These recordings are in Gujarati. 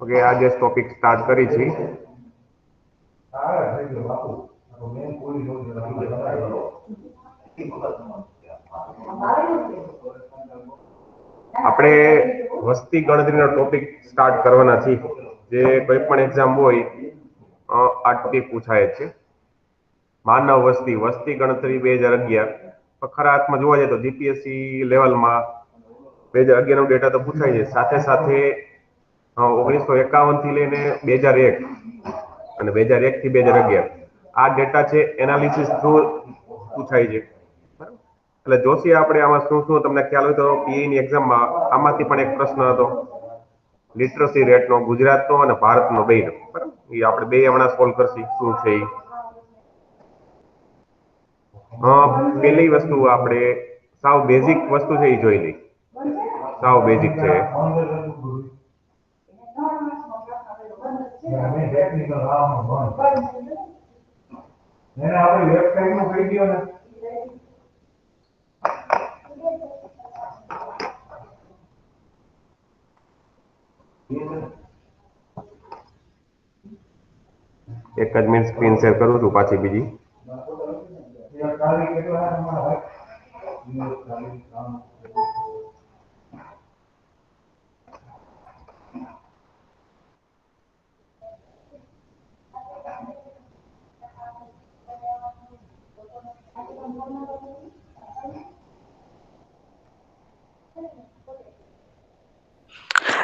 ઓકે, આજે ટોપિક સ્ટાર્ટ કરી છે. આપણે વસ્તી ગણતરીનો ટોપિક સ્ટાર્ટ કરવાના છીએ. જે કોઈ પણ એક્ઝામ હોય આ ટોપિક પૂછાય છે. માનવ વસ્તી વસ્તી ગણતરી 2011 ખરા અર્થમાં જોવા જાય તો જીપીએસસી લેવલમાં 2011 નો ડેટા તો પૂછાય છે. સાથે સાથે 1951 થી લઈને 2001 અને 2001 થી 2011 આ ડેટા છે એનાલિસિસ થ્રુ પૂછાય છે. એટલે જોશી આપણે આમાં શું શું તમને ખ્યાલ હોય તો પીઈ ની એક્ઝામમાં આમાંથી પણ એક પ્રશ્ન હતો લિટરસી રેટનો ગુજરાતનો અને ભારતનો બેયનો. બરાબર, એ આપણે બે હમણાં સોલ્વ કરશી શું છે એ. પેલી વસ્તુ આપણે સાવ બેઝિક વસ્તુ છે એ જોઈ લઈ. સાવ બેઝિક છે. એક જ મિનિટ સ્ક્રીન શેર કરું છું પાછી બીજી.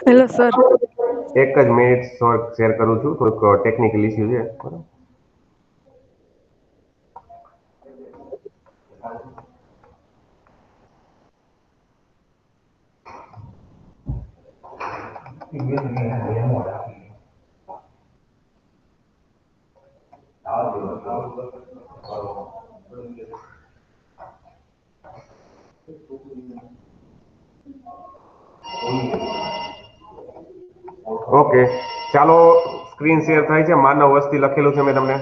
Hello sir. એક જ મિનિટ શેર કરું છું, થોડુંક ટેકનિકલ ઇસ્યુ છે. બરાબર. ઓકે, ચાલો સ્ક્રીન શેર થાય છે. માનવ વસ્તી લખેલું છે મેં તમને.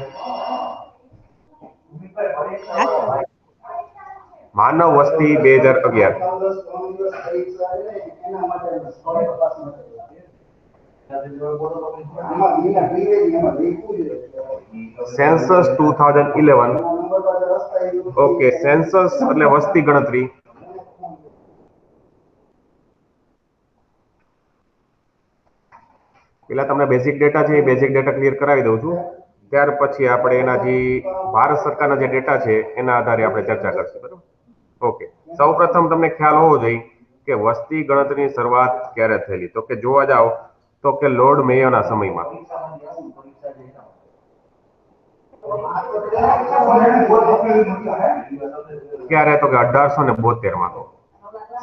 માનવ વસ્તી 2011. સેન્સસ 2011. ઓકે, સેન્સસ એટલે વસ્તી ગણતરી. પેલા તમને બેઝિક ડેટા છે એ બેઝિક ડેટા ક્લિયર કરાવી દઉં છું. ત્યાર પછી આપણે એના જે ભારત સરકારના જે ડેટા છે એના આધારે આપણે ચર્ચા કરશું. બરાબર. ઓકે, સૌપ્રથમ તમને ખ્યાલ હોવો જોઈએ કે વસ્તી ગણતરીની શરૂઆત ક્યારે થયેલી. તો કે જોવા જાવ તો કે લોર્ડ મેયોના સમયમાં. ક્યારે? તો કે 1872 માં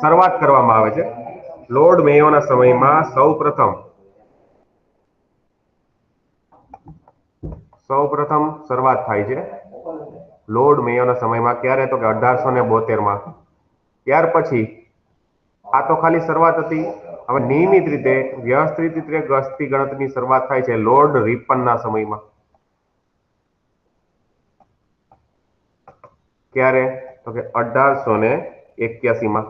શરૂઆત કરવામાં આવે છે. લોર્ડ મેયોના સમયમાં સૌપ્રથમ શરૂઆત થાય છે લોર્ડ મેયોના સમયમાં. ક્યારે? તો કે 1872 માં. ત્યાર પછી આ તો ખાલી શરૂઆત હતી. હવે નિયમિત રીતે વ્યવસ્થિત રીતે વસ્તી ગણતરીની શરૂઆત થાય છે લોર્ડ રિપનના સમયમાં. ક્યારે? તો કે 1881માં.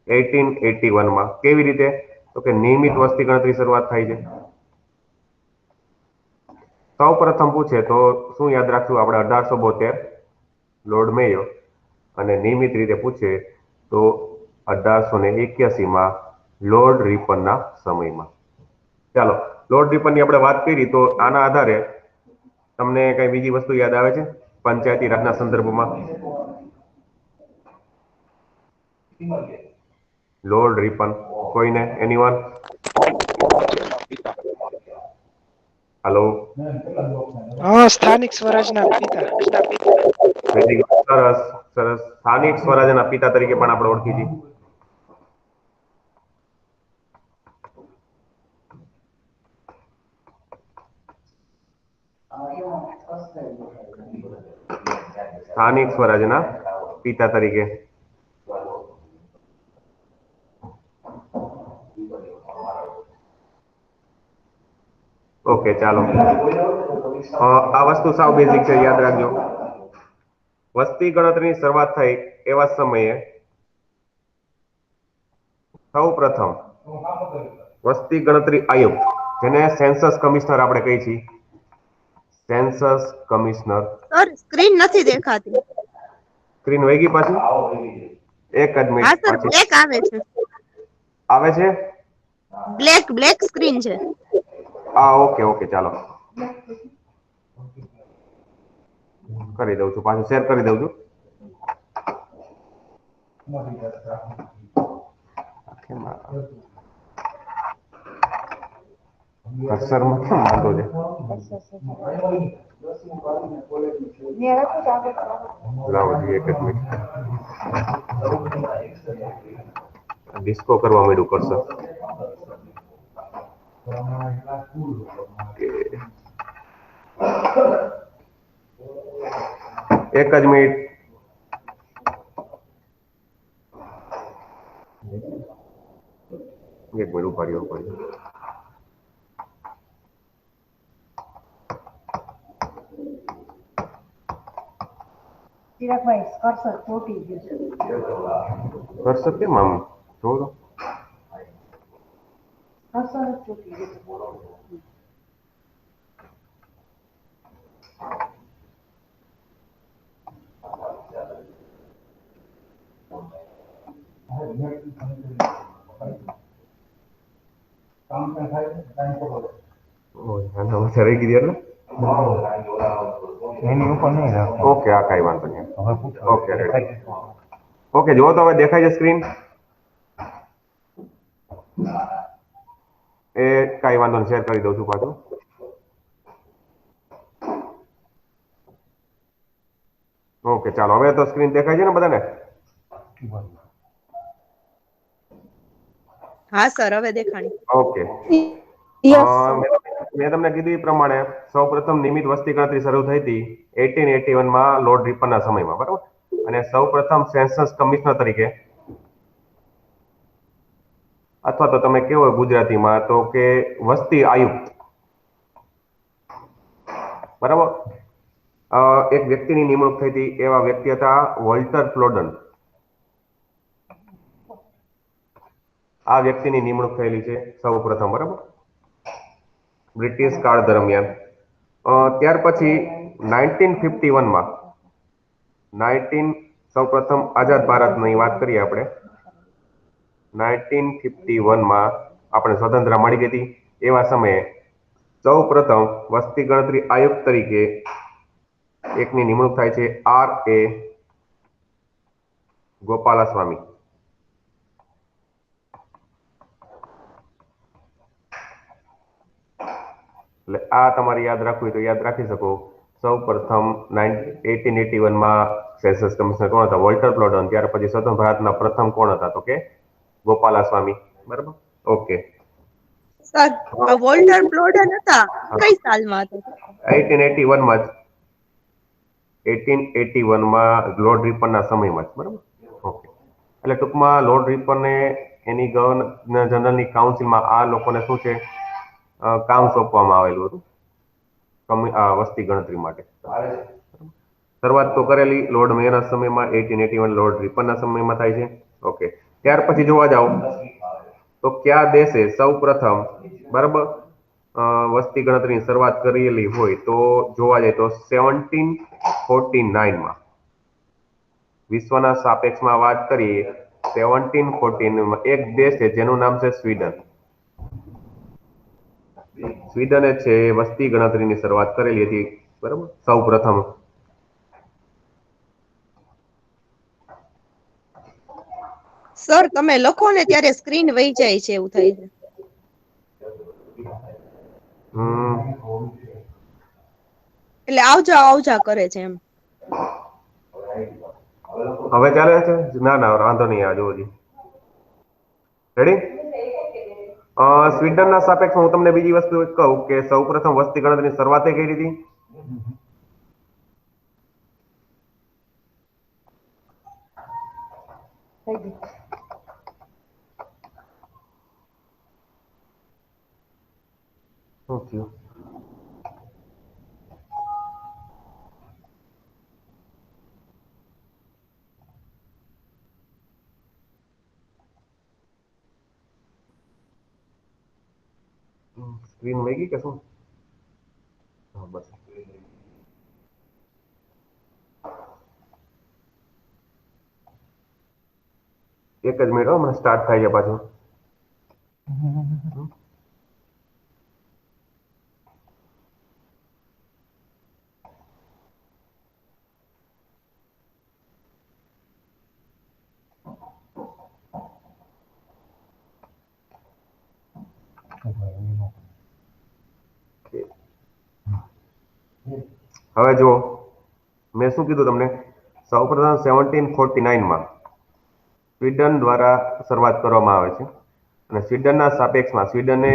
1881માં. કેવી રીતે? તો કે નિયમિત વસ્તી ગણતરી શરૂઆત થાય છે. સૌ પ્રથમ પૂછે તો શું યાદ રાખશું આપણે? 1872 લોર્ડ મેયો. અને નિયમિત રીતે પૂછે તો 1881માં લોર્ડ રિપનના સમયમાં. ચાલો, લોર્ડ રિપનની આપણે વાત કરી તો આના આધારે તમને કઈ બીજી વસ્તુ યાદ આવે છે પંચાયતી રાજના સંદર્ભમાં? લોર્ડ રિપન કોઈને? એનીવન? હેલો. સ્થાનિક સ્વરાજના પિતા. Very good. સરસ સરસ. સ્થાનિક સ્વરાજના પિતા તરીકે પણ આપણે ઓળખી છીએ. સ્થાનિક સ્વરાજના પિતા તરીકે. ઓકે, ચાલો. આ વસ્તુ સાવ બેઝિક છે, યાદ રાખજો. વસ્તી ગણતરીની શરૂઆત થઈ એવા સમયે સૌ પ્રથમ વસ્તી ગણતરી આયોગ, જેને સેન્સસ કમિશનર આપણે કહીએ છીએ, સેન્સસ કમિશનર. સર સ્ક્રીન નથી દેખાતી. સ્ક્રીન વહી ગઈ પાછી? એક જ હા મિનિટ સર પાછી બ્લેક આવે છે. આવે છે. બ્લેક સ્ક્રીન છે. ઓકે ઓકે, ચાલો કરી દઉં છું, પાછું શેર કરી દઉં છું. કર્સરમાં કેમ વાંધો છે? લાવો જોઈએ એક જ મિનિટ. ડિસ્કો કરવા માંડ્યું કર્સર. એક જ મિનિટ. એક મિનિટ ઉભા રહ્યો. ચિરાગભાઈ કર્સર ચોટી ગયું છે. કર્સર કેમ આમ જોવો તો? કર્સર જ ચોટી ગયું છે. રહી ગઈ એટલે એની ઉપર નહીં. ઓકે, આ કઈ વાંધો નહીં. Okay ready. ઓકે, જો તો હવે દેખાય છે સ્ક્રીન? એ કઈ વાંધો નહીં, શેર કરી દઉં છું પાછું. ઓકે ચાલો, હવે તો સ્ક્રીન દેખાય છે ને બધાને? હા સર હવે દેખાણી. ઓકે. મેં તમને કીધું એ પ્રમાણે સૌપ્રથમ નિયમિત વસ્તી ગણતરી શરૂ થઈ હતી 1881 માં લોર્ડ રિપનના સમયમાં, બરાબર? અને સૌપ્રથમ સેન્સસ કમિશનર તરીકે, અથવા તો તમે કેવો ગુજરાતીમાં તો કે વસ્તી આયુક્ત, બરાબર, એક વ્યક્તિની નિમણૂક થઈ હતી. એવા વ્યક્તિ હતા વોલ્ટર પ્લોડન. આ વ્યક્તિની નિમણૂક થયેલી છે સૌ પ્રથમ, બરાબર, બ્રિટિશ કાળ દરમિયાન. ત્યાર પછી 1951માં સૌ પ્રથમ આઝાદ ભારતની વાત કરીએ આપણે. 1951માં આપણે સ્વતંત્રતા મળી ગઈ હતી. એવા સમયે સૌ પ્રથમ વસ્તી ગણતરી આયુક્ત તરીકે એકની નિમણૂક થાય છે, R.A. ગોપાલાસ્વામી. એટલે આ તમારે યાદ રાખવું હોય તો યાદ રાખી શકો. સૌ પ્રથમ 1881માં સેન્સસ કમિશનર કોણ હતા? વોલ્ટર પ્લોડન. ત્યાર પછી સ્વતંત્ર ભારતના પ્રથમ કોણ હતા? તો કે ગોપાલાસ્વામી, બરાબર. ઓકે સર વોલ્ટર પ્લોડન હતા કઈ સાલમાં હતા? 1881માં જ, 1881માં લોર્ડ રિપનના સમયમાં જ, બરાબર. ઓકે, એટલે ટૂંકમાં લોર્ડ રિપને એની ગવર્નર જનરલની કાઉન્સિલમાં આ લોકોને શું છે કામ સોંપવામાં આવેલું હતું વસ્તી ગણતરી માટે. શરૂઆત તો કરેલી લોર્ડ મેયરના સમયમાં, 1881 લોર્ડ રિપનના સમયમાં થાય છે. ઓકે, ત્યાર પછી જોવા જાવ તો કયા દેશે સૌ પ્રથમ, બરાબર, વસ્તી ગણતરીની શરૂઆત કરેલી હોય તો જોવા જાય તો 1749માં. વિશ્વના સાપેક્ષમાં વાત કરીએ 1749માં એક દેશ છે જેનું નામ છે સ્વીડન. સ્વીડને છે વસ્તી ગણતરીની શરૂઆત કરેલી હતી, બરાબર, સૌ પ્રથમ. સર તમે લખો ને ત્યારે સ્ક્રીન વહી જાય છે એવું થાય છે. એટલે આવજા કરે છે એમ. હવે ચાલે છે? ના ના વાંધો નહીં, આ જોવો જી. રેડી? સ્વીડનના સાપેક્ષમાં હું તમને બીજી વસ્તુ કહું કે સૌ પ્રથમ વસ્તી ગણતરીની શરૂઆત કરી હતી. થઈ ગયું. શું થયું? સ્ક્રીન વહી ગઈ કે શું? હા બસ. એક જ મિનિટ, હમણાં સ્ટાર્ટ થાય છે પાછું. હવે જો મેં શું કીધું તમને, સૌપ્રથમ 1749 માં સ્વીડન દ્વારા શરૂઆત કરવામાં આવે છે અને સ્વીડનના સાપેક્ષમાં સ્વીડને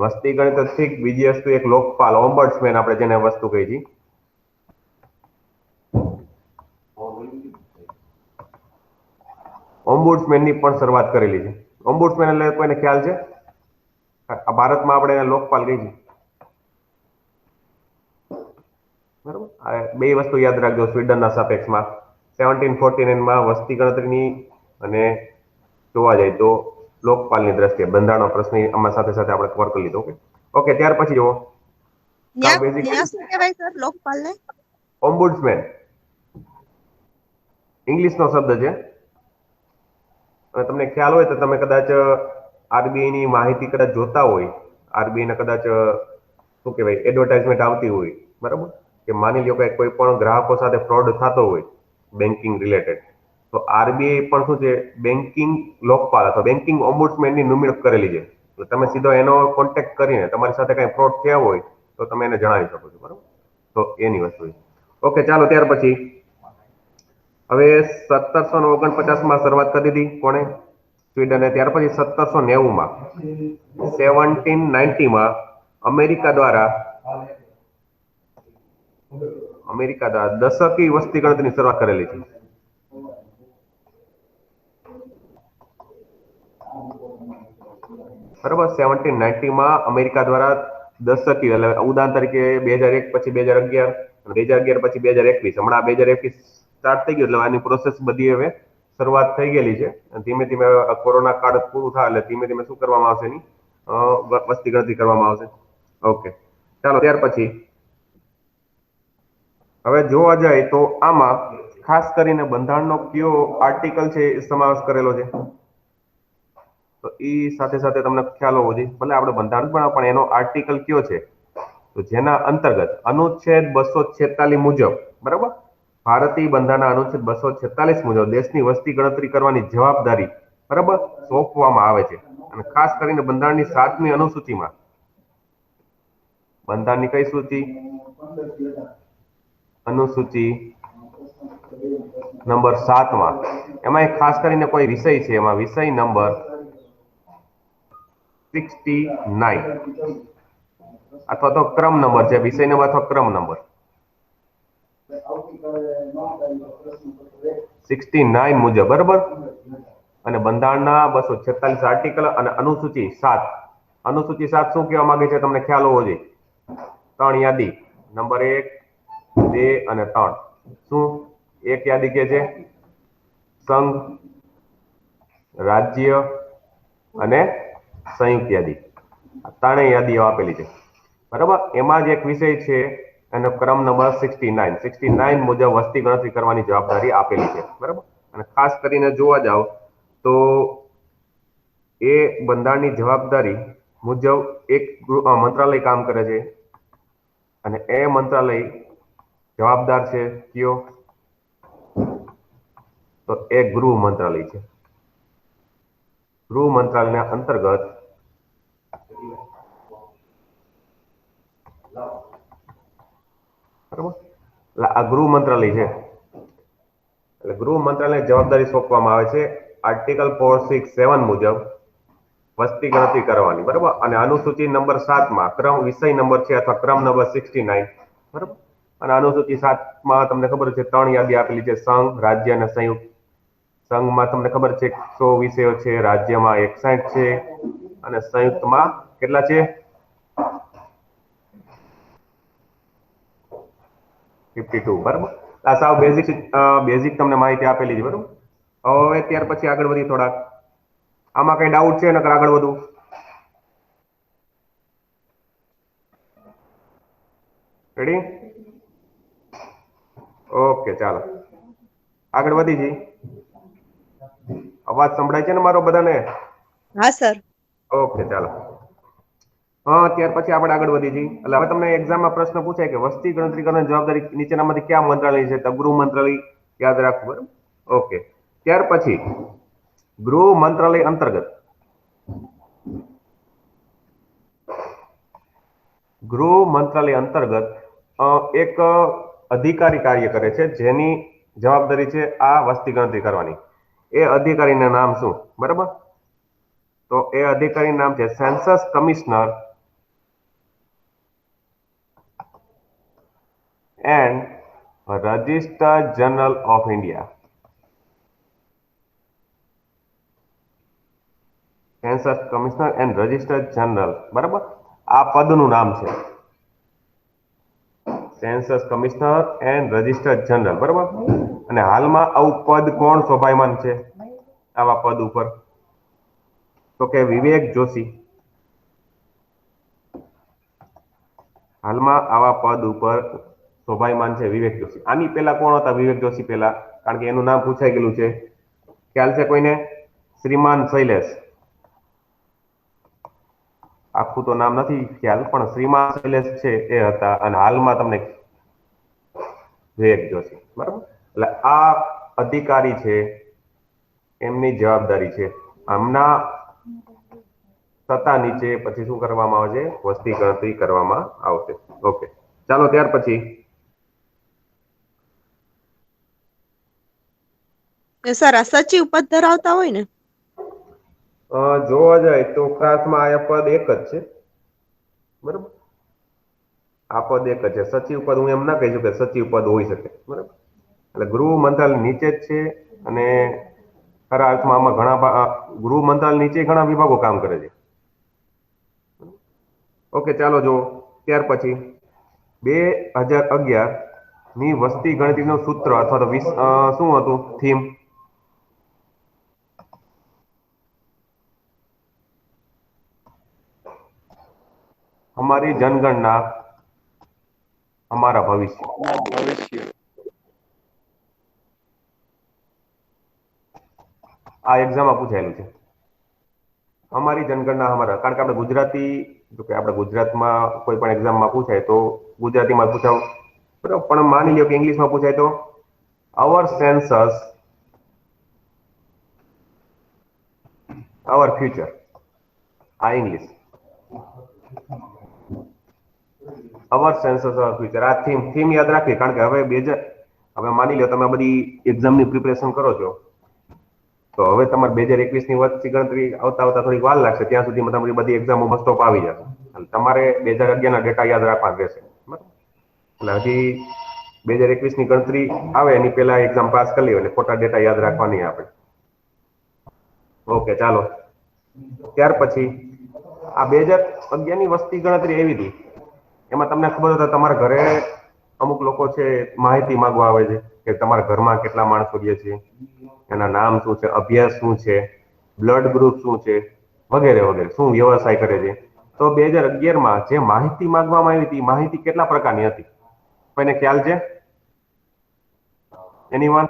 વસ્તી ગણતરી, બીજી વસ્તુ એક લોકપાલ ઓમ્બડ્સમેન આપણે જેને વસ્તુ કહી છે, ઓમ્બુડ્સમેનની પણ શરૂઆત કરેલી છે. ઓમ્બુડ્સમેન એટલે કોઈને ખ્યાલ છે? આ ભારતમાં આપણે એને લોકપાલ કહી છે. બરાબર, આ બે વસ્તુ યાદ રાખજો. સ્વીડનના સાપેક્ષમાં 1749 માં વસ્તી ગણતરીની અને જોવા જાય તો લોકપાલની દ્રષ્ટિએ બંધારણનો પ્રશ્ન આમાં સાથે સાથે આપણે કવર કરી લીધો. ઓકે, ત્યાર પછી જુઓ ન્યા શું કહેવાય સર લોકપાલને? ઓમ્બુડ્સમેન ઇંગ્લિશનો શબ્દ છે અને તમને ખ્યાલ હોય તો તમે કદાચ આરબીઆઈ ની માહિતી કદાચ જોતા હોય, આરબીઆઈ ને કદાચ શું કહેવાય એડવર્ટાઇઝમેન્ટ આવતી હોય, બરાબર, કે માની લો કે કોઈ પણ ગ્રાહકો સાથે ફ્રોડ થતો હોય બેન્કિંગ રિલેટેડ, તો આરબીઆઈ પણ શું છે બેન્કિંગ લોકપાલ અથવા બેન્કિંગ ઓમ્બુડ્સમેનની નિમણૂક કરેલી છે. તો તમે સીધો એનો કોન્ટેક્ટ કરીને તમારી સાથે કઈ ફ્રોડ થયા હોય તો તમે એને જણાવી શકો છો, બરાબર. તો એની વસ્તુ છે. ઓકે, ચાલો ત્યાર પછી હવે 1749 માં શરૂઆત કરી દીધી કોણે? સ્વીડને. ત્યાર પછી 1790 માં 1790 માં અમેરિકા દ્વારા દશકી વસ્તી ગણતરીની શરૂઆત કરેલી છે. બરાબર, 1790 માં અમેરિકા દ્વારા દશકી એટલે ઉદાહરણ તરીકે 2001 પછી 2011 અને 2011 પછી 2021, હમણાં 2021 સ્ટાર્ટ થઈ ગયું એટલે આની પ્રોસેસ બધી હવે શરૂઆત થઈ ગયેલી છે. ધીમે ધીમે કોરોના કાળ પૂરું થાય એટલે ધીમે ધીમે શું કરવામાં આવશે, એની વસ્તી ગણતરી કરવામાં આવશે. ઓકે, ચાલો ત્યાર પછી હવે જોવા જાય તો આમાં ખાસ કરીને બંધારણનો કયો આર્ટિકલ છે એ સમાવેશ કરેલો છે, તો એ સાથે સાથે તમને ખ્યાલ હોવો જોઈએ. ભલે આપણે બંધારણ પણ એનો આર્ટિકલ કયો છે, તો જેના અંતર્ગત અનુચ્છેદ 246 મુજબ, બરાબર, ભારતીય બંધારણના અનુચ્છેદ 246 મુજબ દેશની વસ્તી ગણતરી કરવાની જવાબદારી, બરાબર, સોંપવામાં આવે છે. અને ખાસ કરીને બંધારણની 7મી અનુસૂચિમાં, બંધારણની કઈ સૂચિ? અનુસૂચિ નંબર 7માં એમાં ખાસ કરીને કોઈ વિષય છે, એમાં વિષય નંબર 69 અથવા તો ક્રમ નંબર છે, વિષય નંબર અથવા ક્રમ નંબર 69 મુજબ, બરાબર. અને બંધારણના 246 આર્ટિકલ અને અનુસૂચિ 7. અનુસૂચિ 7 શું કહેવા માંગે છે તમને ખ્યાલ હોવો જોઈએ. 3 યાદી નંબર 1, 2 અને 3. શું એક યાદી કે છે સંઘ, રાજ્ય અને સંયુક્ત યાદી. ત્રણેય યાદીઓ આપેલી છે, બરાબર. એમાં જ એક વિષય છે એનો ક્રમ નંબર 69. 69 મુજબ વસ્તી ગણતરી કરવાની જવાબદારી આપેલી છે, બરાબર. અને ખાસ કરીને જોવા જાવ તો એ બંધારણની જવાબદારી મુજબ એક મંત્રાલય કામ કરે છે અને એ મંત્રાલય જવાબદાર છે કયો? તો એ ગૃહ મંત્રાલય છે. ગૃહ મંત્રાલયના અંતર્ગત બરાબર, એટલે આ ગૃહ મંત્રાલય છે. એટલે ગૃહ મંત્રાલયને જવાબદારી સોંપવામાં આવે છે આર્ટિકલ 467 મુજબ વસ્તી ગણતરી કરવાની, બરાબર. અને અનુસૂચિ નંબર 7માં ક્રમ વિષય નંબર છે અથવા ક્રમ નંબર 69, બરાબર. અને અનુસૂચિ 7માં તમને ખબર છે 3 યાદી આપેલી છે, સંઘ, રાજ્ય અને સંયુક્ત. સંઘમાં તમને ખબર છે 100 વિષયો છે, રાજ્યમાં 61 છે અને સંયુક્તમાં કેટલા છે? 52, બરાબર. આ સાવ બેઝિક તમને માહિતી આપેલી છે, બરાબર. હવે ત્યાર પછી આગળ વધી થોડાક. આમાં કઈ ડાઉટ છે નકર આગળ વધુ? રેડી? ઓકે, ચાલો આગળ વધી જઈએ. અવાજ સંભળાય છે ને મારો બધાને? હા સર. ઓકે, ચાલો. હા, ત્યાર પછી આપણે આગળ વધી જઈએ. એટલે હવે તમને એક્ઝામમાં પ્રશ્ન પૂછાય કે વસ્તી ગણતરી કરવાની જવાબદારી નીચેનામાંથી કયા મંત્રાલય છે? તો ગૃહ મંત્રાલય યાદ રાખવું, બરાબર? ઓકે, ત્યાર પછી ગૃહ મંત્રાલય અંતર્ગત એક અધિકારી કાર્ય કરે છે જેની જવાબદારી છે આ વસ્તી ગણતરી કરવાની. એ અધિકારીનું નામ શું? બરાબર, તો એ અધિકારીનું નામ છે census commissioner and registrar general of India. Census commissioner and registrar general, બરાબર, આ પદનું નામ છે census commissioner and registrar general, બરાબર. અને હાલમાં આવું પદ કોણ શોભાયમાન છે આવા પદ ઉપર? તો કે વિવેક જોશી. હાલમાં આવા પદ ઉપર શોભાયમાન છે વિવેક જોશી. આની પહેલા કોણ હતા વિવેક જોશી પહેલા? કારણ કે એનું નામ પૂછાઈ ગયેલું છે. ખ્યાલ છે કોઈને? શ્રીમાન શૈલેષ. આખું તો નામ નથી ખ્યાલ, પણ શ્રીમાન શૈલેષ છે એ હતા. અને હાલમાં તમને વિવેક જોશી, બરાબર. એટલે આ અધિકારી છે, એમની જવાબદારી છે આમના સત્તા નીચે પછી શું કરવામાં આવશે? વસ્તી ગણતરી કરવામાં આવશે. ઓકે, ચાલો ત્યાર પછી સર આ સચિવ પદ ધરાવતા હોય ને? જોવા જાય તો ખાસમાં આ પદ એક જ છે, બરાબર. આ પદ એક જ છે. સચિવ પદ હું એમ ના કહી શકું કે સચિવ પદ હોઈ શકે, બરાબર. એટલે ગૃહ મંત્રાલય નીચે જ છે. અને ખરા અર્થમાં આમાં ગૃહ મંત્રાલય નીચે ઘણા વિભાગો કામ કરે છે. ઓકે, ચાલો જો ત્યાર પછી 2011 ની વસ્તી ગણતરીનું સૂત્ર અથવા તો શું હતું? થીમ. हमारी जनगणना हमारा भविष्य. આ એક્ઝામમાં પૂછાયેલું છે. અમારી જનગણના અમારા, કારણ કે આપણે ગુજરાતી, જો કે આપણે ગુજરાતમાં કોઈ પણ એક્ઝામમાં પૂછાય તો ગુજરાતીમાં પૂછાવ, બરાબર. પણ માની લો કે ઇંગ્લિશમાં પૂછાય તો અવર સેન્સસ અવર ફ્યુચર. આ English. Our census our future, આ થીમ યાદ રાખવી. કારણ કે હવે માની લો તમે બધી એક્ઝામની પ્રિપેરેશન કરો છો, તો હવે તમારે 2021 ની વસ્તી ગણતરી આવતા થોડીક વાર લાગશે. ત્યાં સુધીમાં તમારી બધી એક્ઝામો મસ્ત ઓફ આવી જશે. અને તમારે 2011 ના ડેટા યાદ રાખવા રહેશે, એટલે હજી 2021 ની ગણતરી આવે એની પહેલા એક્ઝામ પાસ કરી લેવાની, ખોટા ડેટા યાદ રાખવા નહીં આપણે. ઓકે, ચાલો ત્યાર પછી આ 2011 ની વસ્તી ગણતરી એવી હતી, એમાં તમને ખબર હોય તો તમારા ઘરે અમુક લોકો છે માહિતી માંગવા આવે છે કે તમારા ઘરમાં કેટલા માણસો રહે છે, એના નામ શું છે, અભ્યાસ શું છે, બ્લડ ગ્રુપ શું છે, વગેરે વગેરે, શું વ્યવસાય કરે છે. તો 2011માં જે માહિતી માંગવામાં આવી હતી, માહિતી કેટલા પ્રકારની હતી? કોઈને ખ્યાલ છે? એનીવન?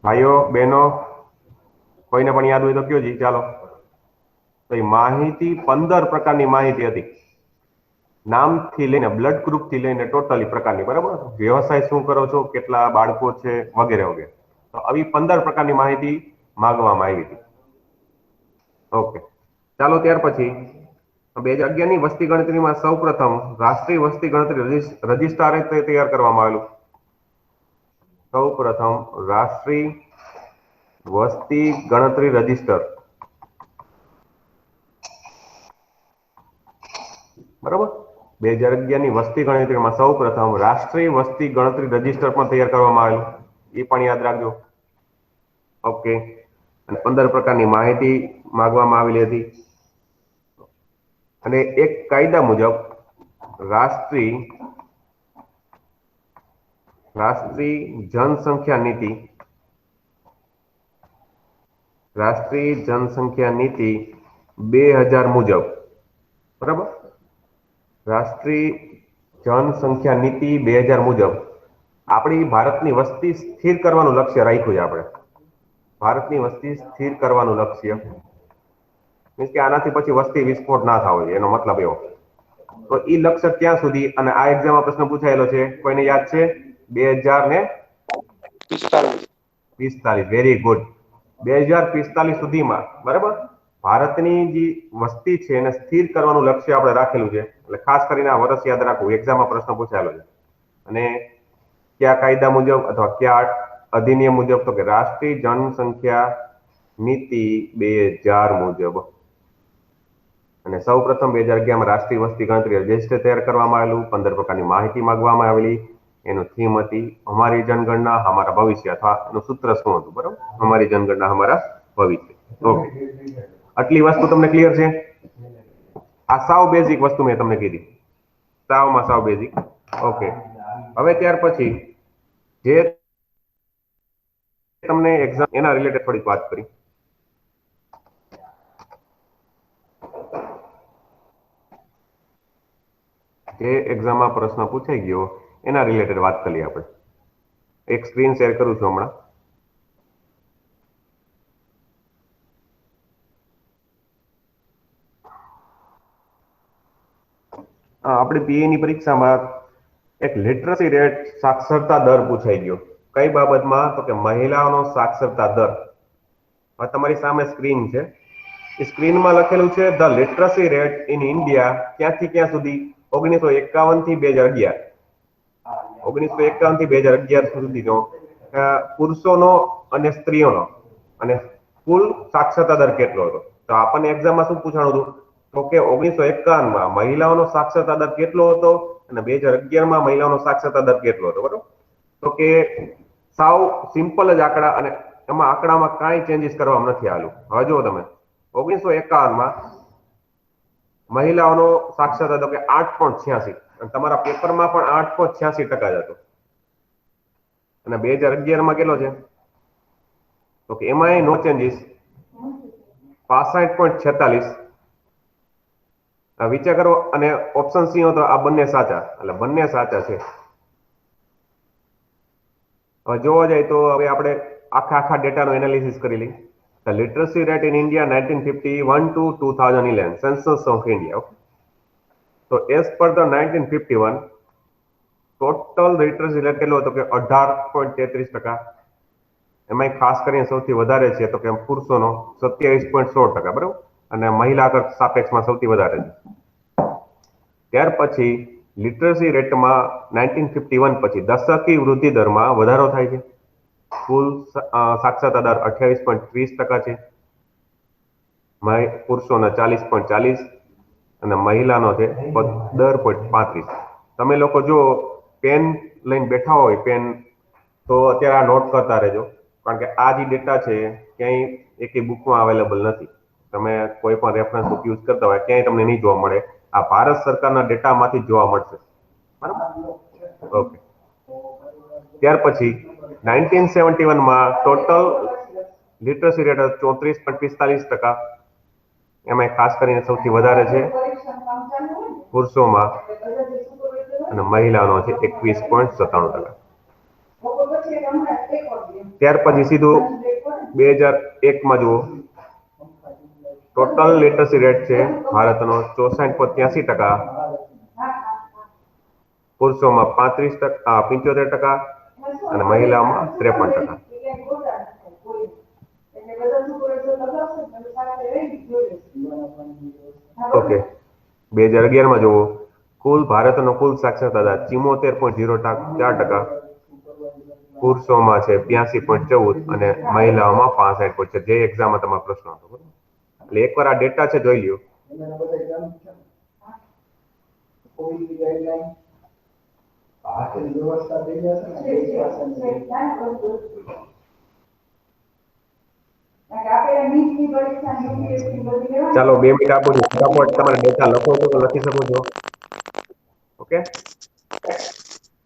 ભાઈઓ બહેનો, કોઈને પણ યાદ હોય તો કયો જી. ચાલો, તો એ માહિતી 15 પ્રકારની માહિતી હતી. નામથી લઈને બ્લડ ગ્રુપથી લઈને ટોટલી પ્રકારની, બરાબર. વ્યવસાય શું કરો છો, કેટલા બાળકો છે, વગેરે વગેરે. તો આવી 15 પ્રકારની માહિતી માંગવામાં આવી હતી. ઓકે, ચાલો ત્યાર પછી 2011 ની વસ્તી ગણતરીમાં સૌપ્રથમ રાષ્ટ્રીય વસ્તી ગણતરી રજિસ્ટ્રાર તૈયાર કરવામાં આવેલું. સૌપ્રથમ રાષ્ટ્રીય વસ્તી ગણતરી રજિસ્ટર, બરાબર. 2011 ની વસ્તી ગણતરીમાં સૌપ્રથમ રાષ્ટ્રીય વસ્તી ગણતરી રજિસ્ટર પણ તૈયાર કરવામાં આવેલું. એ પણ યાદ રાખજો. ઓકે, અને 15 પ્રકારની માહિતી માંગવામાં આવેલી હતી. અને એક કાયદા મુજબ રાષ્ટ્રીય જનસંખ્યા નીતિ 2000 મુજબ, બરાબર, રાષ્ટ્રીય જનસંખ્યા નીતિ 2000 મુજબ આપણી ભારતની વસ્તી સ્થિર કરવાનું લક્ષ્ય રાખ્યું છે. આપણે ભારતની વસ્તી સ્થિર કરવાનું લક્ષ્ય મીન્સ કે આનાથી પછી વસ્તી વિસ્ફોટ ના થવો જોઈએ, એનો મતલબ એવો. તો ઈ લક્ષ્ય ક્યાં સુધી, અને આ એક્ઝામમાં પ્રશ્ન પૂછાયેલો છે, કોઈને યાદ છે? 2045. Very good. 2045 સુધીમાં, બરાબર, ભારતની જે વસ્તી છે એને સ્થિર કરવાનું લક્ષ્ય આપણે રાખેલું છે. એટલે ખાસ કરીને આ વર્ષ યાદ રાખવું, એક્ઝામમાં પ્રશ્ન પૂછાયેલો છે. અને કયા કાયદા મુજબ અથવા કયા અધિનિયમ મુજબ? તો કે રાષ્ટ્રીય જનસંખ્યા નીતિ 2000 મુજબ. અને સૌ પ્રથમ 2011માં રાષ્ટ્રીય વસ્તી ગણતરી રજિસ્ટર તૈયાર કરવામાં આવેલું. 15 પ્રકારની માહિતી માંગવામાં આવેલી. એનું થીમ હતી હમારી જનગણના હમારા ભવિષ્ય, અથવા એનું સૂત્ર શું હતું? બરાબર, હમારી જનગણના હમારા ભવિષ્ય. ઓકે, આટલી વસ્તુ તમને ક્લિયર છે? આ સાવ બેઝિક વસ્તુ મેં તમને કીધી, સાવ બેઝિક. ઓકે, હવે ત્યાર પછી જે તમને એક્ઝામ એના રિલેટેડ થોડીક વાત કરી. જે એક્ઝામમાં પ્રશ્ન પૂછાઈ ગયો એના રિલેટેડ વાત કરીએ આપણે. એક સ્ક્રીન શેર કરું છું હમણાં. આપણી પીએ ની પરીક્ષામાં એક લિટરસી રેટ, સાક્ષરતા દર પૂછાઈ ગયો. કઈ બાબતમાં? તો કે મહિલાઓનો સાક્ષરતા દર. આ તમારી સામે સ્ક્રીન છે. એ સ્ક્રીનમાં લખેલું છે the literacy rate in India ક્યાંથી ક્યાં સુધી? 1951 થી 2011. 1951 થી 2011 સુધીનો પુરુષોનો અને સ્ત્રીઓનો અને કુલ સાક્ષરતા દર કેટલો હતો? તો આપણને એક્ઝામમાં શું પૂછાણું હતું? તો કે 1951માં મહિલાઓનો સાક્ષરતા દર કેટલો હતો અને 2011માં મહિલાઓનો સાક્ષરતા દર કેટલો હતો? બરોબર. તો કે સાવ સિમ્પલ જ આંકડા, અને એમાં આંકડામાં કાંઈ ચેન્જીસ કરવામાં નથી આવેલું. હવે જુઓ તમે, 1951માં મહિલાઓનો સાક્ષરતા દર 8.86, અને તમારા પેપરમાં પણ 8.86% જ હતો. અને 2011માં કેટલો છે? તો કે એમાંય નો ચેન્જીસ, 65.46. વિચાર કરો, અને ઓપ્શન સી હતો આ બંને સાચા, એટલે બંને સાચા છે. હવે જોવા જાય તો હવે આપણે આખા ડેટાનું એનાલિસિસ કરી લઈએ. The literacy rate in India 1951 to 2011 census of India. Okay. So as per the 1951 total literacy rate કેટલો હતો? કે 18.33%. એમાં ખાસ કરીને સૌથી વધારે છે તો કે પુરુષોનો 27.16%, બરાબર, અને મહિલા સાપેક્ષમાં સૌથી વધારે છે. ત્યાર પછી લિટરસી રેટમાં 1951 પછી દશકી વૃદ્ધિ દરમાં વધારો થાય છે. કુલ સાક્ષરતા દર 28.30% છે. પુરુષોના 40.40 અને મહિલાનો છે 15.35. તમે લોકો જો પેન લઈને બેઠા હોય, પેન, તો અત્યારે આ નોટ કરતા રહેજો, કારણ કે આ જે ડેટા છે ક્યાંય એકેય બુકમાં અવેલેબલ નથી. તમે કોઈ પણ રેફરન્સ બુક યુઝ કરતા હોય ક્યાંય તમને નહીં જોવા મળે. આ ભારત સરકારના ડેટામાંથી જોવા મળશે, બરાબર. ઓકે, ત્યાર પછી 1971માં ટોટલ લિટરસી રેટ 34.45%. એમાં ખાસ કરીને સૌથી વધારે છે પુરુષોમાં, અને મહિલાનો છે 21.97%. ત્યાર પછી સીધું 2001માં જુઓ, ટોટલ લિટરસી રેટ છે ભારતનો 64.83%, પુરુષોમાં 75%, અને મહિલાઓમાં 53%. ઓકે, 2011માં જુઓ, કુલ ભારતનો કુલ સાક્ષરતા દર 74.04%, પુરુષોમાં છે 82.14 અને મહિલાઓમાં 65%. જે એક્ઝામમાં તમારો પ્રશ્ન હતો, બરાબર. એટલે એકવાર આ ડેટા છે જોઈ લ્યો. ચાલો 2 મિનિટ આપું છું, ફટાફટ તમારે ડેટા લખો છો તો લખી શકો છો. ઓકે,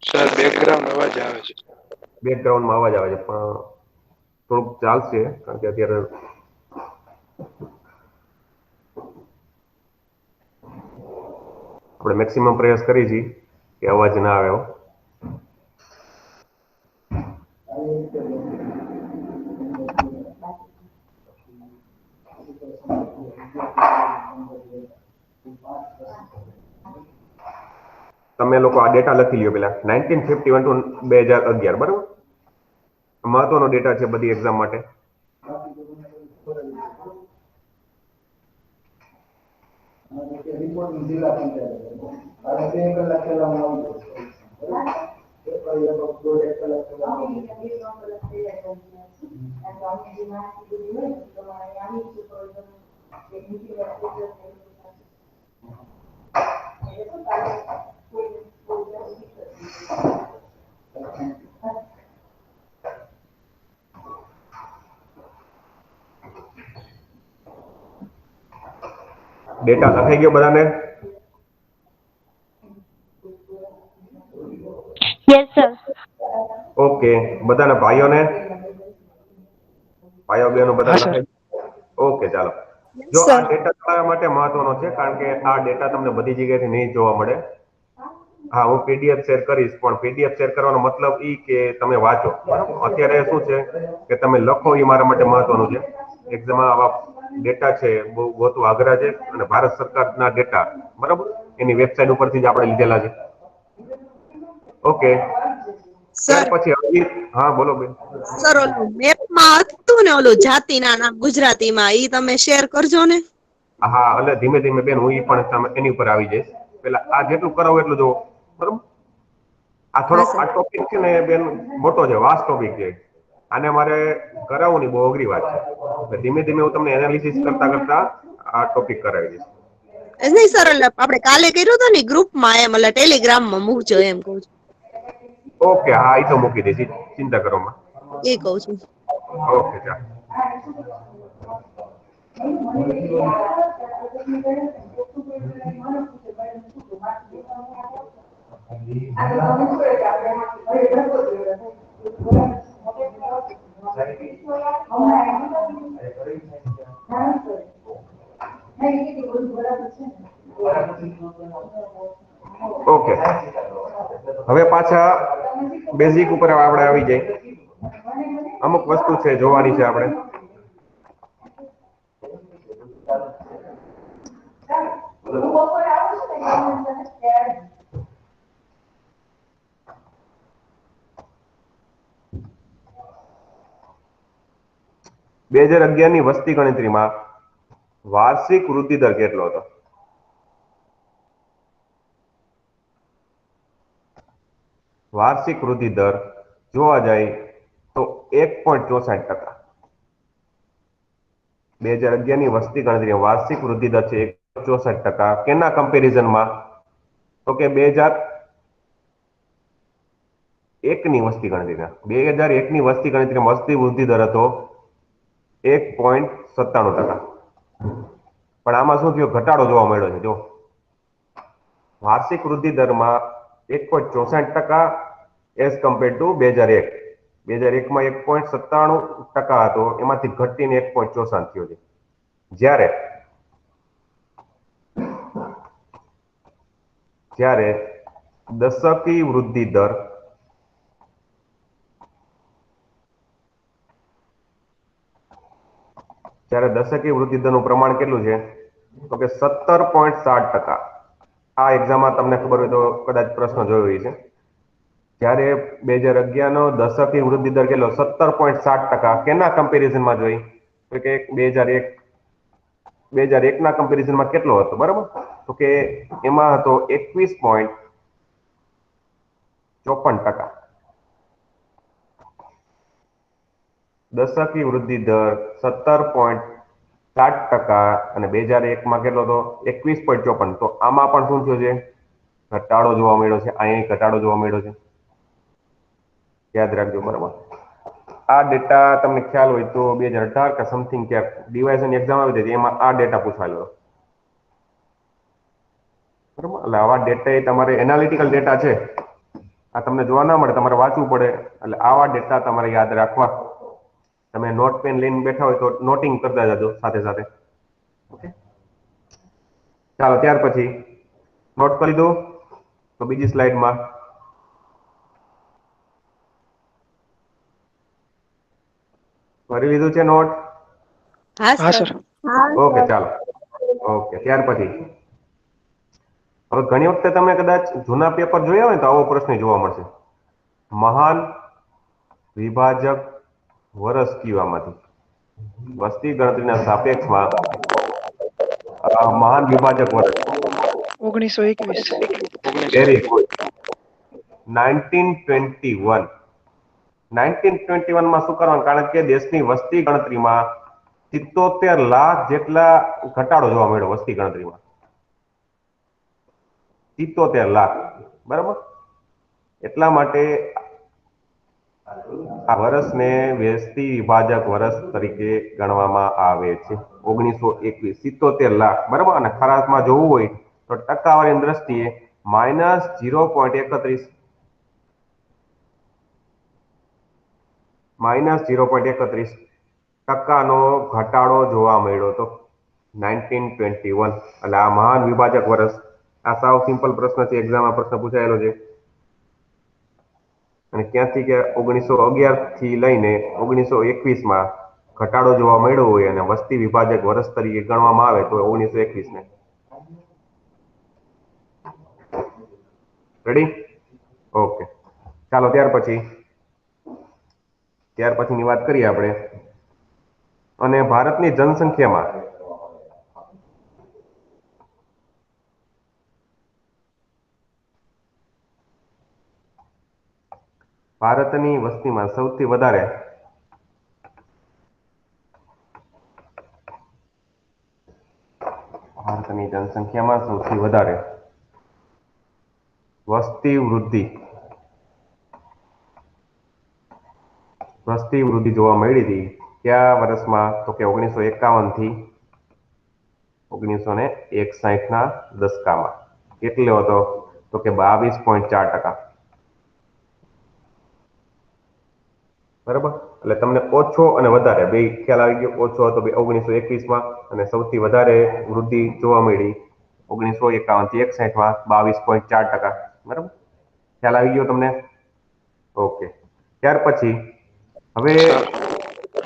સર બેકગ્રાઉન્ડ અવાજ આવે છે. બેકગ્રાઉન્ડમાં અવાજ આવે છે, પણ થોડુંક ચાલશે, કારણ કે અત્યારે આપણે મેક્સિમમ પ્રયાસ કરી છીએ કે અવાજ ના આવે. તમે લોકો આ ડેટા લખી લ્યો પેલા 1951 to 2011 બરાબર. મહત્વનો ડેટા છે બધી એક્ઝામ માટે. ડેટા લખાઈ ગયો બધાને? Yes sir. ઓકે, બધાના ભાઈઓ બહેનો બધા હા, સર. લખાઈ? ઓકે, ચાલો. જો આ સર ડેટા તમારા માટે મહત્વનો છે કારણ કે આ ડેટા તમને બધી જગ્યાએથી નહીં જોવા મળે. હા, હું પીડીએફ શેર કરીશ, પણ પીડીએફ શેર કરવાનો મતલબ ઈ કે તમે વાંચો. બરાબર? અત્યારે શું છે કે તમે લખો એ મારા માટે મહત્વનું છે. એક્ઝામમાં આવા ડેટા છે બહુ ગોતવા અઘરા છે અને ભારત સરકારના ડેટા બરાબર એની વેબસાઇટ ઉપરથી જ આપણે લીધેલા છે. ઓકે, ત્યાર સર પછી હા બોલો બેન. સર ઓલું મેપમાં હતું ને ઓલું જાતિના નામ ગુજરાતીમાં ઈ તમે શેર કરજો ને. હા, એટલે ધીમે ધીમે બેન હું ઈ પણ એની ઉપર આવી જઈશ. પેલા આ જેટલું કરાવું એટલું જો બરોબર. આ થોડો હા સર આ ટોપિક છે ને બેન મોટો છે, વાસ્ટ ટોપિક છે. આને મારે કરાવવું ની બહુ અઘરી વાત છે. એટલે ધીમે ધીમે હું તમને એનાલિસિસ કરતા કરતા આ ટોપિક કરાવી દઈશ. નહીં સર એટલે આપણે કાલે કર્યું હતું ને ગ્રુપમાં એમ એટલે ટેલિગ્રામમાં મૂકજો એમ કહું છું. ઓકે, હા ઈ તો મૂકી દઈશ, ચિંતા કરો માં. એ કહું છું. ઓકે, ચાલ. ઓકે, હવે પાછા બેઝિક ઉપર આપણે આવી જાય. અમુક વસ્તુ છે જોવાની છે આપણે. બે 2011 ની વસ્તી ગણતરીમાં વાર્ષિક વૃદ્ધિ દર કેટલો હતો? વાર્ષિક વૃદ્ધિ દર જોવા જાય તો 1.64%. 2011 ની વસ્તી ગણતરી વાર્ષિક વૃદ્ધિ દર છે 1.64%. કેના કમ્પેરિઝનમાં? તો કે 2001 ની વસ્તી ગણતરી 2001 ની વસ્તી ગણતરીમાં વસ્તી વૃદ્ધિ દર હતો 1.97%. પણ આમાં શું થયું? ઘટાડો જોવા મળ્યો છે. જો વાર્ષિક વૃદ્ધિ દરમાં 1.64% એઝ કમ્પેર્ડ ટુ 2001. 2001માં 1.97% હતો, એમાંથી ઘટીને 1.64 થયો છે. જ્યારે દશકી વૃદ્ધિ દર દરનું પ્રમાણ કેટલું છે? તો કે 17.60%. આ એક્ઝામમાં તમને ખબર હોય તો કદાચ પ્રશ્ન જોયો છે. જ્યારે 2011 નો દશકી વૃદ્ધિ દર કેટલો? 17.60%. કેના કમ્પેરિઝનમાં જોઈ? તો કે 2001 ના કમ્પેરિઝનમાં કેટલો હતો? બરાબર, તો કે એમાં હતો 21.54%. દશકી વૃદ્ધિ દર 17.60% અને 2001માં કેટલો હતો? 21.54%. તો આમાં પણ શું થયું છે? ઘટાડો જોવા મળ્યો છે. અહીંયા ઘટાડો જોવા મળ્યો છે. યાદ રાખજો. બરાબર, આ ડેટા તમને ખ્યાલ હોય તો 2018 કે સમથિંગ ક્યાંક ડિવાઇઝન એક્ઝામ આવી હતી એમાં આ ડેટા પૂછાયેલો. બરાબર, એટલે આવા ડેટા તમારે એનાલિટિકલ ડેટા છે, આ તમને જોવા ના મળે, તમારે વાંચવું પડે. એટલે આવા ડેટા તમારે યાદ રાખવા. તમે નોટ પેન લઈને બેઠા હોય તો નોટિંગ કરતા જજો સાથે સાથે. ઓકે, ચાલો ત્યાર પછી નોટ કરી દો તો બીજી સ્લાઇડમાં કરી લીધું છે નોટ? હા હા સર. સર. ઓકે ચાલો. ઓકે ત્યાર પછી હવે ઘણી વખતે તમે કદાચ જૂના પેપર જોયા હોય તો આવો પ્રશ્ન જોવા મળશે. મહાન વિભાજક વર્ષ કયું આમાંથી? વસ્તી ગણતરીના સાપેક્ષમાં મહાન વિભાજક વર્ષ. 1921. Very good. 1921. 1921 માં શું કરવાનું? કારણ કે દેશની વસ્તી ગણતરીમાં 77 લાખ જેટલા ઘટાડો જોવા મળ્યો વસ્તી ગણતરીમાં. 77 લાખ, બરાબર. એટલા માટે આ વર્ષને વસ્તી વિભાજક વર્ષ તરીકે ગણવામાં આવે છે. 1921 77 લાખ, બરાબર. અને ખરાબમાં જોવું હોય તો ટકાવારીની દ્રષ્ટિએ -0.31 ટકાનો ઘટાડો જોવા મળ્યો હતો 1921. એટલે આ મહાન વિભાજક વર્ષ. આ સાવ સિમ્પલ પ્રશ્ન છે, એક્ઝામમાં પ્રશ્ન પૂછાયેલો છે. અને ક્યાંથી કે 1911 થી લઈને 1921 ઘટાડો જોવા મળ્યો હોય અને વસ્તી વિભાજક વર્ષ તરીકે ગણવામાં આવે તો 1921 ને. રેડી? ઓકે ચાલો ત્યાર પછીની વાત કરીએ આપણે. અને ભારતની જનસંખ્યામાં ભારતની વસ્તીમાં સૌથી વધારે ભારતની જનસંખ્યામાં સૌથી વધારે વસ્તી વૃદ્ધિ જોવા મળી હતી કયા વર્ષમાં? તો કે 1951 થી 1961 ના દશકામાં. કેટલો હતો? તો કે 22.4%. બરાબર. એટલે તમને ઓછો અને વધારે બે ખ્યાલ આવી ગયો. ઓછો હતો 1921 અને સૌથી વધારે વૃદ્ધિ જોવા મળી 1951 થી 61 22.4%. બરાબર, ખ્યાલ આવી ગયો તમને? ઓકે. ત્યાર પછી હવે સર,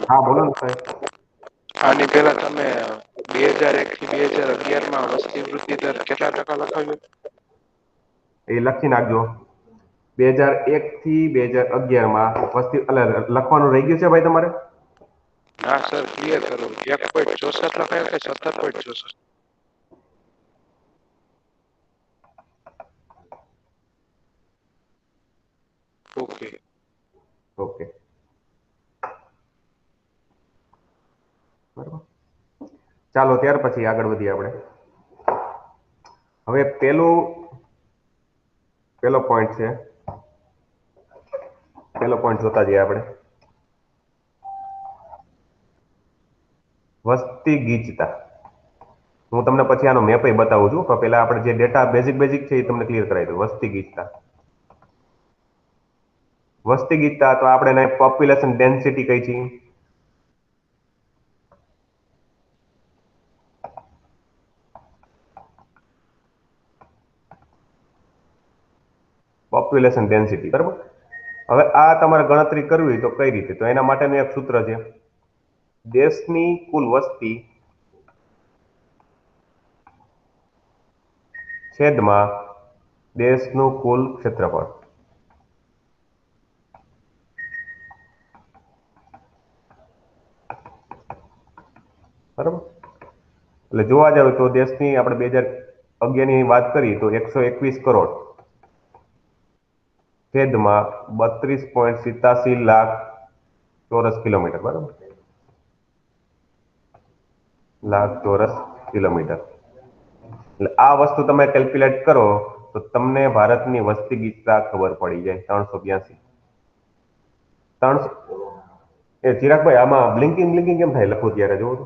હા બોલો ને સાહેબ. આની પહેલા તમે 2001 થી 2011 માં વસ્તી વૃદ્ધિ દર કેટલા ટકા લખાવ્યો? એ લખી નાખજો. 2001 થી 2011 વસ્તી લખવાનું રહી ગયું છે ભાઈ તમારે? હા સર, ક્લિયર કરો. 1.64 લખાયો કે 17.64? ઓકે. ઓકે, બરાબર. ચાલો ત્યાર પછી આગળ વધીએ આપણે. હવે પેલો પોઈન્ટ છે. પેલો પોઈન્ટ જોતા જઈએ આપણે. વસ્તી ગીચતા. હું તમને પછી આનો મેપ બતાવું છું, પણ પેલા આપણે જે ડેટા બેઝિક છે એ તમને ક્લિયર કરાવી દઉં. વસ્તી ગીચતા તો આપણે પોપ્યુલેશન ડેન્સિટી કઈ છે? પોપ્યુલેશન ડેન્સિટી, બરાબર. હવે આ તમારે ગણતરી કરવી તો કઈ રીતે? તો એના માટેનું એક સૂત્ર છે. દેશની કુલ વસ્તી છેદમાં દેશનું કુલ ક્ષેત્રફળ. બરાબર. એટલે જોવા જાવ તો દેશની આપણે 2011 ની વાત કરી તો 121 કરોડ છેદમાં 32.87 લાખ ચોરસ કિલોમીટર. બરાબર, લાખ ચોરસ કિલોમીટર. એટલે આ વસ્તુ તમે કેલ્ક્યુલેટ કરો તો તમને ભારતની વસ્તી ગીચતા ખબર પડી જાય. 382. ચિરાગભાઈ આમાં બ્લિંકિંગ કેમ થાય? લખું ત્યારે જોવો તો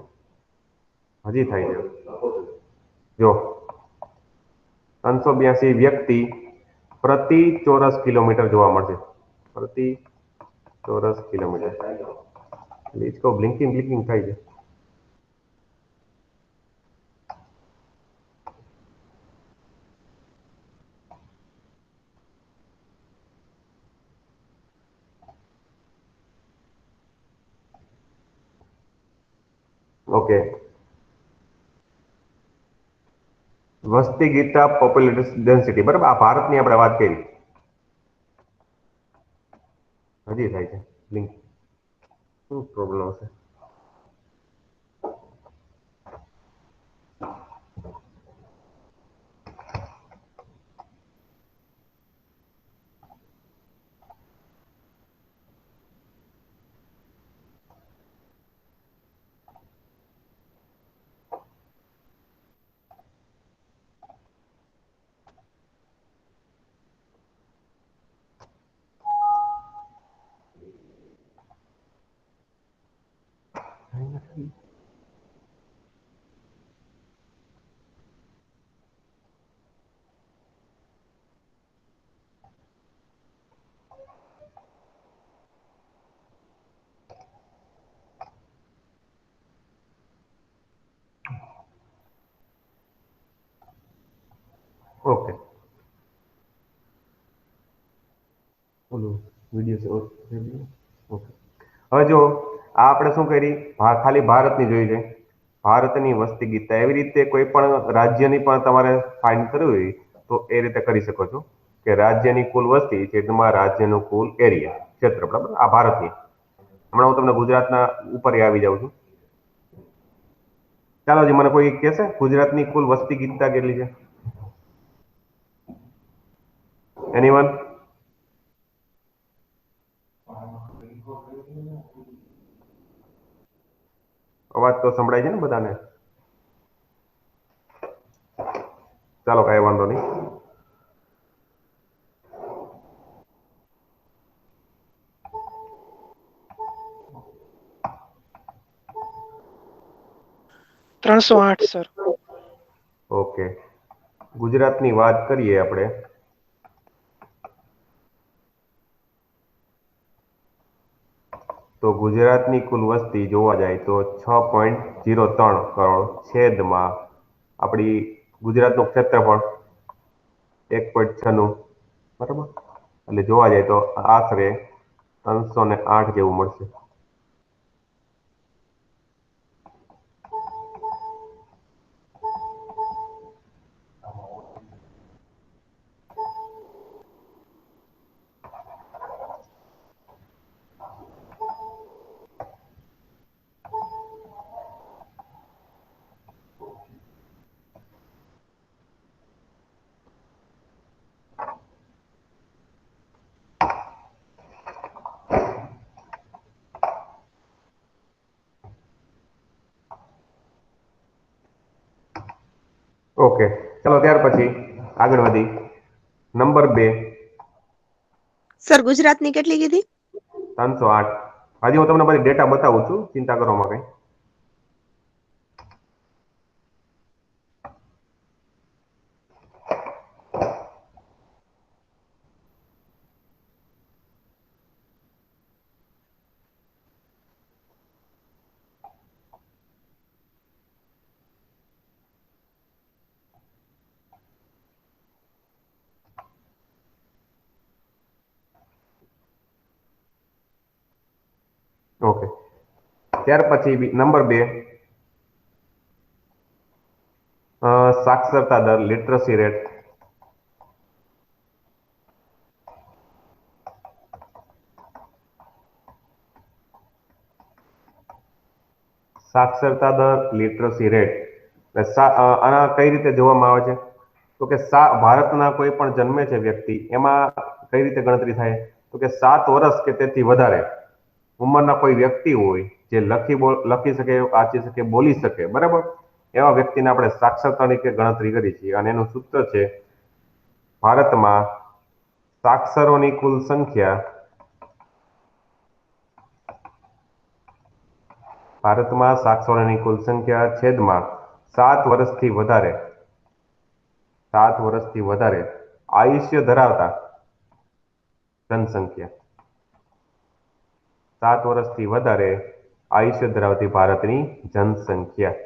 હજી થાય છે. જો 382 વ્યક્તિ પ્રતિ ચોરસ કિલોમીટર જોવા મળશે. પ્રતિ ચોરસ કિલોમીટર. બ્લિંકિંગ થાય છે. ઓકે, વસ્તી ગીતા પોપ્યુલેશન ડેન્સિટી, બરાબર. આ ભારતની આપણે વાત કરી. હજી થાય છે લિંક, શું પ્રોબ્લેમ હશે? ઓકે, ઓલું વિડીયો ઓકે. હવે જો આ આપણે શું કરી, ખાલી ભારતની જોઈ છે, ભારતની વસ્તી ગીતા. એવી રીતે કોઈ પણ રાજ્યની પણ તમારે ફાઇન્ડ કરવી હોય તો એ રીતે કરી શકો છો કે રાજ્યની કુલ વસ્તી છેદમાં રાજ્યનું કુલ એરિયા, ક્ષેત્ર, બરાબર. આ ભારતની. હમણાં હું તમને ગુજરાતના ઉપર આવી જાઉં છું. ચાલો જી, મને કોઈ કહેશે ગુજરાતની કુલ વસ્તી ગીતા કેટલી છે? એનીવન? અવાજ તો સંભળાય છે ને બધાને? ચાલો, કાંઈ વાંધો નહીં. ત્રણસો આઠ સર. ઓકે, ગુજરાતની વાત કરીએ આપણે. તો ગુજરાતની કુલ વસ્તી જોવા જાય તો 6.03 કરોડ છેદમાં આપણી ગુજરાતનું ક્ષેત્રફળ 1.96, બરાબર. એટલે જોવા જાય તો આશરે 308 જેવું મળશે. ઓકે, ચાલો ત્યાર પછી આગળ વધી. નંબર 2, સર ગુજરાતની કેટલી કીધી? 308. હજી હું તમને બધી ડેટા બતાવું છું, ચિંતા કરવામાં કઈ. ઓકે, ત્યાર પછી નંબર 2, સાક્ષરતા દર, લિટરસી રેટ. સાક્ષરતા દર, લિટરસી રેટ. આના કઈ રીતે જોવામાં આવે છે? તો કે ભારતના કોઈ પણ જન્મે છે વ્યક્તિ, એમાં કઈ રીતે ગણતરી થાય? તો કે 7 વર્ષ કે તેથી વધારે ઉંમરના કોઈ વ્યક્તિ હોય જે લખી શકે, વાંચી શકે, બોલી શકે, બરાબર, એવા વ્યક્તિને આપણે સાક્ષર તરીકે ગણતરી કરી છીએ. અને એનું સૂત્ર છે, ભારતમાં સાક્ષરોની કુલ સંખ્યા, ભારતમાં સાક્ષરોની કુલ સંખ્યા છેદમાં 7 વર્ષથી વધારે, 7 વર્ષથી વધારે આયુષ્ય ધરાવતા જનસંખ્યા, 7 વર્ષથી વધારે આયુષ્ય ધરાવતી ભારતની જનસંખ્યા,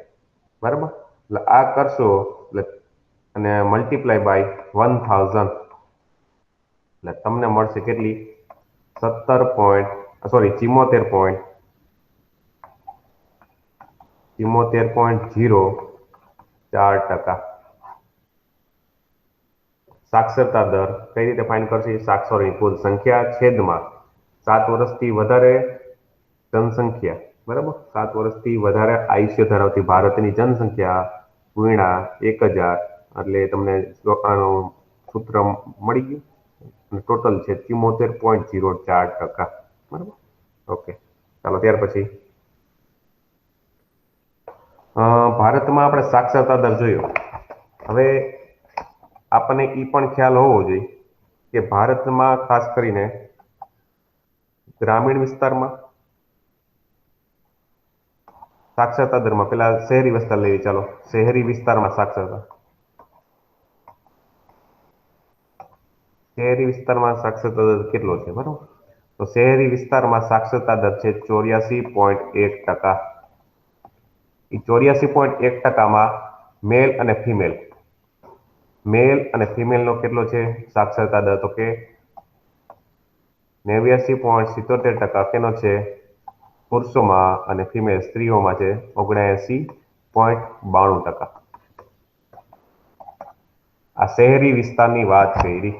બરાબર. એટલે આ કરશો એટલે અને મલ્ટીપ્લાય બાય 1000 એટલે તમને મળશે કેટલી? 74.75 74.04%. સાક્ષરતા દર કઈ રીતે ફાઇન્ડ કરશે? સાક્ષરોની કુલ સંખ્યા છેદમાં 7 વર્ષથી વધારે જનસંખ્યા, બરાબર, 7 વર્ષથી વધારે આયુષ્ય ધરાવતી ભારતની જનસંખ્યા ગુણ્યા 1000, એટલે તમને આનું સૂત્ર મળી ગયું. ટોટલ છે 74.04%. બરાબર, ઓકે. ચાલો ત્યાર પછી ભારતમાં આપણે સાક્ષરતા દર જોયો. હવે આપણને એ પણ ખ્યાલ હોવો જોઈએ કે ભારતમાં ખાસ કરીને ગ્રામીણ વિસ્તારમાં સાક્ષરતા દરમાં પેલા શહેરી વિસ્તાર લઈએ. ચાલો, શહેરી વિસ્તારમાં સાક્ષરતા દર કેટલો છે? બરાબર, તો શહેરી વિસ્તારમાં સાક્ષરતા દર છે 84.1%. એ 84.1%માં મેલ અને ફિમેલનો કેટલો છે સાક્ષરતા દર? તો કે 89.77% કેનો છે? પુરુષોમાં, અને ફિમેલ સ્ત્રીઓમાં છે 79.92%. આ શહેરી વિસ્તારની વાત કરી.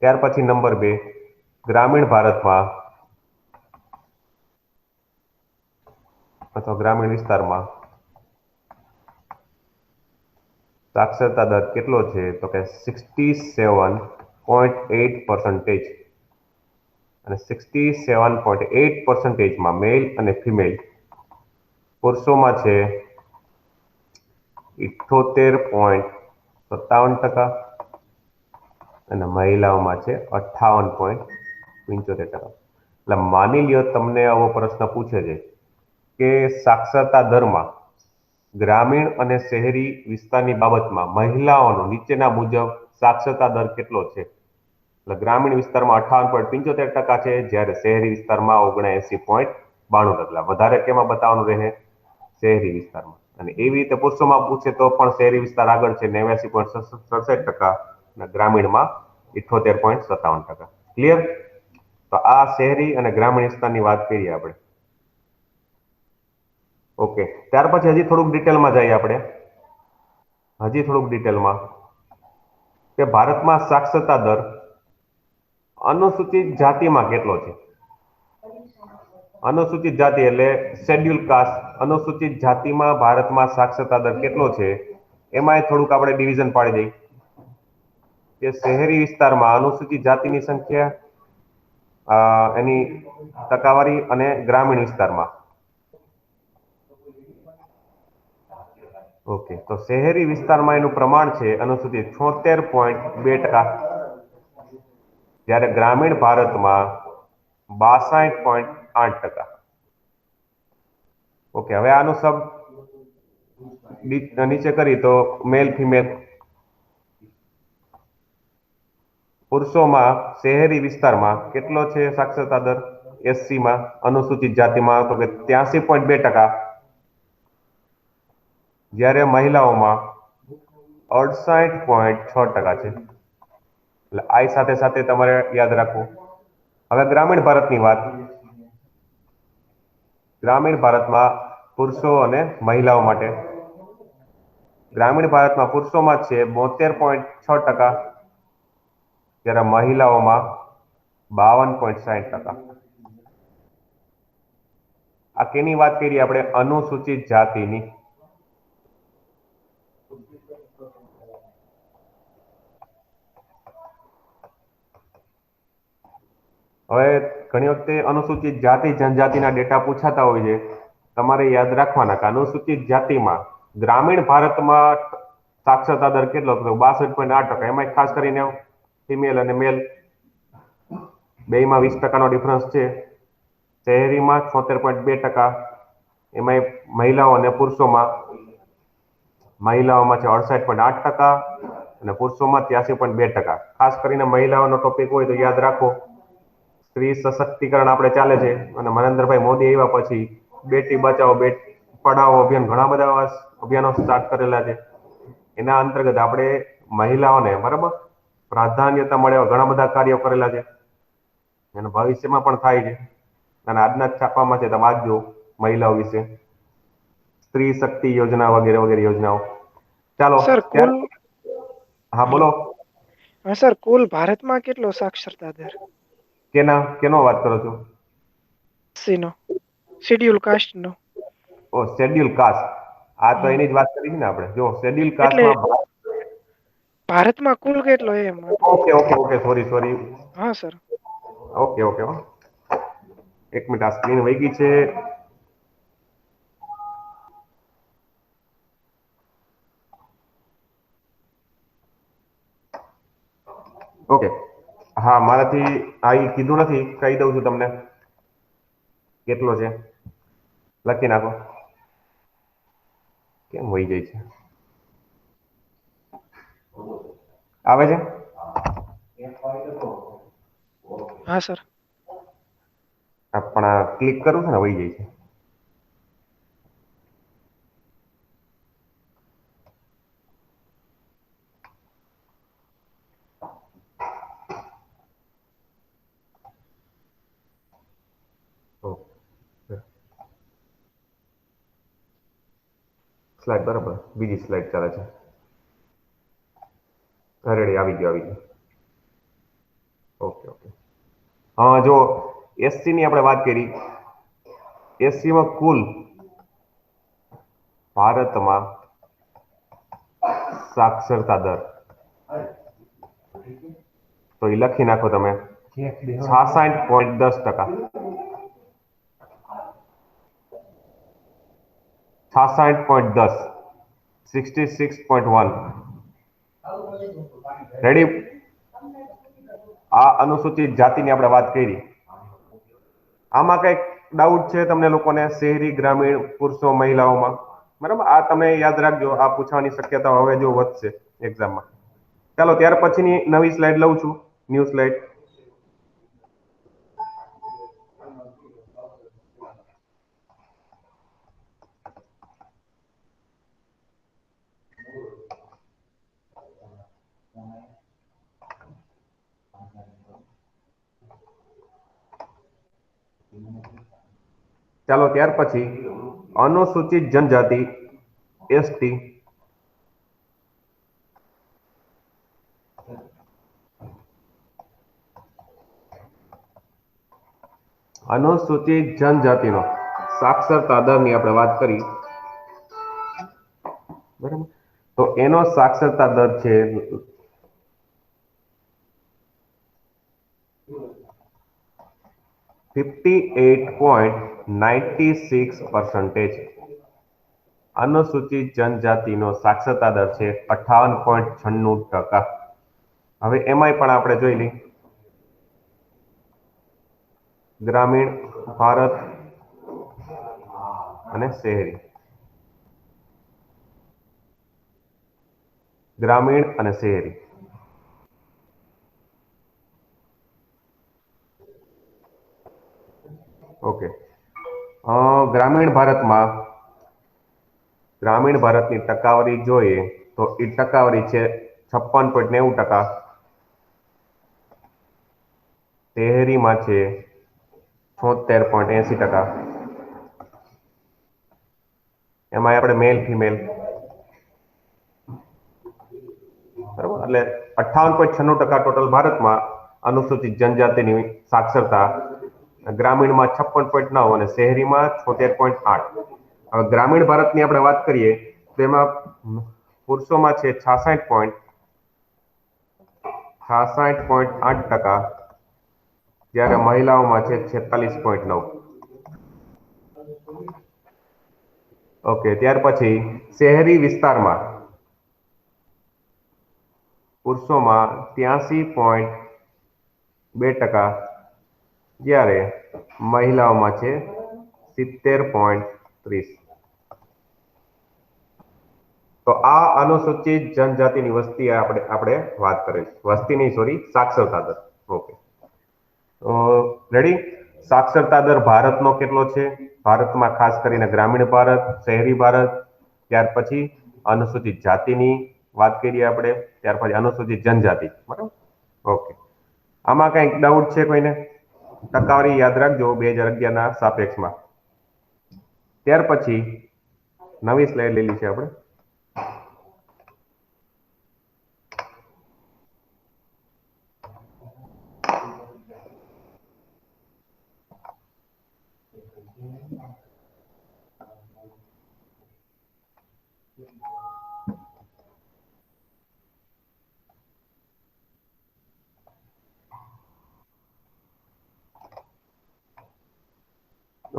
ત્યાર પછી નંબર 2, ગ્રામીણ ભારતમાં અથવા ગ્રામીણ વિસ્તારમાં સાક્ષરતા દર કેટલો છે? તો કે 67.8%. અને 67.8%માં મેલ અને ફિમેલ, પુરુષોમાં છે 78.57% અને મહિલાઓમાં છે 58.75%. એટલે માની લ્યો તમને આવો પ્રશ્ન પૂછે છે કે સાક્ષરતા દરમાં ગ્રામીણ અને શહેરી વિસ્તારની બાબતમાં મહિલાઓનો નીચેના મુજબ સાક્ષરતા દર કેટલો છે? એટલે ગ્રામીણ વિસ્તારમાં 58.75% છે, જ્યારે શહેરી વિસ્તારમાં 79.92%. વધારે કેમાં બતાવવાનું રહે? શહેરી વિસ્તારમાં. અને એવી રીતે પુરુષોમાં પૂછે તો પણ શહેરી વિસ્તાર આગળ છે 89.67% અને ગ્રામીણમાં 78.57%. ક્લિયર? તો આ શહેરી અને ગ્રામીણ વિસ્તારની વાત કરીએ આપણે. ઓકે, ત્યાર પછી હજી થોડુંક ડિટેલમાં જઈએ આપણે. કે ભારતમાં સાક્ષરતા દર અનુસૂચિત જાતિમાં કેટલો છે? અનુસૂચિત જાતિ એટલે શેડ્યુલ કાસ્ટ. અનુસૂચિત જાતિમાં ભારતમાં સાક્ષરતા દર કેટલો છે? એમાંય થોડુંક આપણે ડિવિઝન પાડી દઈએ કે શહેરી વિસ્તારમાં અનુસૂચિત જાતિની સંખ્યા, એની ટકાવારી, અને ગ્રામીણ વિસ્તારમાં. ઓકે, તો શહેરી વિસ્તારમાં એનું પ્રમાણ છે અનુસૂચિત 76.2%, જ્યારે ગ્રામીણ ભારતમાં 62.8%. ઓકે, હવે આનું સબ નીચે કરી તો મેલ ફિમેલ. પુરુષોમાં શહેરી વિસ્તારમાં કેટલો છે સાક્ષરતા દર? 80માં. અનુસૂચિત જાતિમાં તો કે 83.2%, જ્યારે મહિલાઓમાં 68.6% છે. એટલે આ સાથે સાથે તમારે યાદ રાખવું. હવે ગ્રામીણ ભારતની વાત. ગ્રામીણ ભારતમાં પુરુષો અને મહિલાઓ માટે. ગ્રામીણ ભારતમાં પુરુષોમાં છે 72.6%, જ્યારે મહિલાઓમાં 52.60%. આ કેની વાત કરીએ આપણે? અનુસૂચિત જાતિની. હવે ઘણી વખતે અનુસૂચિત જાતિ જનજાતિના ડેટા પૂછાતા હોય છે. તમારે યાદ રાખવાના કે અનુસૂચિત જાતિમાં ગ્રામીણ ભારતમાં સાક્ષરતા દર કેટલો? 62.8%. એમાં ખાસ કરીને ફિમેલ અને મેલ બેયમાં 20%નો ડિફરન્સ છે. શહેરીમાં 76.2%, એમાં મહિલાઓ અને પુરુષોમાં છે 68.8% અને પુરુષોમાં 83.2%. ખાસ કરીને મહિલાઓનો ટોપિક હોય તો યાદ રાખો. સ્ત્રી સશક્તિકરણ આપણે ચાલે છે, અને નરેન્દ્રભાઈ મોદી આવ્યા પછી બેટી બચાવો બેટી પઢાઓ અભિયાન, ઘણા બધા અભિયાનો સ્ટાર્ટ કરેલા છે. એના અંતર્ગત આપણે મહિલાઓને, બરાબર, પ્રાધાન્યતા મળે એવા ઘણા બધા કાર્યો કરેલા છે, અને ભવિષ્યમાં પણ થાય છે. અને આજના છાપામાં છે, તમે વાંચજો મહિલાઓ વિશે. સ્ત્રી શક્તિ યોજના વગેરે વગેરે યોજનાઓ. ચાલો સર કુલ હા બોલો. હા સર કુલ ભારતમાં કેટલો સાક્ષરતા દર? કેનો વાત કરો છો? સીનો શેડ્યુલ કાસ્ટ નો. ઓ શેડ્યુલ કાસ્ટ. આ તો હા એની જ વાત કરી છે ને આપણે. જો શેડ્યુલ એટલે કાસ્ટમાં ભારતમાં કુલ કેટલો એમ આપણે? Okay sorry. હા સર. ઓકે. એક મિનિટ આ સ્ક્રીન વહી ગઈ છે. ઓકે. હા મારાથી આ કીધું નથી, કહી દઉં છું તમને કેટલો છે. લખી નાખો. કેમ વહી જાય છે? આવે છે? હા સર. આપણા ક્લિક કરું છું ને વહી જાય છે. સ્લાઇડ બરાબર, બીજી સ્લાઇડ ચાલે છે. રેડી, આવી ગયો. ઓકે. હા જો એસસી ની આપણે વાત કરી. એસસી માં કુલ ભારતમાં સાક્ષરતા દર તો એ લખી નાખો તમે 66.10%. 66.10, 66.1. રેડી. આ અનુસૂચિત જાતિની આપણે વાત કરી. આમાં કઈક ડાઉટ છે તમને લોકોને? શહેરી, ગ્રામીણ, પુરુષો, મહિલાઓમાં? બરાબર, આ તમે યાદ રાખજો. આ પૂછવાની શક્યતા હવે જો વધશે એક્ઝામમાં. ચાલો ત્યાર પછીની નવી સ્લાઇડ લઉં છું, ન્યૂ સ્લાઇડ. ચાલો ત્યાર પછી અનુસૂચિત જનજાતિ એસટી અનુસૂચિત જનજાતિનો સાક્ષરતા દરની આપણે વાત કરી. બરાબર, તો એનો સાક્ષરતા દર છે 58.96%. અનુસૂચિત જનજાતિનો સાક્ષરતા દર છે 58.96%. હવે એમાંય પણ આપણે જોઈ લઈ ગ્રામીણ ભારત અને શહેરી. ગ્રામીણ અને શહેરી. ઓકે. ગ્રામીણ ભારતની ટકાવારી જોઈએ તો એ ટકાવારી છે 56.90%. શહેરીમાં છે 76.80%. એમાં આપણે મેલ ફિમેલ બરાબર, એટલે 58.96% ટોટલ ભારતમાં અનુસૂચિત જનજાતિની સાક્ષરતા. ગ્રામીણમાં 56.9 અને શહેરીમાં 76.8. હવે ગ્રામીણ ભારતની આપણે વાત કરીએ તો એમાં પુરુષોમાં છે 66.8%, જ્યારે મહિલાઓમાં છે 46.9. ઓકે. ત્યાર પછી શહેરી વિસ્તારમાં પુરુષોમાં 83.2%, જ્યારે મહિલાઓમાં છે 70.30. તો આ અનુસૂચિત જનજાતિની વસ્તી આપણે વાત કરીએ. વસ્તી નહીં, સોરી, સાક્ષરતા દર. ઓકે. રેડી. સાક્ષરતા દર ભારતનો કેટલો છે? ભારતમાં ખાસ કરીને ગ્રામીણ ભારત, શહેરી ભારત, ત્યાર પછી અનુસૂચિત જાતિની વાત કરીએ આપણે, ત્યાર પછી અનુસૂચિત જનજાતિ. બરાબર, ઓકે. આમાં કઈક ડાઉટ છે કોઈને? ટકાવારી યાદ રાખજો 2011 ના સાપેક્ષમાં. ત્યાર પછી નવી સ્લાઇડ લેલી છે આપણે.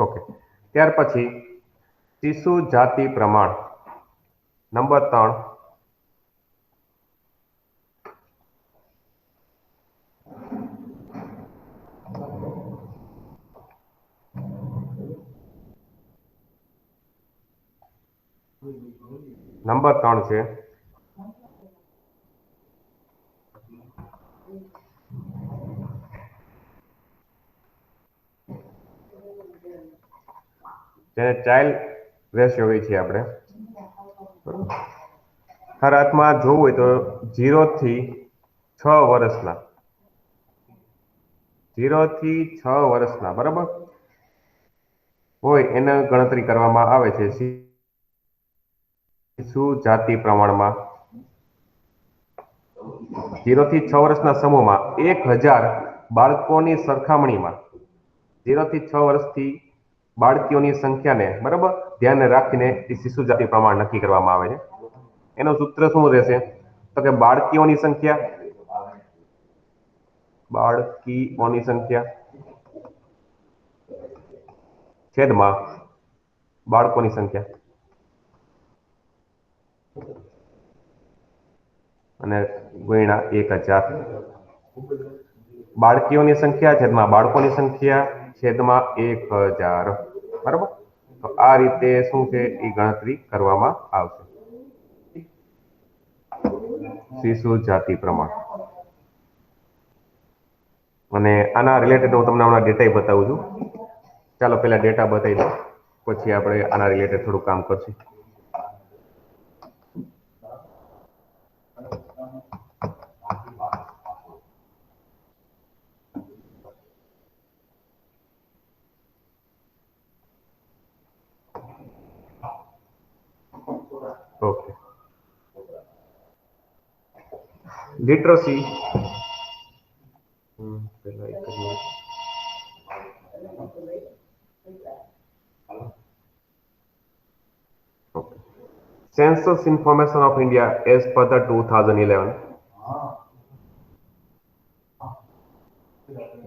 ઓકે, ત્યાર પછી શિશુ જાતિ પ્રમાણ નંબર 3. નંબર 3 છે જેને ચાઇલ્ડ રેશિયો હોય છે આપણે. હર હાથમાં જોવું હોય તો 0 થી 6 વર્ષના 0 થી 6 વર્ષના બરાબર હોય એને ગણતરી કરવામાં આવે છે શિશુ જાતિ પ્રમાણમાં. 0 થી 6 વર્ષના સમૂહમાં 1000 બાળકોની સરખામણીમાં 0 થી 6 વર્ષથી બાળકીઓની સંખ્યાને બરાબર ધ્યાને રાખીને એ શિશુ જાતિ પ્રમાણ નક્કી કરવામાં આવે છે. એનું સૂત્ર શું રહેશે તો કે બાળકીઓની સંખ્યા છેદમાં બાળકોની સંખ્યા અને ગુણ્યા 1000. બાળકીઓની સંખ્યા છેદમાં બાળકોની સંખ્યા છેદમાં 1000 બરાબર. તો આ રીતે શું છે એ ગણતરી કરવામાં આવશે શિશુ જાતિ પ્રમાણ. અને આના રિલેટેડ હું તમને હમણાં ડેટા બતાવું છું. ચાલો પહેલા ડેટા બતાવી દો, પછી આપણે આના રિલેટેડ થોડું કામ કરશું. Okay, literacy Census Information of India as per the 2011.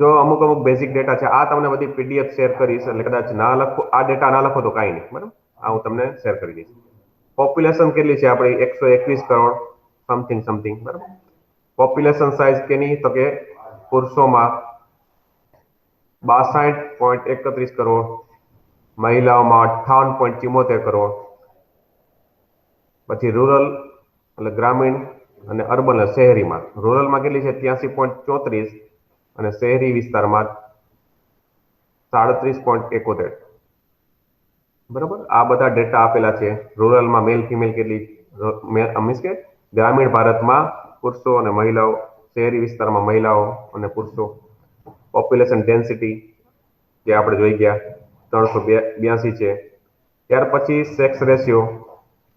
જો અમુક બેઝિક ડેટા છે આ તમને બધી પીડીએફ શેર કરીશ એટલે કદાચ ના લખો આ ડેટા ના લખો તો કાંઈ નહીં બરાબર. આ હું તમને શેર કરી દઈશ. પોપ્યુલેશન કેટલી છે આપણી 121 કરોડ સમથિંગ બરાબર. પોપ્યુલેશન સાઇઝ કેની તો કે પુરુષોમાં 62.31 કરોડ, મહિલાઓમાં 58.74 કરોડ. પછી રૂરલ એટલે ગ્રામીણ અને અર્બન શહેરીમાં રૂરલમાં કેટલી છે 83.34 અને શહેરી વિસ્તારમાં 37.71 બરાબર. આ બધા ડેટા આપેલા છે. રૂરલમાં મેલ ફિમેલ કેટલી મીન્સ કે ગ્રામીણ ભારતમાં પુરુષો અને મહિલાઓ, શહેરી વિસ્તારમાં મહિલાઓ અને પુરુષો. પોપ્યુલેશન ડેન્સિટી જે આપણે જોઈ ગયા 382 છે. ત્યાર પછી સેક્સ રેશિયો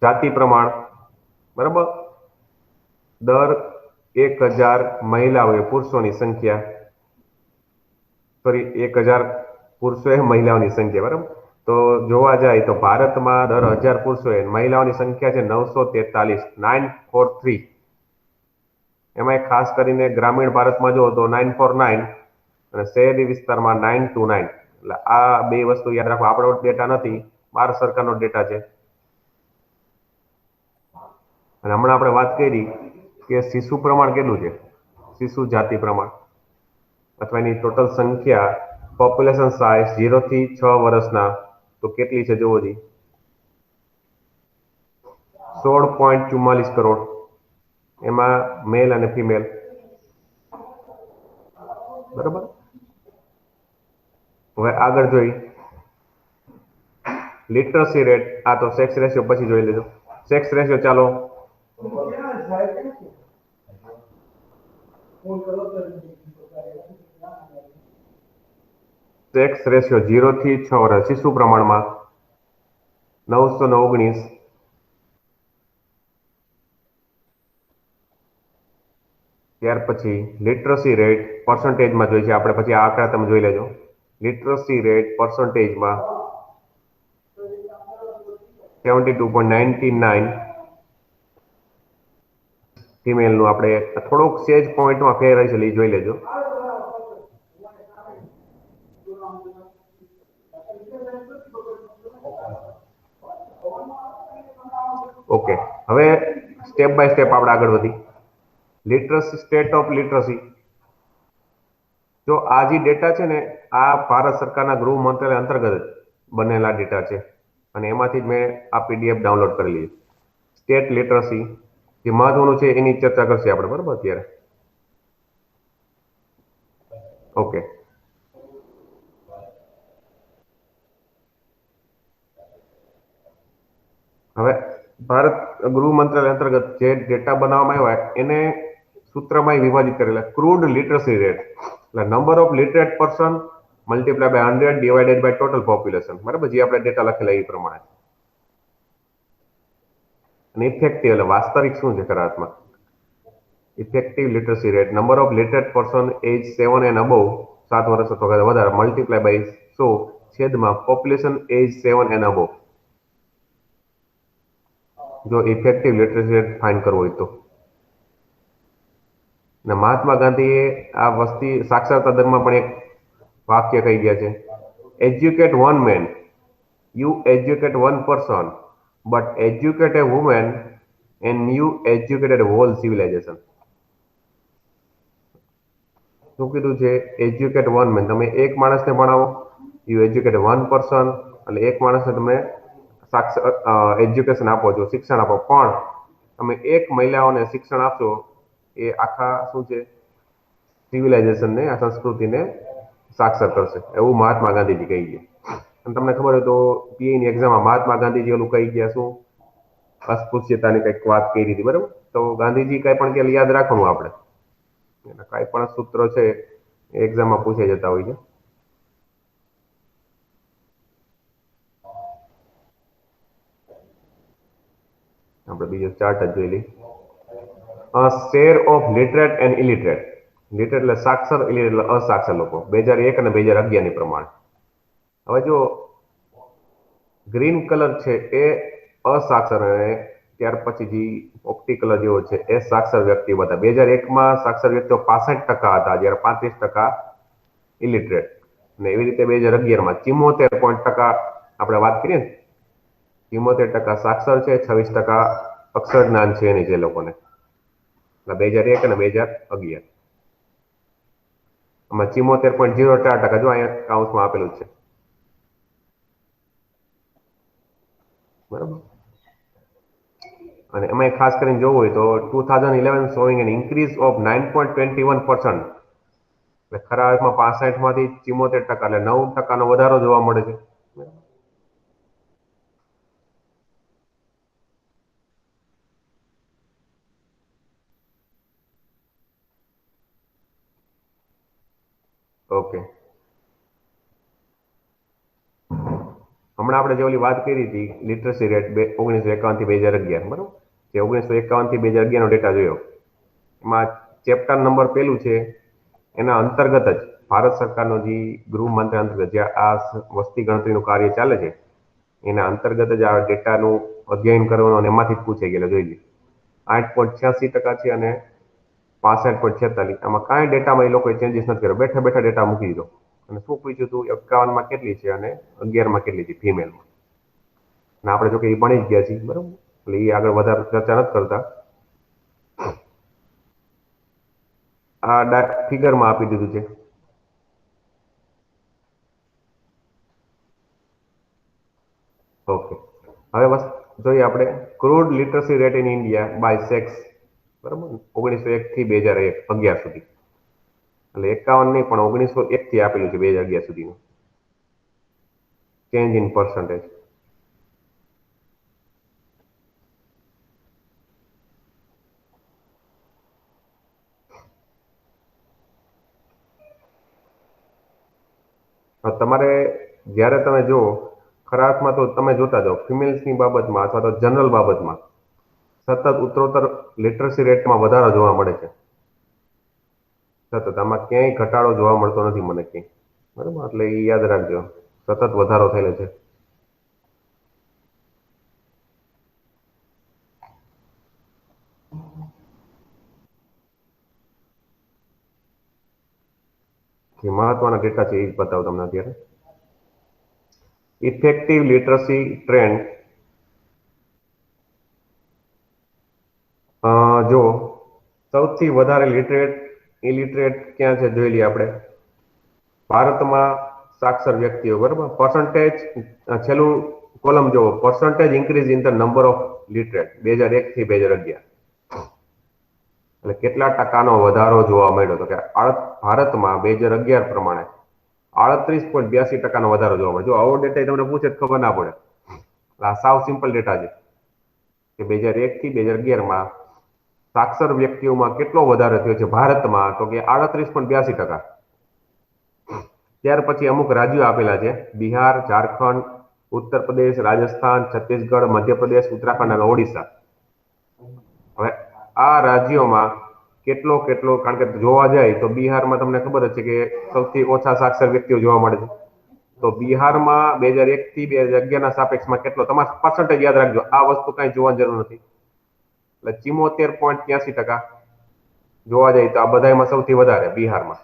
જાતિ પ્રમાણ બરાબર. દર 1000 મહિલાઓએ પુરુષોની સંખ્યા 1000 પુરુષોએ મહિલાઓની સંખ્યા બરાબર. તો જોવા જાય તો ભારતમાં દર 1000 પુરુષોએ મહિલાઓની સંખ્યા છે 943. એમાં ખાસ કરીને ગ્રામીણ ભારતમાં જો તો 949 અને શહેરી વિસ્તારમાં 929. એટલે આ બે વસ્તુ યાદ રાખો. આપણો ડેટા નથી, ભારત સરકારનો ડેટા છે. અને હમણાં આપણે વાત કરી કે શિશુ પ્રમાણ કેટલું છે, શિશુ જાતિ પ્રમાણ અથવા એની ટોટલ સંખ્યા પોપ્યુલેશન સાઇઝ 0 થી 6 વર્ષના તો કેટલી છે જોવો જી 16.44 કરોડ. એમાં મેલ અને ફિમેલ બરાબર. હવે આગળ જોઈ લિટરસી રેટ. આ તો સેક્સ રેશિયો પછી જોઈ લેજો. સેક્સ રેશિયો ચાલો સેક્સ રેશિયો 0 થી 6 વર્ષ શિશુ પ્રમાણમાં 919. ત્યાર પછી લિટરસી રેટ પર્સન્ટેજમાં જોઈએ છે આપણે, પછી આ આંકડા તમે જોઈ લેજો. લિટરસી રેટ પર્સન્ટેજમાં 72.99 ફિમેલનું. આપણે થોડોક સેજ પોઈન્ટમાં ફેર હશે એ જોઈ લેજો. ઓકે, હવે સ્ટેપ બાય સ્ટેપ આપણે આગળ વધી. Literacy, state of literacy. જો આ જે ડેટા છે ને, આ ભારત સરકારના ગૃહ મંત્રાલય અંતર્ગત બનેલા ડેટા છે અને એમાંથી જ મેં આ પીડીએફ ડાઉનલોડ કરેલી છે. સ્ટેટ લિટરસી જે મહત્વનું છે એની ચર્ચા કરશે આપણે, બરાબર? અત્યારે ઓકે. હવે ભારત ગૃહ મંત્રાલય અંતર્ગત જે ડેટા બનાવવામાં આવ્યા એને સૂત્રમાં વિભાજિત કરેલા. ક્રૂડ લિટરસી રેટ એટલે number of literate person multiply by 100 divided by total population, બરાબર? જે આપણે ડેટા લખેલા એ પ્રમાણે. અને ઇફેક્ટિવ એટલે વાસ્તવિક શું છે ખરા અર્થમાં. Effective literacy rate number of literate person age 7 and above, 7 વર્ષ અથવા વધારે, મલ્ટીપ્લાય બાય 100 છેદમાં પોપ્યુલેશન એજ 7 એન્ડ અબવ. જો ઇફેક્ટિવ લિટરસી રેટ ફાઇન્ડ કરવો હોય તો. ને મહાત્મા ગાંધીએ આ વસ્તી સાક્ષરતા દરમાં પણ એક વાક્ય કહી ગયા છે. Educate one man, you educate one person, but educate a woman and you educated whole civilisation. શું કીધું છે? એજ્યુકેટ વન મેન, તમે એક માણસને ભણાવો. યુ એજ્યુકેટ વન પર્સન, એટલે એક માણસને તમે એજ્યુકેશન આપો છો, શિક્ષણ આપો. પણ તમે એક મહિલાઓને શિક્ષણ આપશો એ આખા શું છે સિવિલાઇઝેશનને, આ સંસ્કૃતિને સાક્ષર કરશે, એવું મહાત્મા ગાંધીજી કહી ગયા. અને તમને ખબર હોય તો પીએની એક્ઝામમાં મહાત્મા ગાંધીજી ઓલું કહી ગયા શું, અસ્પૃશ્યતાની કંઈક વાત કરી હતી, બરાબર? તો ગાંધીજી કઈ પણ કે યાદ રાખવાનું આપણે, કઈ પણ સૂત્રો છે એક્ઝામમાં પૂછાઈ જતા હોય છે. આપણે બીજો ચાર્ટ જ જોઈ લઈએ. Share of literate and illiterate. Literate એટલે સાક્ષર, ઇલિટરેટ એટલે અસાક્ષર લોકો, 2001 અને 2011 ની પ્રમાણે. હવે જો ગ્રીન કલર છે એ અસાક્ષર અને ત્યાર પછી જે પોપટી કલર જેવો છે એ સાક્ષર વ્યક્તિઓ હતા. 2001માં સાક્ષર વ્યક્તિઓ 65% હતા, જ્યારે 35% ઇલિટરેટ. અને એવી રીતે 2011માં 74% આપણે વાત કરીએ ને, 74% સાક્ષર છે, 26% અક્ષર જ્ઞાન છે એની જે લોકોને. 2001 અને 2011 આમાં 74.04% જો અહીંયા કાઉન્સમાં આપેલું છે, બરાબર? અને એમાં ખાસ કરીને જોવું હોય તો 2011 શોઈંગ એન ઇન્ક્રીઝ ઓફ 9.21%. એટલે ખરા અર્થમાં 65 માંથી 74%, એટલે 9% વધારો જોવા મળે છે. ઓકે, હમણાં આપણે જે ઓલી વાત કરી હતી લિટરસી રેટ 1951 થી 2011, બરાબર? જે 1951 થી 2011 નો ડેટા જોયો, એમાં ચેપ્ટર નંબર પહેલું છે એના અંતર્ગત જ ભારત સરકારનો જે ગૃહ મંત્રાલય અંતર્ગત જે આ વસ્તી ગણતરીનું કાર્ય ચાલે છે એના અંતર્ગત જ આ ડેટાનું અધ્યયન કરવાનું અને એમાંથી જ પૂછાઈ ગયેલો. જોઈ લઈએ 8.86% છે અને 65.46. આમાં કાંઈ ડેટામાં એ લોકોએ ચેન્જીસ નથી કર્યો, બેઠા બેઠા ડેટા મૂકી દીધો. અને શું પૂછ્યું હતું? 51માં કેટલી છે અને 11માં કેટલી છે ફિમેલમાં. અને આપણે જો કે એ ભણી જ ગયા છીએ, બરાબર? એટલે એ આગળ વધારે ચર્ચા નથી કરતા. આ ફિગરમાં આપી દીધું છે. ઓકે, હવે બસ જોઈએ આપણે crude literacy rate in India by sex, બરાબર? 1901 થી 2011 સુધી. એટલે 51 નહીં પણ 1901 થી આપેલું છે 2011 સુધીનું ચેન્જ ઇન પર્સન્ટેજ. તમારે જ્યારે તમે જુઓ ખરા અર્થમાં તો તમે જોતા જાઓ ફિમેલ્સની બાબતમાં અથવા તો જનરલ બાબતમાં સતત ઉત્તરોત્તર લિટરસી રેટમાં વધારો જોવા મળે છે. સતત આમાં ક્યાંય ઘટાડો જોવા મળતો નથી મને ક્યાંય. બરાબર, એટલે એ યાદ રાખજો, સતત વધારો થયેલો છે. જે મહત્વના ડેટા છે એ જ બતાવું તમને અત્યારે. ઇફેક્ટિવ લિટરસી ટ્રેન્ડ જો સૌથી વધારે લિટરેટ ઇલિટરેટ ક્યાં છે જોઈ લઈએ આપણે. ભારતમાં સાક્ષર વ્યક્તિઓ, બરાબર, પર્સન્ટેજ, છેલ્લું કોલમ જોવો, percentage increase in the number of literate 2001 થી 2011. એટલે કેટલા ટકાનો વધારો જોવા મળ્યો? તો કે ભારતમાં 2011 પ્રમાણે 38.82% વધારો જોવા મળ્યો. જો આવો ડેટા તમને પૂછે તો ખબર ના પડે. આ સાવ સિમ્પલ ડેટા છે કે 2001 થી 2011 સાક્ષર વ્યક્તિઓમાં કેટલો વધારો થયો છે ભારતમાં? તો કે 38.82%. ત્યાર પછી અમુક રાજ્યો આપેલા છે: બિહાર, ઝારખંડ, ઉત્તર પ્રદેશ, રાજસ્થાન, છત્તીસગઢ, મધ્યપ્રદેશ, ઉત્તરાખંડ અને ઓડિશા. હવે આ રાજ્યોમાં કેટલો કારણ કે જોવા જાય તો બિહારમાં તમને ખબર જ છે કે સૌથી ઓછા સાક્ષર વ્યક્તિઓ જોવા મળે છે. તો બિહારમાં 2001 થી 2011 સાપેક્ષમાં કેટલો? તમારે પર્સન્ટેજ યાદ રાખજો, આ વસ્તુ કઈ જોવાની જરૂર નથી. એટલે 74.83% જોવા જાય તો આ બધામાં સૌથી વધારે બિહારમાં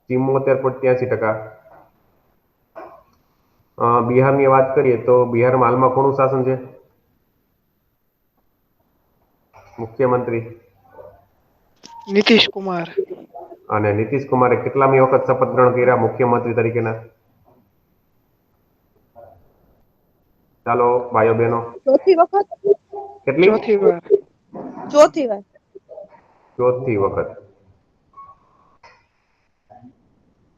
74.83%. બિહારની વાત કરીએ તો બિહારમાં હાલમાં કોનું શાસન છે? મુખ્યમંત્રી નીતિશ કુમાર. અને નીતિશ કુમારે કેટલામી વખત શપથ ગ્રહણ કર્યા મુખ્યમંત્રી તરીકેના? ચાલો ભાઈઓ બહેનો, ચોથી વખત. કેટલી? ચોથી વાર. ચોથી વાર. ચોથી વખત.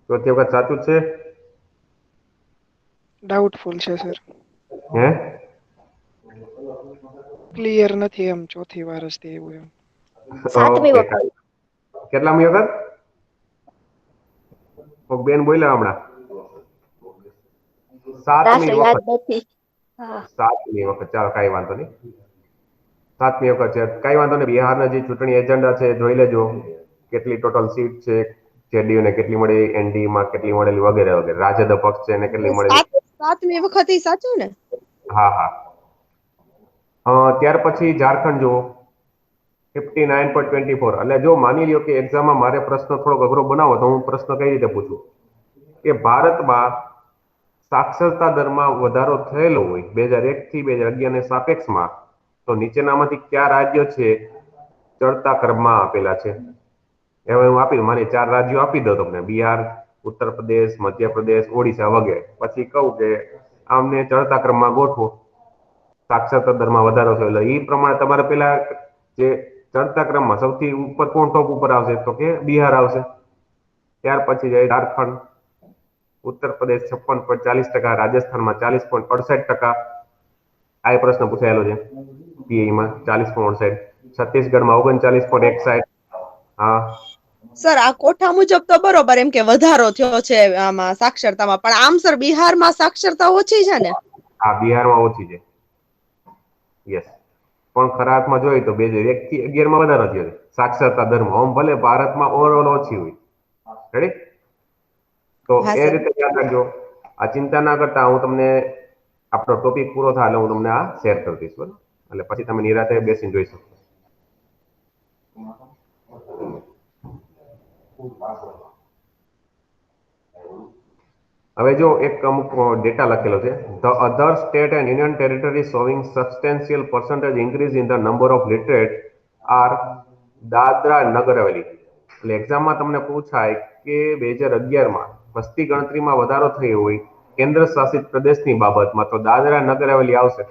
ચોથી વખત સાચું જ છે? ડાઉટફુલ છે સર, હે? ક્લિયર નથી એમ. ચોથી વાર જ એવું એમ. સાતમી ઓકે. વખત. કેટલામી વખત? બેન બોલ્યા હમણાં સાતમી યાદ વખત. નથી. હા. સાતમી વખત, ચાલો કઈ વાંધો નહીં. સાતમી વખત છે, કઈ વાંધો નહીં. બિહારના જે ચૂંટણી એજન્ડા છે જોઈ લેજો, કેટલી ટોટલ સીટ છે, જેડીયુ ને કેટલી મળી, એનડીએ માં કેટલી મળેલી, વગેરે વગેરે. રાજદ પક્ષ છે એને કેટલી મળેલી. સાતમી વખત ઈ સાચું ને? હા હા. ત્યાર પછી ઝારખંડ જુઓ, 59.24. એટલે જો માની લ્યો કે એક્ઝામમાં મારે પ્રશ્ન થોડોક અઘરો બનાવો તો હું પ્રશ્ન કઈ રીતે પૂછું કે ભારતમાં સાક્ષરતા દરમાં વધારો થયેલો હોય 2001 થી 2011 ને સાપેક્ષમાં, તો નીચેનામાંથી કયા રાજ્યો છે ચડતા ક્રમમાં આપેલા છે? હવે હું આપી દઉં, મારી 4 રાજ્યો આપી દઉં તમને: બિહાર, ઉત્તર પ્રદેશ, મધ્યપ્રદેશ, ઓડિશા વગેરે. પછી કહું કે આમને ચડતા ક્રમમાં ગોઠવો, સાક્ષરતા દરમાં વધારો થયેલો. એ પ્રમાણે તમારે પેલા જે ચડતા ક્રમમાં સૌથી ઉપર કોણ ટોપ ઉપર આવશે? તો કે બિહાર આવશે. ત્યાર પછી જાય ઝારખંડ, ઉત્તર પ્રદેશ 56.40%, રાજસ્થાનમાં 40.68%. આ પ્રશ્ન પૂછાયેલો છે પીએમાં, 40.68. છત્તીસગઢમાં 39.61. હા સર, આ કોઠા મુજબ તો બરોબર એમ કે વધારો થયો છે આમાં સાક્ષરતામાં, પણ આમ સર બિહારમાં સાક્ષરતા ઓછી છે ને? હા, બિહારમાં ઓછી છે. યસ, પણ ખરા અર્થમાં જોઈએ તો 2001 થી 2011 માં વધારો થયો છે સાક્ષરતા દરમાં. આમ ભલે ભારતમાં ઓવરઓલ ઓછી હોય. રેડી? તો હા એ સર. રીતે યાદ રાખજો. આ ચિંતા ના કરતા, હું તમને આપણો ટોપિક પૂરો થાય એટલે હું તમને આ શેર કરી દઈશ. બરાબર? એટલે પછી તમે નિરાતે બેસીને જોઈ શકો. હવે જો એક અમુક ડેટા લખેલો છે: the other state and union territory showing substantial percentage increase in the number of literate are Dadra Nagar Haveli. એટલે એક્ઝામમાં તમને પૂછાય કે 2011માં વસ્તી ગણતરીમાં વધારો થયો હોય કેન્દ્ર શાસિત પ્રદેશની બાબતમાં, તો દાદરા નગર હવેલી આવશે.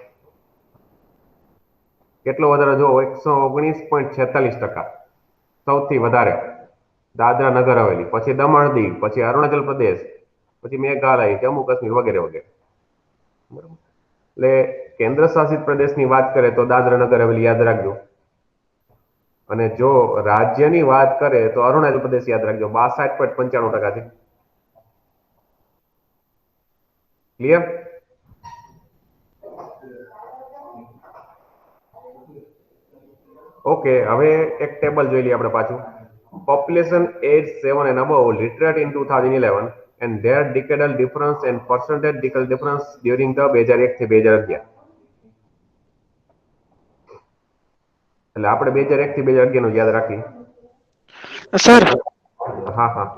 કેટલો વધારો? જો 119.46%, સૌથી વધારે દાદરા નગર હવેલી. પછી દમણ દીવ, પછી અરુણાચલ પ્રદેશ, પછી મેઘાલય, જમ્મુ કાશ્મીર વગેરે વગેરે. બરાબર? એટલે કેન્દ્ર શાસિત પ્રદેશની વાત કરે તો દાદરા નગર હવેલી યાદ રાખજો. અને જો રાજ્યની વાત કરે તો અરુણાચલ પ્રદેશ યાદ રાખજો, 62.95% છે. ક્લિયર? ઓકે, હવે એક ટેબલ જોઈ લઈએ આપણે પાછું. Population age 7 and above literate in 2011 and their decadal difference and percentage decadal difference during the 2001 થી 2011. એટલે આપણે 2001 થી 2011 નું યાદ રાખી. સર, હા હા,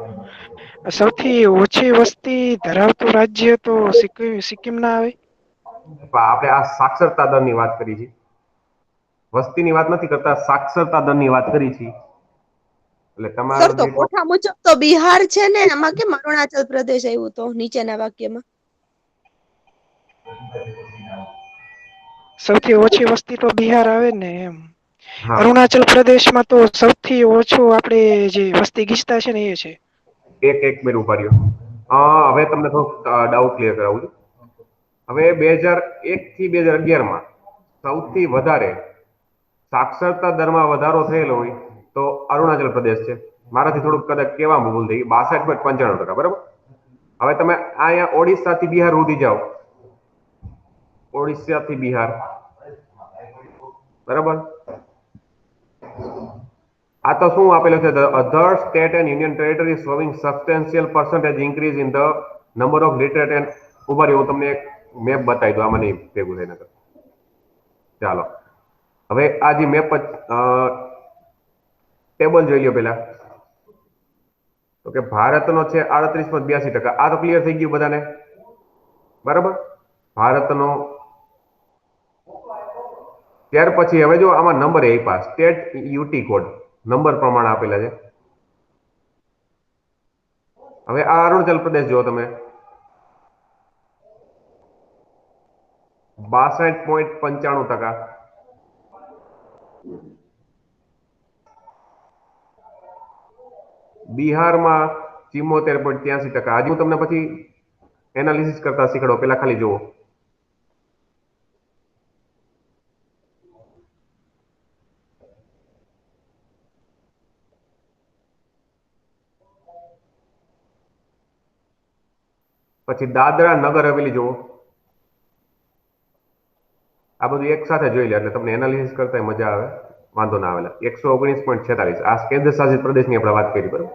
સૌથી ઓછી વસ્તી ધરાવતું રાજ્ય તો સિક્કિમ ના આવે? પણ આપણે આ સાક્ષરતા દરની વાત કરી છે, વસ્તીની વાત નથી કરતા, સાક્ષરતા દરની વાત કરી છે. એટલે સર તમારો તો જે કોઠા મુજબ તો બિહાર છે ને, આમાં કેમ અરુણાચલ પ્રદેશ આવ્યું તો નીચેના વાક્યમાં? સૌથી ઓછી વસ્તી તો બિહાર આવે ને એમ. હા, અરુણાચલ પ્રદેશમાં તો સૌથી ઓછું આપણે જે વસ્તી ગીચતા છે ને એ છે. એક મિનિટ ઉભા રહ્યો. હવે તમને થોડુંક ડાઉટ ક્લિયર કરાવું છું. હવે 2001 થી 2011 માં સૌથી વધારે સાક્ષરતા દરમાં વધારો થયેલો હોય તો અરુણાચલ પ્રદેશ છે. મારાથી થોડુંક કદાચ કહેવામાં ભૂલ થઈ, 62.95%. બરાબર. હવે તમે અહીંયા ઓડિશાથી બિહાર સુધી જાઓ, ઓડિશાથી બિહાર, બરાબર. આ તો શું આપેલું છે? The other state and union territory showing substantial percentage increase in the number of literate and ઉભા રહ્યો, હું તમને એક મેપ બતાવી દઉં, આમાં નહીં ભેગું થઈને. ચાલો, હવે આ જે મેપ ટેબલ જોઈ લ્યો પેલા. તો કે ભારતનો છે 38.82%. આ તો ક્લિયર થઈ ગયું બધાને, બરાબર. ભારતનો. ત્યાર પછી હવે જો આમાં નંબર આપ્યા, સ્ટેટ યુટી કોડ નંબર પ્રમાણે આપેલા છે. હવે આ અરુણાચલ પ્રદેશ જો તમે, 62.95%. બિહારમાં 74.83%. આજે હું તમને પછી એનાલિસિસ કરતા શીખડો, પેલા ખાલી જુઓ. પછી દાદરા નગર હવેલી જુઓ. આ બધું એક સાથે જોઈ લે એટલે તમને એનાલિસિસ કરતા મજા આવે, વાંધો ના આવે. 119.46. આ કેન્દ્ર શાસિત પ્રદેશની આપણે વાત કરી, બરાબર.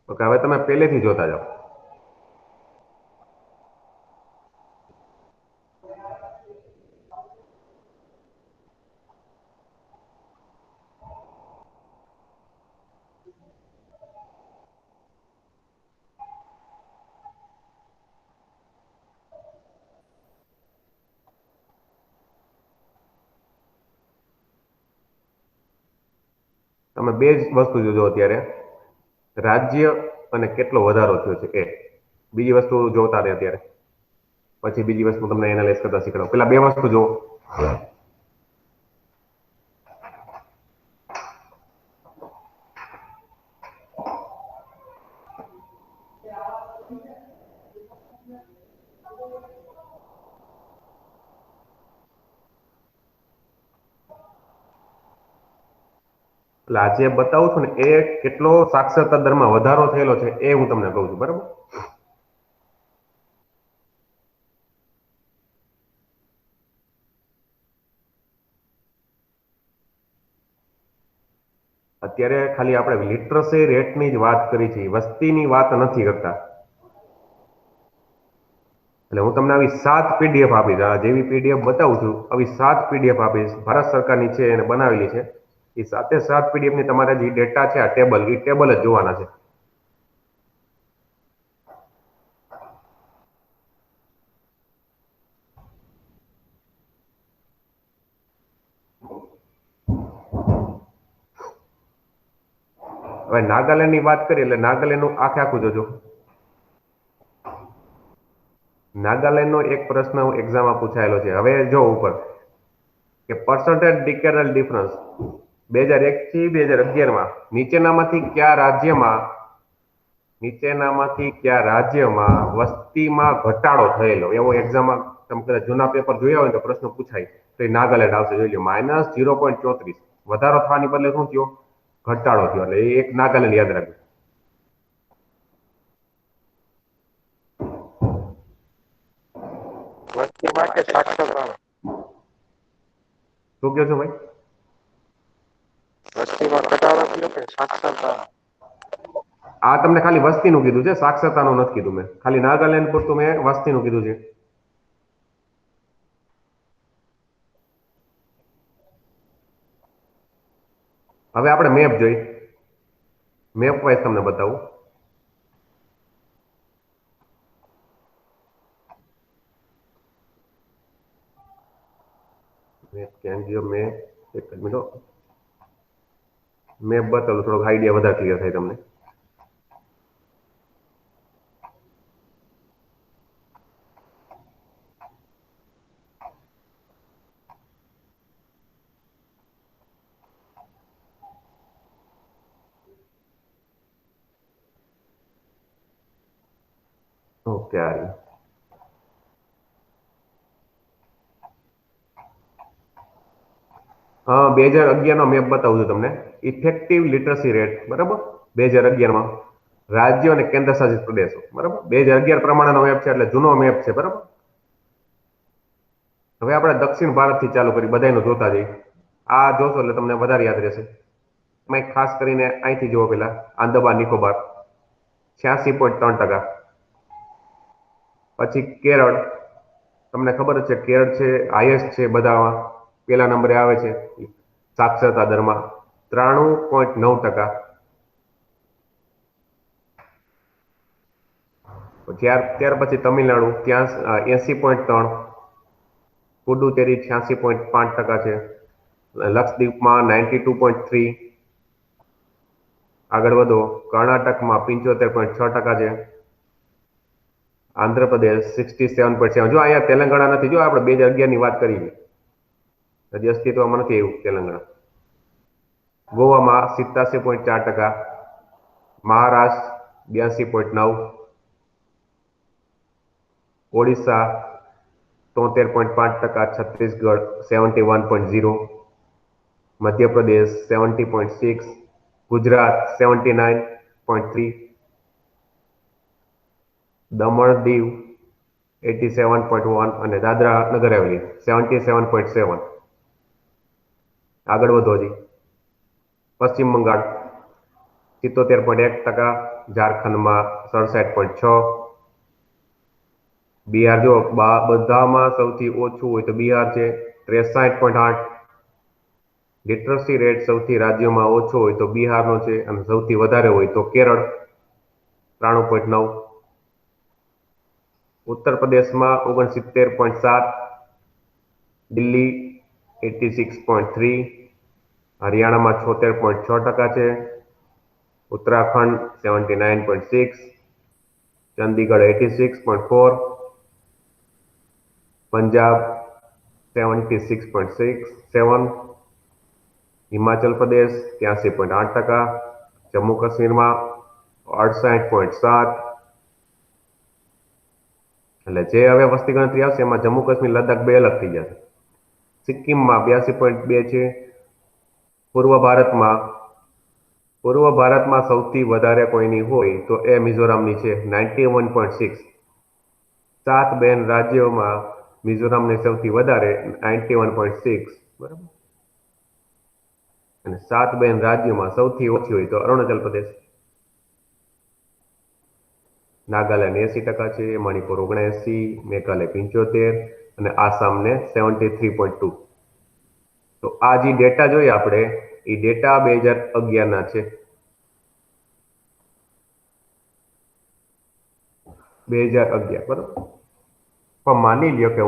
ઓકે, હવે તમે પહેલેથી જોતા જાઓ. તમે બે જ વસ્તુ જોજો અત્યારે, રાજ્ય અને કેટલો વધારો થયો છે એ. બીજી વસ્તુ જોતા રહે અત્યારે, પછી બીજી વસ્તુ તમને એનાલાઇઝ કરતા શીખડાવું. પેલા બે વસ્તુ જો. એટલે આ જે બતાવું છું ને એ કેટલો સાક્ષરતા દરમાં વધારો થયેલો છે એ હું તમને કહું છું, બરાબર. અત્યારે ખાલી આપણે લિટરસી રેટની જ વાત કરી છે, વસ્તીની વાત નથી કરતા. એટલે હું તમને આવી 7 પીડીએફ આપીશ, આ જેવી પીડીએફ બતાવું છું આવી 7 પીડીએફ આપીશ. ભારત સરકારની છે એને બનાવેલી છે. એ 7 પીડીએફ ની તમારે જે ડેટા છે આ ટેબલ, એ ટેબલ જ જોવાના છે. હવે નાગાલેન્ડ ની વાત કરીએ એટલે નાગાલેન્ડ નું આખું જોજો. નાગાલેન્ડ નો એક પ્રશ્ન એક્ઝામમાં પૂછાયેલો છે. હવે જો ઉપર કે પર્સન્ટેજ ડિકેડલ ડિફરન્સ 2001 થી 2011 માં નીચેનામાંથી કયા રાજ્યમાં વસ્તીમાં ઘટાડો થયેલો, એવો એક્ઝામમાં તમે કદાચ જૂના પેપર જોયા હોય તો પ્રશ્ન પૂછાય તો એ નાગાલેન્ડ આવશે. જોઈ લો -0.34 વધારો થવાની બદલે શું થયો? ઘટાડો થયો. એટલે એ એક નાગાલેન્ડ યાદ રાખજો. વસ્તી માટે સાક્ષરતા. શું કહો છો ભાઈ? વસ્તીમાં ઘટાડો થયો કે સાક્ષરતા? આ તમને ખાલી વસ્તીનું કીધું છે, સાક્ષરતાનું નથી કીધું મેં. ખાલી નાગાલેન્ડ પૂરતું મેં વસ્તીનું કીધું છે. હવે આપણે મેપ જોઈ. મેપ વાઇઝ તમને બતાવું. મેપ ક્યાં ગયો? મેપ એક જ મિનિટ. મેપ બતાવું થોડોક આઈડિયા વધારે ક્લિયર થાય તમને. ઓકે, આ રહ્યું. હા, 2011 નો મેપ બતાવું છું તમને. ઇફેક્ટિવ લિટરસી રેટ, બરાબર, 2011માં રાજ્યો અને કેન્દ્ર શાસિત પ્રદેશો, બરાબર. 2011 પ્રમાણેનો મેપ છે, એટલે જૂનો મેપ છે, બરાબર. હવે આપણે દક્ષિણ ભારતથી ચાલુ કરી, બધાયનું જોતા જઈએ. આ જોશો એટલે તમને વધારે યાદ રહેશે. એમાં ખાસ કરીને અહીંથી જુઓ પેલા આંદામાન નિકોબાર 86.3%. પછી કેરળ, તમને ખબર છે કેરળ છે હાઈએસ્ટ છે બધામાં, પેલા નંબરે આવે છે સાક્ષરતા દરમાં 93.9%. ત્યાર પછી તમિલનાડુ ત્યાં 80.3%, પુડુચેરી 86.5% છે, લક્ષદ્વીપમાં 92.3%. આગળ વધો, કર્ણાટકમાં 75.6% છે, આંધ્રપ્રદેશ 67.7%. જો અહીંયા તેલંગાણા નથી, જો આપણે 2011 ની વાત કરી, હજી અસ્તિત્વમાં નથી એવું તેલંગાણા. ગોવામાં 87.4%, મહારાષ્ટ્ર 82.9%, ઓડિશા 73.5%, છત્તીસગઢ 71.0%, મધ્યપ્રદેશ 70.6%, ગુજરાત 79.3%, દમણ દીવ 87.1% અને દાદરા નગર હવેલી 77.7%. આગળ વધો હજી, પશ્ચિમ બંગાળ 77.1%, ઝારખંડમાં 67.6%, બિહાર જો બધામાં સૌથી ઓછું હોય તો બિહાર છે 63.8%. લિટરસી રેટ સૌથી રાજ્યોમાં ઓછો હોય તો બિહારનો છે, અને સૌથી વધારે હોય તો કેરળ 93.9%. ઉત્તર પ્રદેશમાં 69.7%, દિલ્હી 86.3%, હરિયાણામાં 76.6% છે, ઉત્તરાખંડ 79.6%, ચંદીગઢ 86.4%, પંજાબ 76.7%, હિમાચલ પ્રદેશ 83.8%, જમ્મુ કાશ્મીરમાં 68.7%. એટલે જે હવે વસ્તી ગણતરી આવશે એમાં જમ્મુ કાશ્મીર લદ્દાખ બે અલગ થઈ જશે. સિક્કિમમાં 82.2% છે. પૂર્વ ભારતમાં સૌથી વધારે કોઈની હોય તો એ મિઝોરમની છે 91.6%. 7 બેન રાજ્યોમાં મિઝોરમની સૌથી વધારે 91.6%, બરાબર. અને 7 બેન રાજ્યોમાં સૌથી ઓછી હોય તો અરુણાચલ પ્રદેશ. નાગાલેન્ડ 80% છે, મણિપુર 79%, મેઘાલય 75% અને આસામને 73.2%. તો આ જે ડેટા જોઈએ આપણે, એ ડેટા 2011 ના છે. 2011, બરાબર. પણ માની લ્યો કે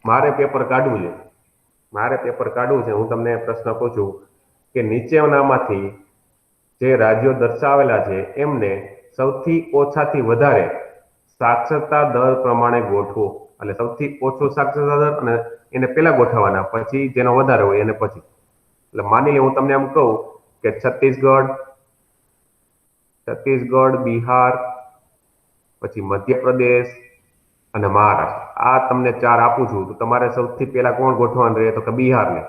મારે પેપર કાઢવું છે, હું તમને પ્રશ્ન પૂછું કે નીચેનામાંથી જે રાજ્યો દર્શાવેલા છે એમને સૌથી ઓછાથી વધારે સાક્ષરતા દર પ્રમાણે ગોઠવો. એટલે સૌથી ઓછો સાક્ષરતા દર અને એને પેલા ગોઠવવાના, પછી જેનો વધારે હોય એને પછી. એટલે માની લે હું તમને એમ કહું કે છત્તીસગઢ, બિહાર, પછી મધ્યપ્રદેશ અને મહારાષ્ટ્ર. આ તમને 4 આપું છું તો તમારે સૌથી પહેલા કોણ ગોઠવવાનું રહે તો કે બિહારને,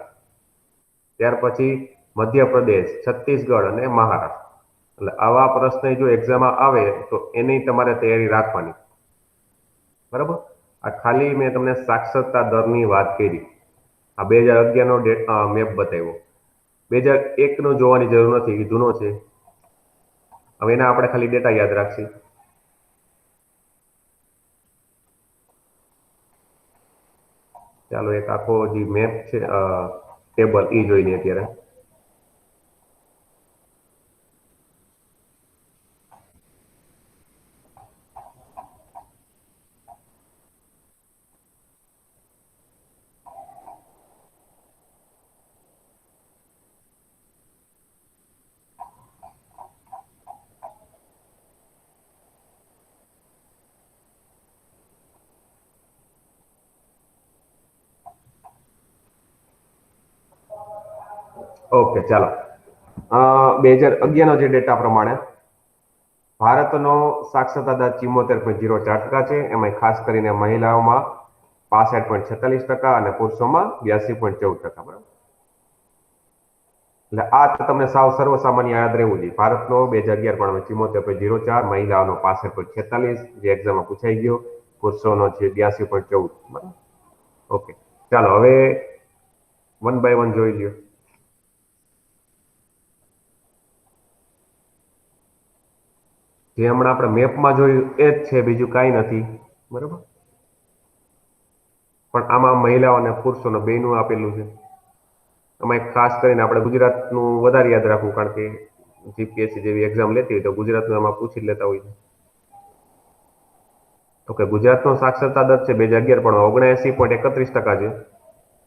ત્યાર પછી મધ્યપ્રદેશ, છત્તીસગઢ અને મહારાષ્ટ્ર. એટલે આવા પ્રશ્ન જો એક્ઝામમાં આવે તો એની તમારે તૈયારી રાખવાની. બરાબર. આ ખાલી મેં તમને સાક્ષરતા દરની વાત કરી. આ 2011 નો મેપ બતાવ્યો. 2001 નો જોવાની જરૂર નથી, એ જૂનો છે. હવે એના આપણે ખાલી ડેટા યાદ રાખશી. ચાલો એક આખો જે મેપ છે ટેબલ એ જોઈ લઈએ અત્યારે. ઓકે ચાલો 2011 નો જે ડેટા પ્રમાણે ભારતનો સાક્ષરતા દર 74.04% છે. એમાં ખાસ કરીને મહિલાઓમાં 65.46% અને પુરુષોમાં 82.14%. બરાબર. એટલે આ તો તમને સાવ સર્વસામાન્ય યાદ રહેવું જોઈએ. ભારતનો 2011 74.04, મહિલાઓનો 65.46 જે એક્ઝામમાં પૂછાઈ ગયો, પુરુષોનો છે 82.14. બરાબર. ઓકે ચાલો હવે 1 બાય 1 જોઈ લ્યો. જે હમણાં આપણે મેપમાં જોયું એ જ છે, બીજું કાંઈ નથી. બરાબર. પણ આમાં મહિલાઓ અને પુરુષોનો બેયનું આપેલું છે. આમાં ખાસ કરીને આપણે ગુજરાતનું વધારે યાદ રાખવું, કારણ કે જીપીએસસી જેવી એક્ઝામ લેતી હોય તો ગુજરાતનું આમાં પૂછી લેતા હોય છે. તો કે ગુજરાતનો સાક્ષરતા દર છે 2011 પણ 79.31% છે.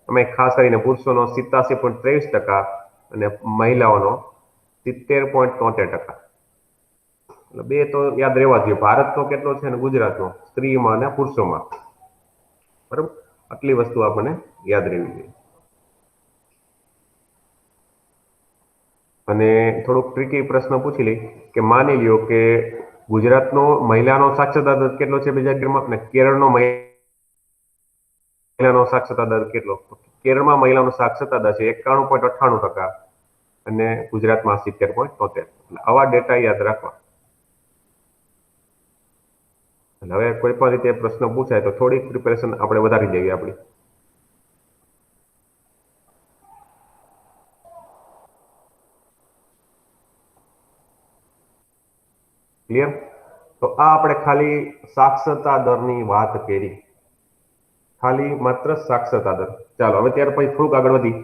એમાં ખાસ કરીને પુરુષોનો 87.23% અને મહિલાઓનો 70.73%. એટલે બે તો યાદ રહેવા જોઈએ. ભારતનો કેટલો છે અને ગુજરાતનો, સ્ત્રીમાં અને પુરુષોમાં. બરાબર. આટલી વસ્તુ આપણને યાદ રહેવી જોઈએ. અને થોડોક ટ્રિકી પ્રશ્ન પૂછી લઈ કે માની લ્યો કે ગુજરાતનો મહિલાનો સાક્ષરતા દર કેટલો છે 2011 અને કેરળનો મહિલાનો સાક્ષરતા દર કેટલો? કેરળમાં મહિલાનો સાક્ષરતા દર છે 91.98% અને ગુજરાતમાં 70.73%. એટલે આવા ડેટા યાદ રાખવા. હવે કોઈ પણ રીતે પ્રશ્ન પૂછાય તો થોડીક પ્રિપેરેશન આપણે વધારી દેવી આપણી. ક્લિયર? તો આ આપણે ખાલી સાક્ષરતા દરની વાત કરી, ખાલી માત્ર સાક્ષરતા દર. ચાલો હવે ત્યાર પછી થોડુંક આગળ વધી.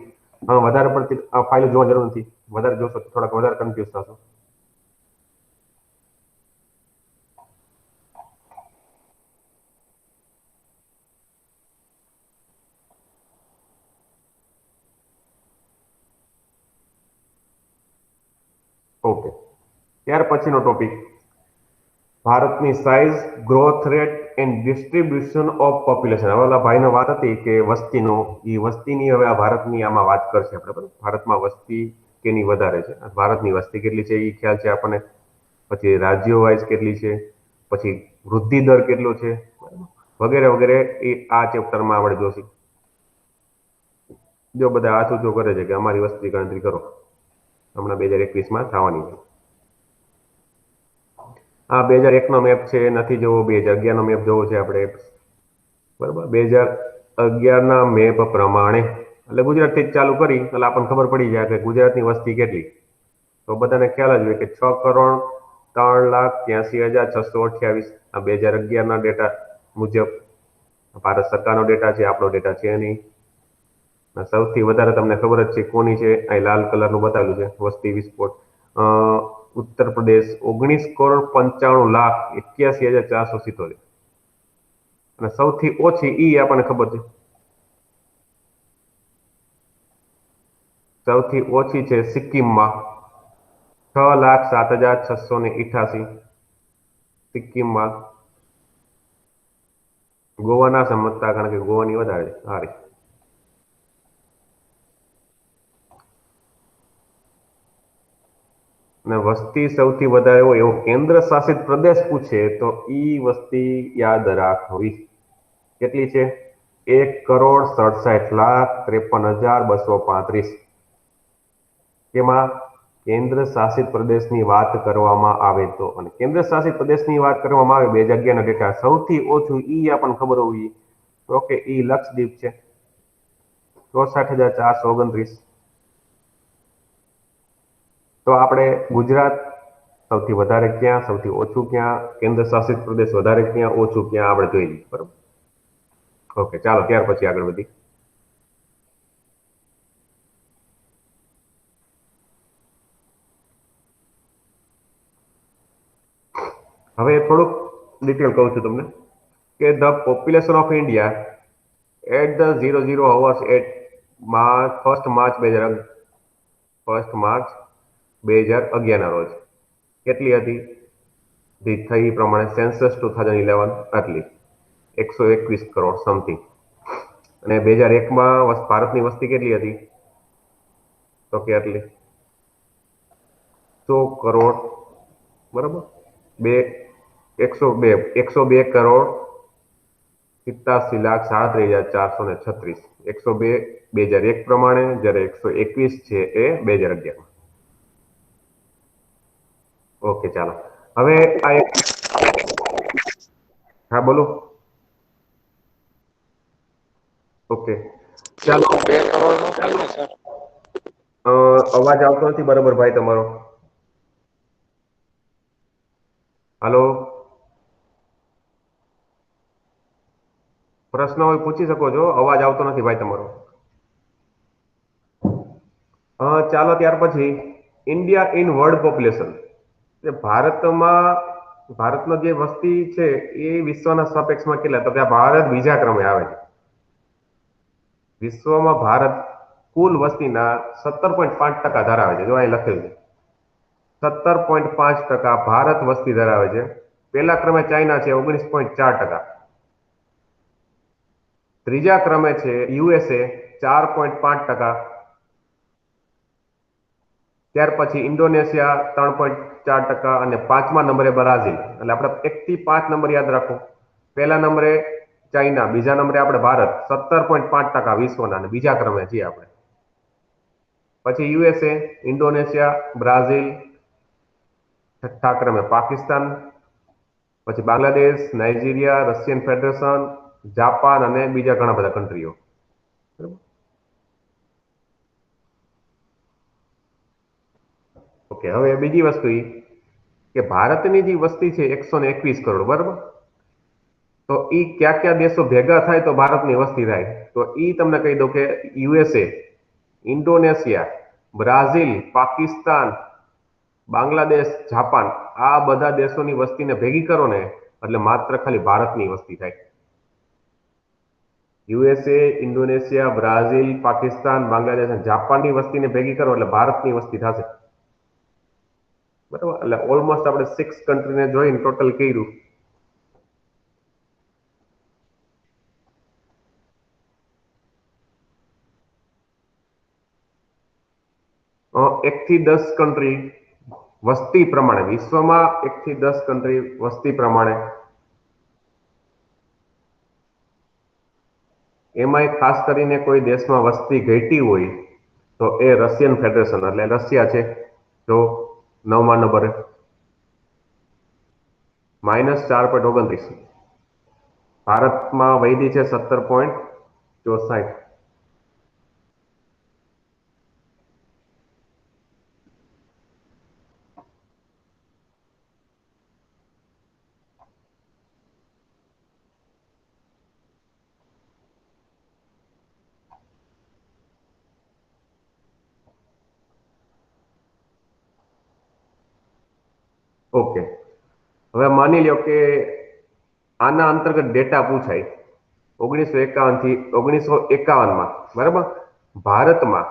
વધારે પડતી આ ફાઇલ જોવા જરૂર નથી, વધારે જોશો તો થોડાક વધારે કન્ફ્યુઝ થશો. ઓકે, ત્યાર પછીનો ટોપિક ભારતની size, growth rate and distribution of population. હવે ઓલા ભાઈનો વાત હતી કે વસ્તીનો, એ વસ્તીની હવે આ ભારતની આમાં વાત કરશે આપણે. બરાબર. ભારતમાં વસ્તી કેની વધારે છે, ભારતની વસ્તી કેટલી છે એ ખ્યાલ છે આપણને, પછી રાજ્યો વાઇઝ કેટલી છે, પછી વૃદ્ધિ દર કેટલો છે, વગેરે વગેરે એ આ ચેપ્ટરમાં આપણે જોશું. જો બધા હાથ ઊંચો કરે છે કે અમારી વસ્તી ગણતરી કરો, હમણાં 2021માં થવાની છે. આ 2001 નો મેપ છે, નથી જોવો. 2011 નો મેપ જોવો છે આપણે. બરાબર. 2011 ના મેપ પ્રમાણે એટલે ગુજરાતથી જ ચાલુ કરી એટલે આપણને ખબર પડી જાય કે ગુજરાતની વસ્તી કેટલી. તો બધાને ખ્યાલ જ હોય કે 6,03,83,628 આ 2011 ના ડેટા મુજબ ભારત સરકારનો ડેટા છે, આપણો ડેટા છે નહીં. સૌથી વધારે તમને ખબર જ છે કોની છે, અહીં લાલ કલરનું બતાવેલું છે વસ્તી વિસ્ફોટ. ઉત્તર પ્રદેશ 19,95,81,477 અને સૌથી ઓછી ઈ આપણને ખબર છે. સૌથી ઓછી છે સિક્કિમમાં 6,07,688 સિક્કિમમાં. ગોવા ના સમજતા, કારણ કે ગોવાની વધારે સારી. અને વસ્તી સૌથી વધારે હોય એવો કેન્દ્ર શાસિત પ્રદેશ પૂછે તો ઈ વસ્તી યાદ રાખવી. કેટલી છે? 1,67,53,235. કેમાં કેન્દ્ર શાસિત પ્રદેશની વાત કરવામાં આવે તો, અને કેન્દ્ર શાસિત પ્રદેશની વાત કરવામાં આવે 2011 ના ડેટા સૌથી ઓછું ઈ આપણને ખબર હોવી તો કે ઈ લક્ષદ્વીપ છે, 64,429. તો આપણે ગુજરાત સૌથી વધારે ક્યાં, સૌથી ઓછું ક્યાં, કેન્દ્ર શાસિત પ્રદેશ વધારે ક્યાં, ઓછું ક્યાં આપણે જોઈ લઈએ. બરોબર. ઓકે, ચાલો ત્યાર પછી આગળ વધી. હવે થોડુંક ડિટેલ કહું છું તમને કે the population of India at the 00 hours at first March 2011 ના રોજ કેટલી હતી? થઈ પ્રમાણે સેન્સસ 2011 આટલી 121 કરોડ સમથિંગ. અને 2001 ભારતની વસ્તી કેટલી હતી તો કે આટલી 100 કરોડ. બરાબર. 102 કરોડ 87,37,436. 102 2001 પ્રમાણે, જ્યારે 121 છે એ 2011. ઓકે, ચાલો હવે આ એક, હા બોલો. ઓકે, ચાલો. 2 કરોડ નું થાય ને સર? અવાજ આવતો નથી બરોબર ભાઈ તમારો. હાલો, પ્રશ્ન હોય પૂછી શકો છો. અવાજ આવતો નથી ભાઈ તમારો. ચાલો ત્યાર પછી ઇન્ડિયા ઇન વર્લ્ડ પોપ્યુલેશન. ભારતનો જે વસ્તી છે એ વિશ્વના સાપેક્ષમાં કેટલા? તો કે ભારત બીજા ક્રમે આવે છે. વિશ્વમાં ભારત કુલ વસ્તીના 17.5% ધરાવે છે. જો અહીં લખેલું છે 17.5% ભારત વસ્તી ધરાવે છે. પહેલા ક્રમે ચાઇના છે 19.4%. ત્રીજા ક્રમે છે યુએસએ 4.5%. ત્યાર પછી ઇન્ડોનેશિયા 3.4% અને 5મા નંબરે બ્રાઝિલ. એટલે આપણે 1 થી 5 નંબર યાદ રાખો. પહેલા નંબરે ચાઇના, બીજા નંબરે આપણે ભારત 17.5% વિશ્વના, અને બીજા ક્રમે છીએ આપણે. પછી યુએસએ, ઇન્ડોનેશિયા, બ્રાઝિલ, છઠ્ઠા ક્રમે પાકિસ્તાન, પછી Bangladesh, Nigeria, Russian federation, Japan અને બીજા ઘણા બધા કન્ટ્રીઓ. ઓકે, હવે બીજી વસ્તુ એ કે ભારતની જે વસ્તી છે 121 કરોડ. બરાબર. તો ઈ કયા કયા દેશો ભેગા થાય તો ભારતની વસ્તી થાય? તો ઈ તમને કહી દઉં કે USA, Indonesia, Brazil, Pakistan, Bangladesh, Japan, આ બધા દેશોની વસ્તીને ભેગી કરો ને એટલે માત્ર ખાલી ભારતની વસ્તી થાય. USA, Indonesia, Brazil, Pakistan, Bangladesh અને જાપાનની વસ્તીને ભેગી કરો એટલે ભારતની વસ્તી થશે. બરાબર. એટલે ઓલમોસ્ટ આપણે 6 કન્ટ્રીને જોઈને ટોટલ કર્યું. એક થી 10 કન્ટ્રી વસ્તી પ્રમાણે, વિશ્વમાં 1 થી 10 કન્ટ્રી વસ્તી પ્રમાણે, એમાંય ખાસ કરીને કોઈ દેશમાં વસ્તી ઘટી હોય તો એ રશિયન ફેડરેશન, એટલે રશિયા છે. જો 9મા નંબરે -4.29. ભારતમાં વૈધી છે 17.64. ઓકે, હવે માની લ્યો કે આના અંતર્ગત ડેટા પૂછાય 1951 થી 1951માં. બરાબર. ભારતમાં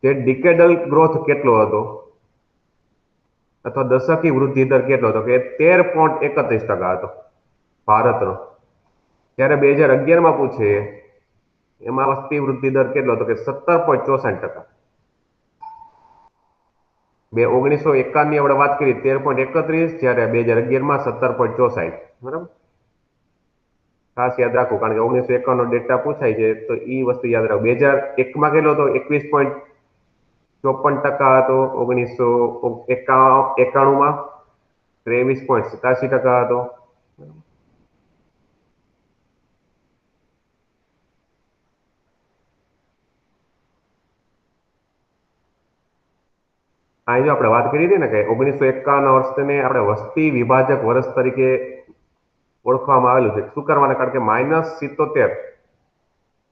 જે ડિકેડલ ગ્રોથ કેટલો હતો અથવા દશકી વૃદ્ધિ દર કેટલો હતો? કે 13.31% હતો ભારતનો. જ્યારે 2011માં પૂછે એમાં વસ્તી વૃદ્ધિ દર કેટલો હતો? કે 17.64%. 1951 ની આપણે વાત કરી 13.31, જ્યારે 2011માં 17.64. બરાબર. ખાસ યાદ રાખવું, કારણ કે 1951 નો ડેટા પૂછાય છે તો એ વસ્તુ યાદ રાખો. 2001 માં કેટલો હતો? 21.54% હતો. 1991 માં 23.87% હતો. અહીં જો આપણે વાત કરી હતી ને કે 1951 વર્ષને આપણે વસ્તી વિભાજક વર્ષ તરીકે ઓળખવામાં આવેલું છે. શું કરવાના? કારણ કે -77,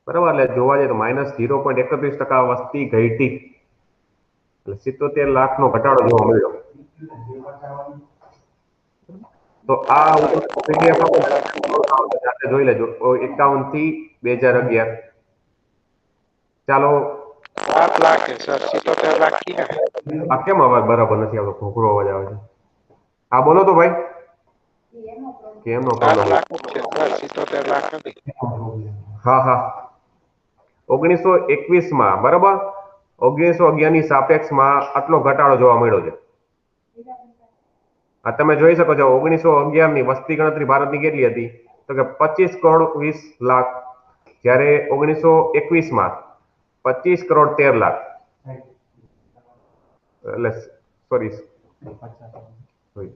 બરાબર, એટલે જોવા જઈએ તો -0.31% વસ્તી ઘટી, એટલે 77 લાખનો ઘટાડો જોવા મળ્યો. તો આ PDF આપણે જોઈ લેજો. 51 થી 2011. ચાલો, 7 લાખ છે સર, 77 લાખ ક્યાં? આ કેમ અવાજ બરાબર નથી આવતો? ઘોઘરો અવાજ આવે છે. હા બોલો તો ભાઈ, કેમનો 7 પ્રોબ્લેમ? લાખ જ છે સર, 77 લાખ નથી. હા, 1921 માં, બરાબર, 1911 ની સાપેક્ષમાં આટલો ઘટાડો જોવા મળ્યો છે. આ તમે જોઈ શકો છો. 1911 ની વસ્તી ગણતરી ભારતની કેટલી હતી? તો કે 25 કરોડ 20 લાખ, જ્યારે 1921 માં 25 કરોડ 13 લાખ, એટલે સોરી, સોરી,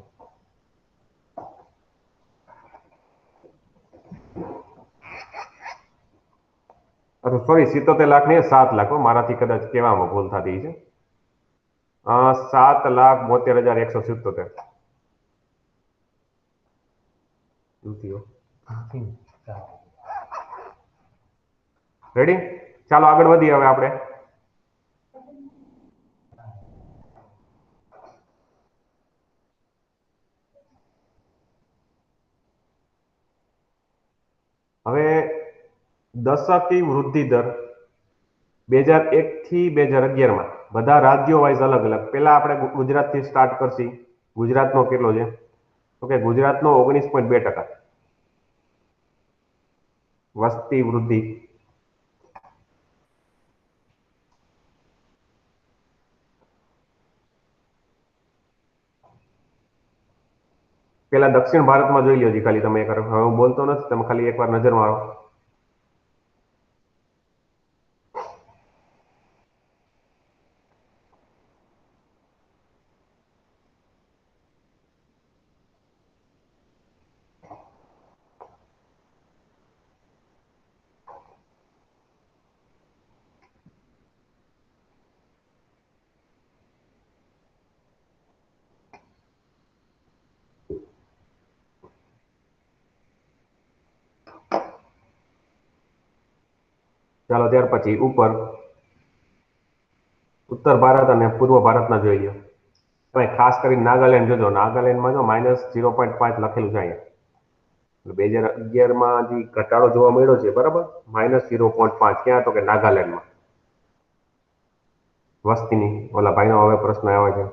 77 લાખ ને 7 લાખ, મારાથી કદાચ કહેવામાં ભૂલ થતી છે. 7,72,177. રેડી? ચાલો આગળ વધીએ હવે આપણે. હવે દશકી વૃદ્ધિ દર 2001 થી 2011 માં બધા રાજ્યો વાઇઝ અલગ અલગ. પહેલા આપણે ગુજરાતથી સ્ટાર્ટ કરશી. ગુજરાતનો કેટલો છે? તો કે ગુજરાતનો 19.2% વસ્તી વૃદ્ધિ. પેલા દક્ષિણ ભારતમાં જોઈ લો જી, ખાલી તમે એકવાર, હવે હું બોલતો નથી, તમે ખાલી એકવાર નજર મારો. ચાલો ત્યાર પછી ઉપર ઉત્તર ભારત અને પૂર્વ ભારતના જોઈ લો. તમે ખાસ કરીને નાગાલેન્ડ જોજો. નાગાલેન્ડમાં જો -0.5 લખેલું છે અહીંયા. 2011 માં જે ઘટાડો જોવા મળ્યો છે, બરાબર, -0.5. ક્યાં? તો કે નાગાલેન્ડમાં વસ્તીની. ઓલા ભાઈનો હવે પ્રશ્ન આવે છે.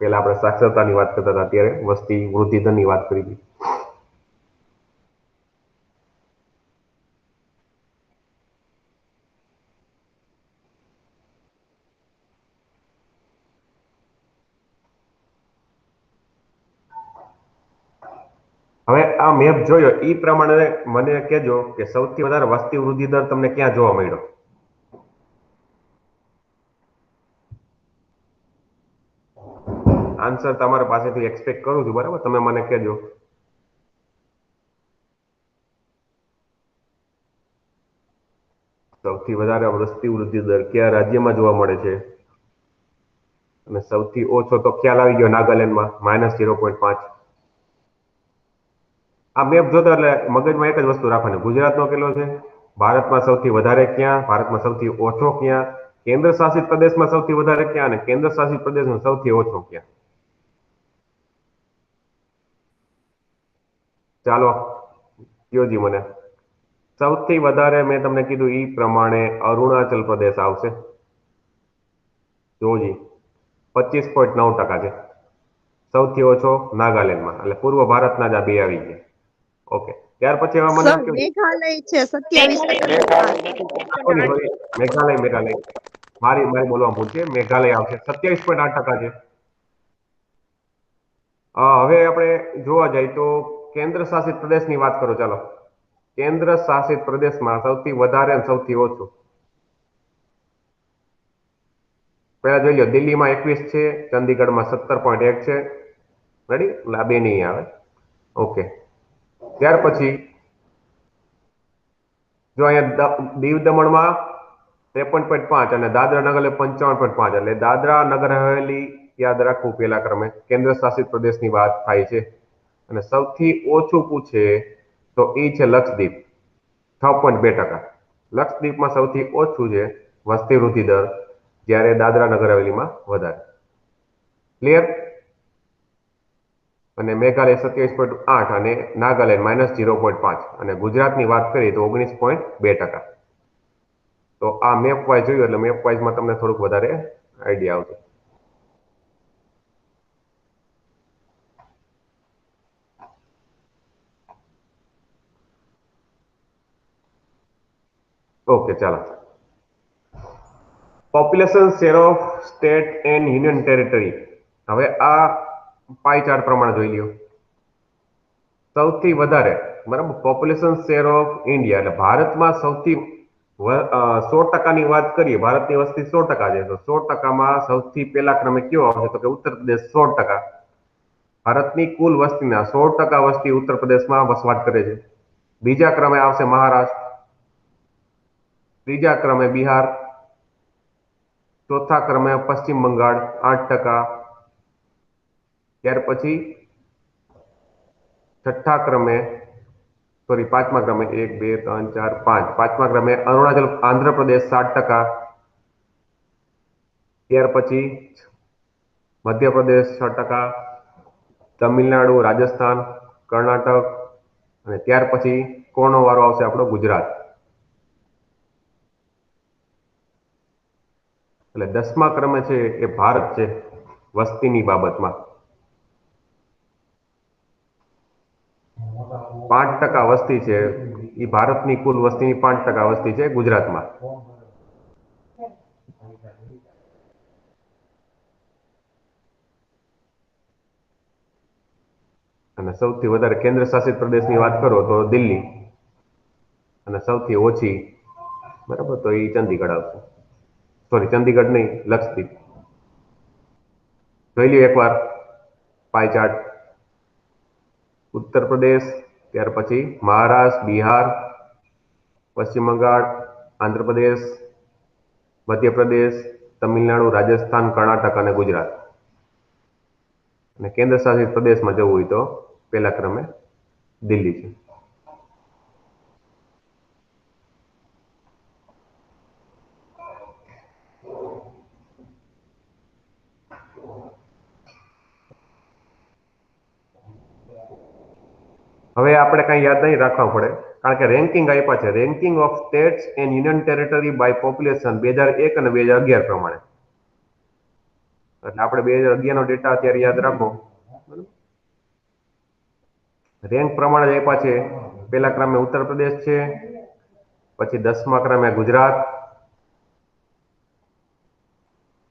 પેલા આપણે સાક્ષરતાની વાત કરતા હતા, અત્યારે વસ્તી વૃદ્ધિ દરની વાત કરી હતી. હવે આ મેપ જોયો એ પ્રમાણે મને કહેજો કે સૌથી વધારે વસ્તી વૃદ્ધિ દર તમને ક્યાં જોવા મળ્યો? આન્સર તમારા પાસેથી એક્સપેક્ટ કરું છું, બરાબર, તમે મને કહેજો. સૌથી વધારે વસ્તી વૃદ્ધિ દર કયા રાજ્યમાં જોવા મળે છે? અને સૌથી ઓછો તો ખ્યાલ આવી ગયો, નાગાલેન્ડમાં -0.5. આ મેપ જોતા એટલે મગજમાં એક જ વસ્તુ રાખવાની, ગુજરાતનો કેટલો છે, ભારતમાં સૌથી વધારે ક્યાં, ભારતમાં સૌથી ઓછો ક્યાં, કેન્દ્ર શાસિત પ્રદેશમાં સૌથી વધારે ક્યાં, અને કેન્દ્ર શાસિત પ્રદેશમાં સૌથી ઓછો ક્યાં. ચાલો કયોજી મને. સૌથી વધારે મેં તમને કીધું એ પ્રમાણે અરુણાચલ પ્રદેશ આવશે. જોજી 25.9% છે. સૌથી ઓછો નાગાલેન્ડમાં, એટલે પૂર્વ ભારતના જ આ બે આવી ગયા. ઓકે, ત્યાર પછી હવે મને સર મેઘાલય છે 27%. મેઘાલય મારી બોલવા ભૂલ છે. મેઘાલય આવશે 27.8% છે. હવે આપણે જોવા જઈએ તો કેન્દ્ર શાસિત પ્રદેશની વાત કરો. ચાલો, કેન્દ્ર શાસિત પ્રદેશમાં સૌથી વધારે અને સૌથી ઓછું. પહેલા જોઈ લો, દિલ્હીમાં 21 છે, ચંદીગઢમાં 17.1 છે. રેડી? એટલે આ બે નહીં આવે. ઓકે. ત્યાર પછી જો અહીંયા દીવ દમણમાં 53.5 અને દાદરા નગર હવેલી 55.5. એટલે દાદરા નગર હવેલી યાદ રાખવું પહેલા ક્રમે. કેન્દ્ર શાસિત પ્રદેશની વાત થાય છે. અને સૌથી ઓછું પૂછે તો એ છે લક્ષદ્વીપ, 6.2%. લક્ષદ્વીપમાં સૌથી ઓછું છે વસ્તી વૃદ્ધિ દર, જ્યારે દાદરા નગર હવેલીમાં વધારે. ક્લિયર? અને મેઘાલય 27.8 અને નાગાલેન્ડ -0.5. અને ગુજરાતની વાત કરીએ તો 19.2%. તો આ મેપ વાઇઝ જોયું એટલે મેપ વાઇઝમાં તમને થોડુંક વધારે આઈડિયા આવશે. ઓકે, ચાલો. Population share of state and union territory. હવે આ પાઈ ચાર્ટ પ્રમાણે જોઈ લ્યો. સૌથી વધારે, બરાબર, પોપ્યુલેશન શેર ઓફ ઇન્ડિયા એટલે ભારતમાં સૌથી 100%ની વાત કરીએ, ભારતની વસ્તી 100% છે, તો 100%માં સૌથી પહેલા ક્રમે કયો આવશે તો કે ઉત્તર પ્રદેશ 16%. ભારતની કુલ વસ્તીના 16% વસ્તી ઉત્તર પ્રદેશમાં વસવાટ કરે છે. બીજા ક્રમે આવશે મહારાષ્ટ્ર, ત્રીજા ક્રમે બિહાર, ચોથા ક્રમે પશ્ચિમ બંગાળ 8%. ત્યાર પછી છઠ્ઠા ક્રમે પાંચમા ક્રમે 1 2 3 4 5 પાંચમા ક્રમે અરુણાચલ આંધ્રપ્રદેશ 7%. ત્યાર પછી મધ્યપ્રદેશ 6%, તમિલનાડુ, રાજસ્થાન, કર્ણાટક, અને ત્યાર પછી કોનો વારો આવશે આપણો ગુજરાત. એટલે 10મા ક્રમે છે એ ભારત છે વસ્તીની બાબતમાં. 5% વસ્તી છે એ ભારતની કુલ વસ્તીની 5% વસ્તી છે ગુજરાતમાં. અને સૌથી વધારે કેન્દ્ર શાસિત પ્રદેશની વાત કરો તો દિલ્હી, અને સૌથી ઓછી, બરાબર, તો એ ચંદીગઢ આવશે. સોરી, ચંદીગઢ નહીં, લક્ષદ્વીપ. જોઈ લ્યો એકવાર પાઈ ચાર્ટ. ઉત્તર પ્રદેશ, ત્યાર પછી મહારાષ્ટ્ર, બિહાર, પશ્ચિમ બંગાળ, આંધ્રપ્રદેશ, મધ્યપ્રદેશ, તમિલનાડુ, રાજસ્થાન, કર્ણાટક અને ગુજરાત. અને કેન્દ્ર શાસિત પ્રદેશમાં જવું હોય તો પહેલા ક્રમે દિલ્હી છે. હવે આપણે કઈ યાદ નહીં રાખવા પડે, કારણ કે રેન્કિંગ આપ્યા છે. Ranking of states and union territory by population 2001 અને 2011 પ્રમાણે. એટલે આપણે 2011 નો ડેટા અત્યારે યાદ રાખો. રેન્ક પ્રમાણે જ આપ્યા છે. પહેલા ક્રમે ઉત્તર પ્રદેશ છે, પછી 10મા ક્રમે ગુજરાત,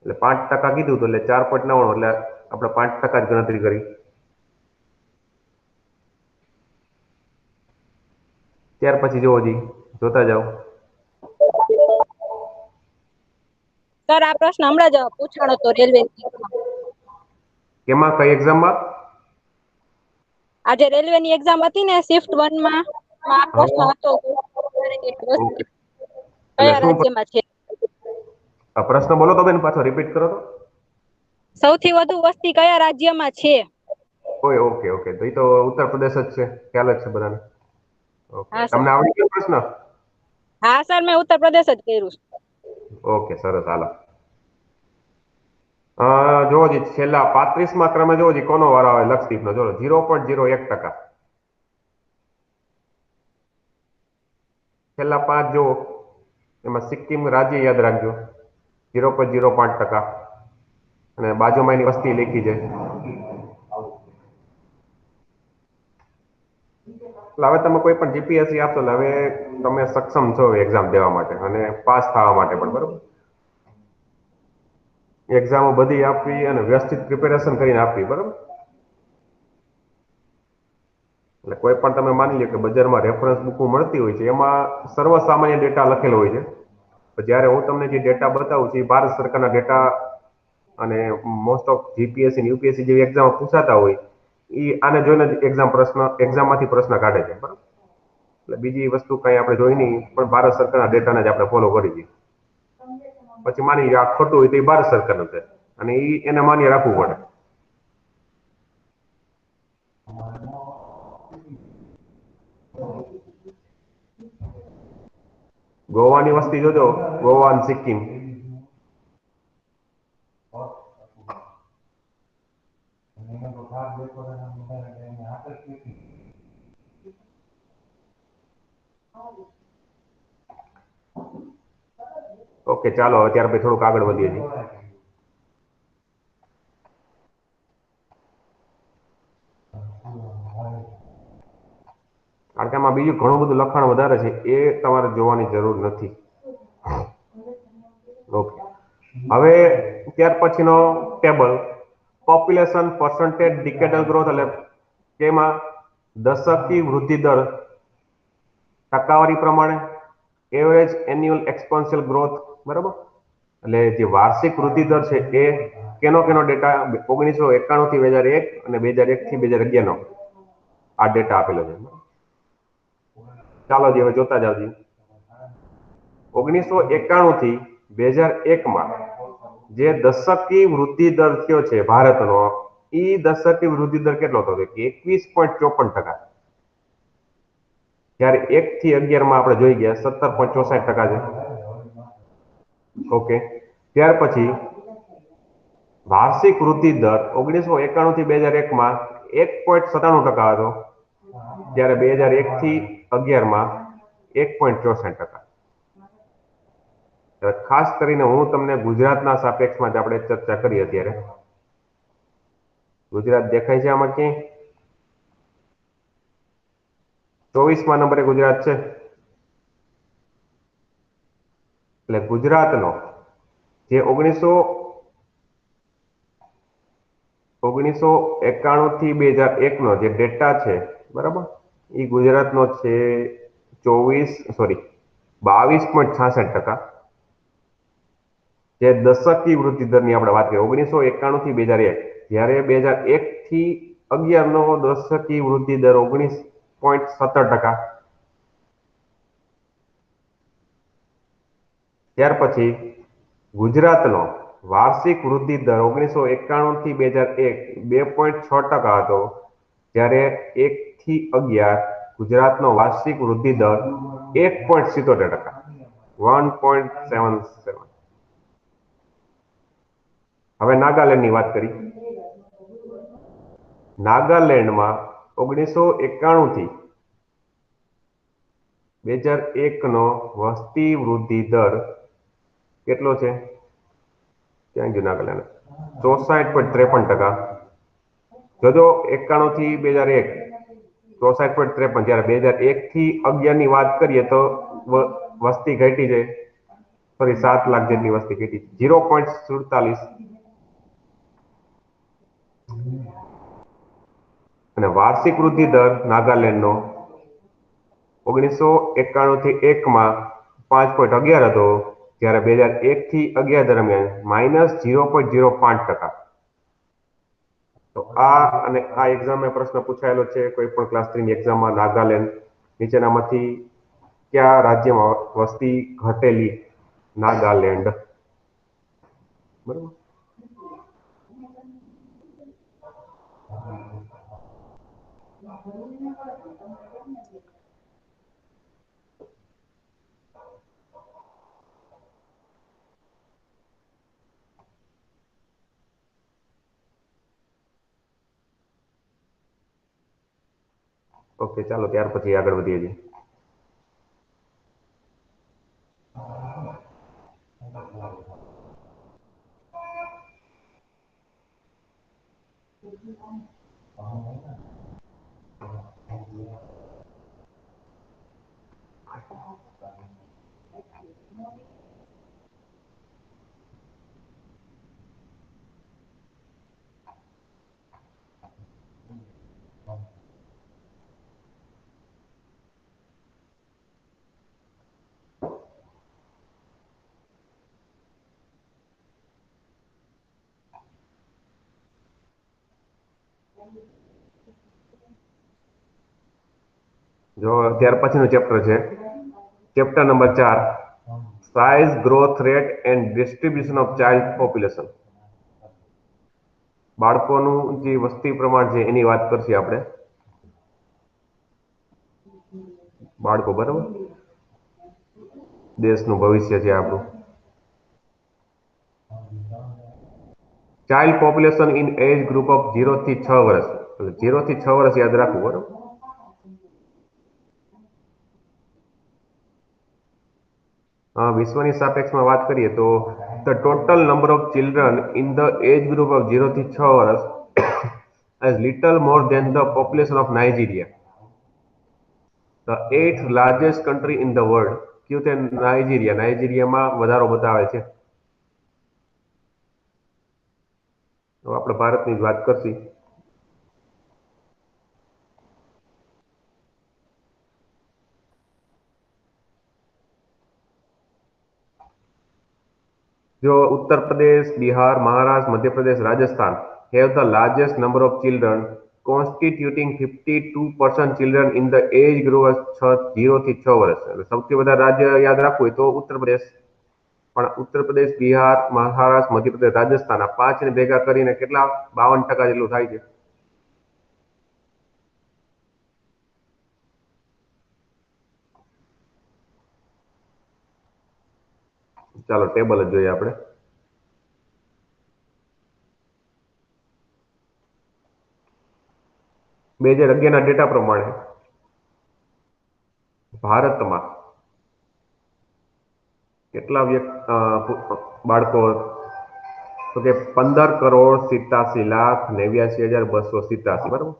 એટલે 5% કીધું હતું, એટલે 4.99, એટલે આપણે 5% જ ગણતરી કરી. ત્યાર પછી જોવો જી, જોતા જાઓ. સર, આ પ્રશ્ન હમણાં જ પૂછાણો તો રેલવે. કેમાં, કઈ એક્ઝામમાં? આજે રેલવેની એક્ઝામ હતી ને, શિફ્ટ 1 માં આ પ્રશ્ન હતો. ઓકે. એટલે કયા શું રાજ્યમાં છે પ્રશ્ન બોલો તો બેન, પાછો રિપીટ કરો તો. સૌથી વધુ વસ્તી કયા રાજ્યમાં છે? ઓય, ઓકે ઓકે, તો એ તો ઉત્તર પ્રદેશ જ છે, ખ્યાલ જ છે બધાને. ઓકે, હા સર. તમને આવડી ગયો પ્રશ્ન? હા સર, મેં ઉત્તર પ્રદેશ જ કર્યું છે. ઓકે, સરસ, હાલો. જોવો જી, છેલ્લા 35મા ક્રમે જોવો જી કોનો વારો આવે લક્ષદ્વીપનો. જો 0.01%. છેલ્લા 5 જુઓ, એમાં સિક્કિમ રાજ્ય યાદ રાખજો, 0.05%. અને બાજુમાં એની વસ્તી લખી છે. એટલે હવે તમે કોઈ પણ જીપીએસસી આપશો એટલે હવે તમે સક્ષમ છો એક્ઝામ દેવા માટે અને પાસ થવા માટે પણ, બરોબર. એક્ઝામો બધી આપવી અને વ્યવસ્થિત પ્રિપેરેશન કરીને આપવી, બરોબર. એટલે કોઈ પણ તમે માની લો કે બજારમાં રેફરન્સ બુકો મળતી હોય છે એમાં સર્વસામાન્ય ડેટા લખેલો હોય છે. પણ જ્યારે હું તમને જે ડેટા બતાવું છું એ ભારત સરકારના ડેટા અને મોસ્ટ ઓફ જીપીએસસી યુપીએસસી જેવી એક્ઝામ પૂછાતા હોય એ આને જોઈને જ એક્ઝામમાંથી પ્રશ્ન કાઢે છે બરાબર. એટલે બીજી વસ્તુ કઈ આપણે જોઈ નહીં પણ ભારત સરકારના ડેટાને જ આપણે ફોલો કરી દઈએ. પછી માની લો આ ખોટું હોય તો એ ભારત સરકારનું છે અને એને માન્ય રાખવું પડે. ગોવાની વસ્તી જોજો, ગોવા અને સિક્કિમ. ઓકે ચાલો હવે ત્યાર પછી થોડુંક આગળ વધીએ છીએ. કારણ કે આમાં બીજું ઘણું બધું લખાણ વધારે છે એ તમારે જોવાની જરૂર નથી. ઓકે હવે ત્યાર પછીનો ટેબલ પોપ્યુલેશન પર્સન્ટેજ ડિકેડલ ગ્રોથ એટલે તેમાં દશકી વૃદ્ધિ દર ટકાવારી પ્રમાણે એવરેજ એન્યુઅલ એક્સપોન્શિયલ ગ્રોથ બરાબર. એટલે જે વાર્ષિક વૃદ્ધિ દર છે એ કેનો ડેટા 1991 થી 2001 અને 2001 થી 2011 નો આ ડેટા આપેલો છે. ચાલો હવે જોતા જાવજી. 1991 થી 2001 માં જે દશકી વૃદ્ધિ દર થયો છે ભારતનો એ દશકી વૃદ્ધિ દર કેટલો હતો કે 21.54%. જ્યારે 1 થી 11 માં આપણે જોઈ ગયા 17.64% છે. ઓકે ત્યાર પછી વાર્ષિક વૃદ્ધિ દર 1991 થી 2001 માં 1.97% હતો. જ્યારે 2001 થી 11 માં 1.64%. ખાસ કરીને હું તમને ગુજરાતના સાપેક્ષમાં જ આપણે ચર્ચા કરી અત્યારે. ગુજરાત દેખાય છે આમાં ક્યાંય? 24મા નંબરે ગુજરાત છે. એટલે ગુજરાતનો જે 1991 થી 2001 નો જે ડેટા છે બરાબર એ ગુજરાતનો છે 22.66%. જે દશકી વૃદ્ધિ દરની આપણે વાત કરીએ 1991 થી 2001 જ્યારે 2001 થી 11 નો દશકી વૃદ્ધિ દર 19.17%. ત્યાર પછી ગુજરાતનો વાર્ષિક વૃદ્ધિ દર 1991 થી 2001 2.6% હતો. જ્યારે 1 થી 11 ગુજરાતનો વાર્ષિક વૃદ્ધિ દર 1.77%. 1.77. હવે નાગાલેન્ડની વાત કરી. નાગાલેન્ડમાં 1991 થી 2001 નો વસ્તી વૃદ્ધિ દર કેટલો છે? ક્યાં ગયું નાગાલેન્ડ? 64.53%. જોજો 91 થી 2001 64.53. જ્યારે 2001 થી 11 ની વાત કરીએ તો વસ્તી ઘટી છે. સોરી 7 લાખ જેટલી વસ્તી ઘટી 0.47. અને વાર્ષિક વૃદ્ધિ દર નાગાલેન્ડનો 1991 થી 1 માં 5.11 હતો. જ્યારે 2001 થી 11 દરમિયાન -0.05%. તો આ અને આ એક્ઝામમાં પ્રશ્ન પૂછાયેલો છે કોઈ પણ ક્લાસ 3 ની એક્ઝામમાં નાગાલેન્ડ નીચેનામાંથી કયા રાજ્યમાં વસ્તી ઘટેલી? નાગાલેન્ડ બરાબર. ઓકે ચાલો ત્યાર પછી આગળ વધીએ છીએ. જો ત્યાર પછીનું ચેપ્ટર છે chapter number 4 size growth rate and distribution of child population. બાળકોનું જે વસ્તી પ્રમાણ છે એની વાત કરશી આપણે. બાળકો બરાબર દેશનું ભવિષ્ય છે આપણું. Child population in age group of 0 થી 6 વર્ષ, એટલે 0 થી 6 વર્ષ યાદ રાખવું બરાબર. વિશ્વની સાપેક્ષમાં વાત કરીએ તો the total number of children in the age group of 0 થી 6 વર્ષ as little more than the population of Nigeria, the 8th largest country in the world. કયું તે નાઇજીરિયામાં વધારો બતાવે છે. તો આપણે ભારતની જ વાત કરશી. જો Uttar Pradesh, Bihar, Maharashtra, Madhya Pradesh, Rajasthan have the largest number of children, constituting 52% children in the age group of 0 થી 6 વર્ષ. એટલે સૌથી વધારે રાજ્ય યાદ રાખવું હોય તો ઉત્તર પ્રદેશ. પણ ઉત્તર પ્રદેશ, બિહાર, મહારાષ્ટ્ર, મધ્યપ્રદેશ, રાજસ્થાન આ પાંચને ભેગા કરીને કેટલા 52% જેટલું થાય છે. ચાલો ટેબલ જ જોઈએ આપણે. બે 2011 ના ડેટા પ્રમાણે ભારતમાં કેટલા બાળકો, તો કે 15,87,89,287. બરાબર.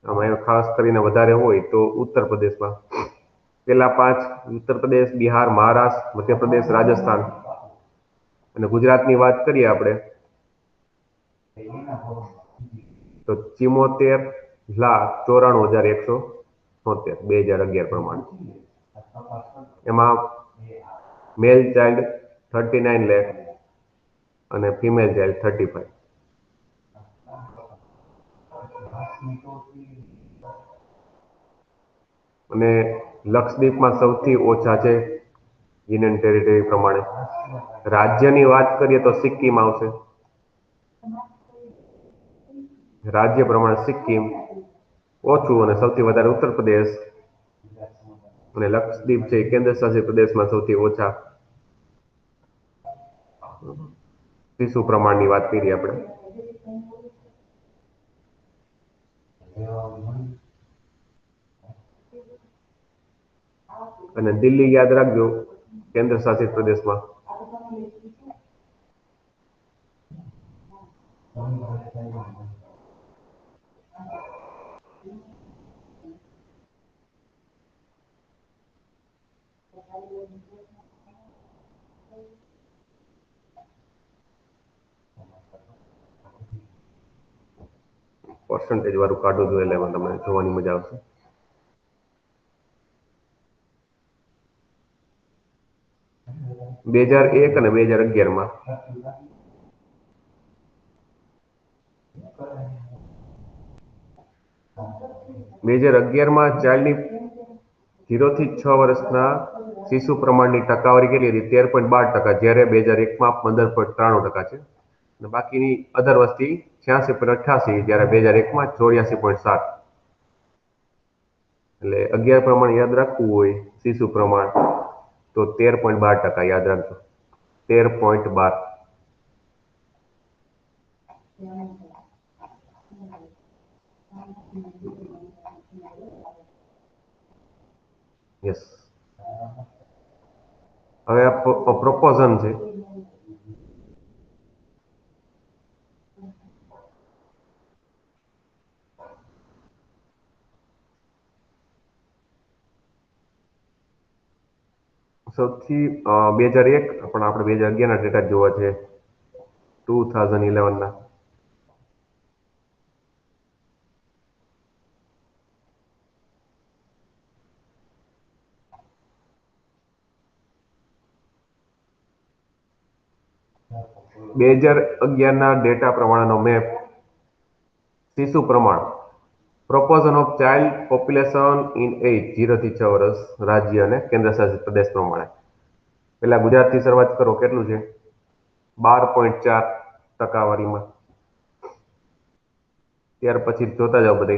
આમાં ખાસ કરીને વધારે હોય તો ઉત્તર પ્રદેશમાં પેલા 5 ઉત્તર પ્રદેશ, બિહાર, મહારાષ્ટ્ર, મધ્યપ્રદેશ, રાજસ્થાન. અને ગુજરાતની વાત કરીએ આપણે તો 74,94,176 2011 પ્રમાણે. એમાં મેલ ચાઇલ્ડ 39 લાખ અને ફિમેલ ચાઇલ્ડ 35. અને લક્ષદ્વીપમાં સૌથી ઓછા છે યુનિયન ટેરિટરી પ્રમાણે. રાજ્યની વાત કરીએ તો સિક્કિમ આવશે. રાજ્ય પ્રમાણે સિક્કિમ ઓછું અને સૌથી વધારે ઉત્તર પ્રદેશ. અને લક્ષદ્વીપ છે કેન્દ્ર શાસિત પ્રદેશમાં સૌથી ઓછા. શિશુ પ્રમાણની વાત કરીએ આપણે. અને દિલ્હી યાદ રાખજો કેન્દ્ર શાસિત પ્રદેશમાં. પર્સન્ટેજ વાળું કાઢવું જોઈએ એટલે એમાં તમને જોવાની મજા આવશે. બે 2001 અને 2011 માં ચાઇલ્ડની 0 થી 6 વર્ષના શિશુ પ્રમાણની ટકાવારી કેટલી હતી? 13.12%, જ્યારે 2001માં 15.93% છે. અને બાકીની અધર વસ્તી 86.88, જ્યારે 2001માં 84.7. એટલે 11 પ્રમાણ યાદ રાખવું હોય શિશુ પ્રમાણ તો 13.12% યાદ રાખજો. 13.12. યસ. હવે આ પ્રોપોઝન છે. સૌથી 2001 પણ આપણે 2011 ના ડેટા જોવા છે 2011 ના. ના ડેટા પ્રમાણેનો મેપ શિશુ પ્રમાણ proportion of child population in age 0 થી 6 વર્ષ રાજ્ય અને કેન્દ્ર શાસિત પ્રદેશ પ્રમાણે. પેલા ગુજરાતથી શરૂઆત કરો, કેટલું છે? 12.4 ટકાવારીમાં. ત્યાર પછી જોતા જાઓ બધે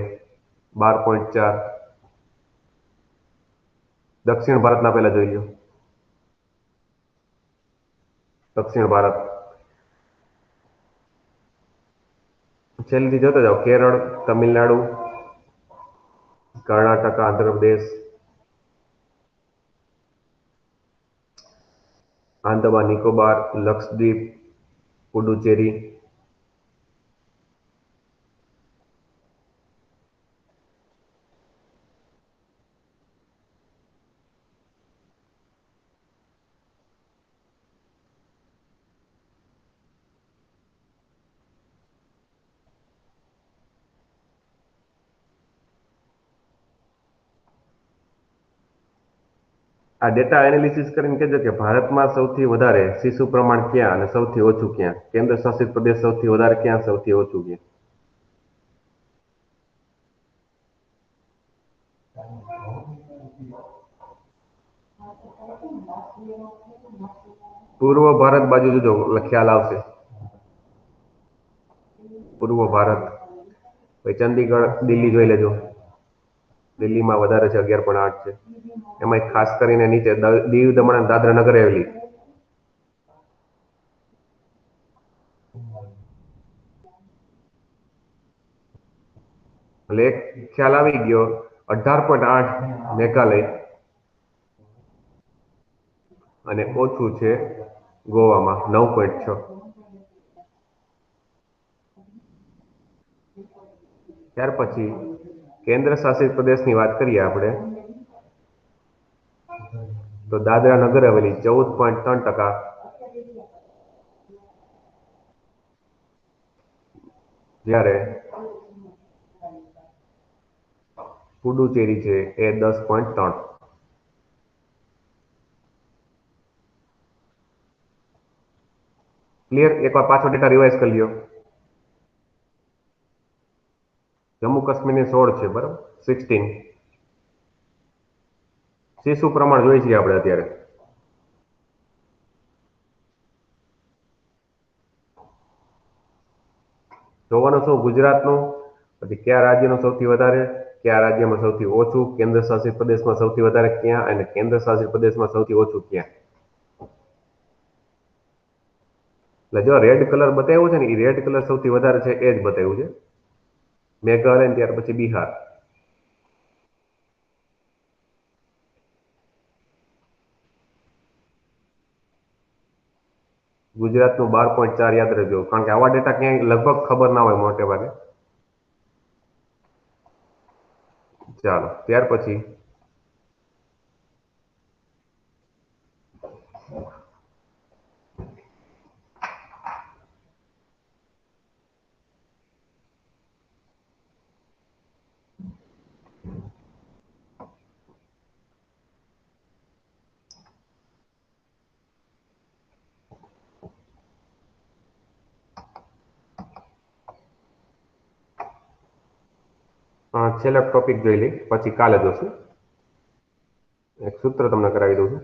12.4. દક્ષિણ ભારતના પહેલા જોઈ લો. દક્ષિણ ભારત છેલ્લેથી જોતા જાઓ, કેરળ, તમિલનાડુ, કર્ણાટક, આંધ્રપ્રદેશ, આંદામાન નિકોબાર, લક્ષદ્વીપ, પુડુચેરી. આ ડેટા એનાલિસિસ કરીને કહેજો કે ભારતમાં સૌથી વધારે શિશુ પ્રમાણ ક્યાં અને સૌથી ઓછું ક્યાં, કેન્દ્ર શાસિત પ્રદેશ સૌથી વધારે ક્યાં, સૌથી ઓછું ક્યાં. પૂર્વ ભારત બાજુ જોજો, એટલે ખ્યાલ આવશે. પૂર્વ ભારત, પછી ચંદીગઢ, દિલ્હી જોઈ લેજો. દિલ્હીમાં વધારે છે, 11.8 છે. એમાં ખાસ કરીને નીચે દીવ, દમણ અને દાદરા નગર હવેલી. એટલે એક ખ્યાલ આવી ગયો. 18.8 મેઘાલય અને ઓછું છે ગોવામાં 9.6. ત્યાર પછી કેન્દ્ર શાસિત પ્રદેશની વાત કરીએ આપણે, તો દાદરા નગર હવેલી 14.3%. જ્યારે પુડુચેરી છે એ 10.3. ક્લિયર? એકવાર પાછો ડેટા રિવાઇઝ કરી લ્યો. જમ્મુ કાશ્મીરની 16 છે, બરાબર, 16. શિશુ પ્રમાણ જોઈએ છીએ આપણે અત્યારે. જોવાનું શું? ગુજરાતનું, પછી કયા રાજ્યનું સૌથી વધારે, કયા રાજ્યમાં સૌથી ઓછું, કેન્દ્ર શાસિત પ્રદેશમાં સૌથી વધારે ક્યાં અને કેન્દ્ર શાસિત પ્રદેશમાં સૌથી ઓછું ક્યાં. એટલે જો રેડ કલર બતાવ્યું છે ને, એ રેડ કલર સૌથી વધારે છે એ જ બતાવ્યું છે. મેઘાલય, ત્યાર પછી બિહાર. ગુજરાતનું 12.4 યાદ રહેજો, કારણ કે આવા ડેટા ક્યાંય લગભગ ખબર ના હોય મોટે ભાગે. ચાલો, ત્યાર પછી છેલ્લો ટોપિક જોઈ લઈ, પછી કાલે જોશું. એક સૂત્ર તમને કરાવી દઉં છું.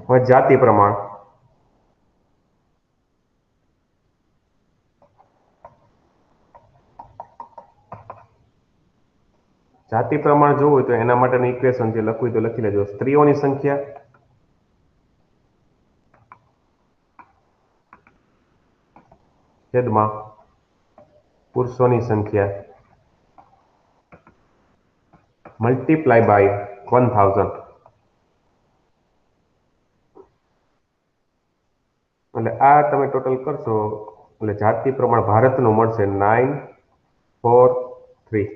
હવે જાતિ પ્રમાણ. જાતિ પ્રમાણ જોવું હોય તો એના માટેનું ઇક્વેશન જે લખવું હોય તો લખી લેજો. સ્ત્રીઓની સંખ્યા છેદમાં પુરુષોની સંખ્યા મલ્ટીપ્લાય બાય 1000. એટલે આ તમે ટોટલ કરશો એટલે જાતિ પ્રમાણ ભારતનું મળશે 943.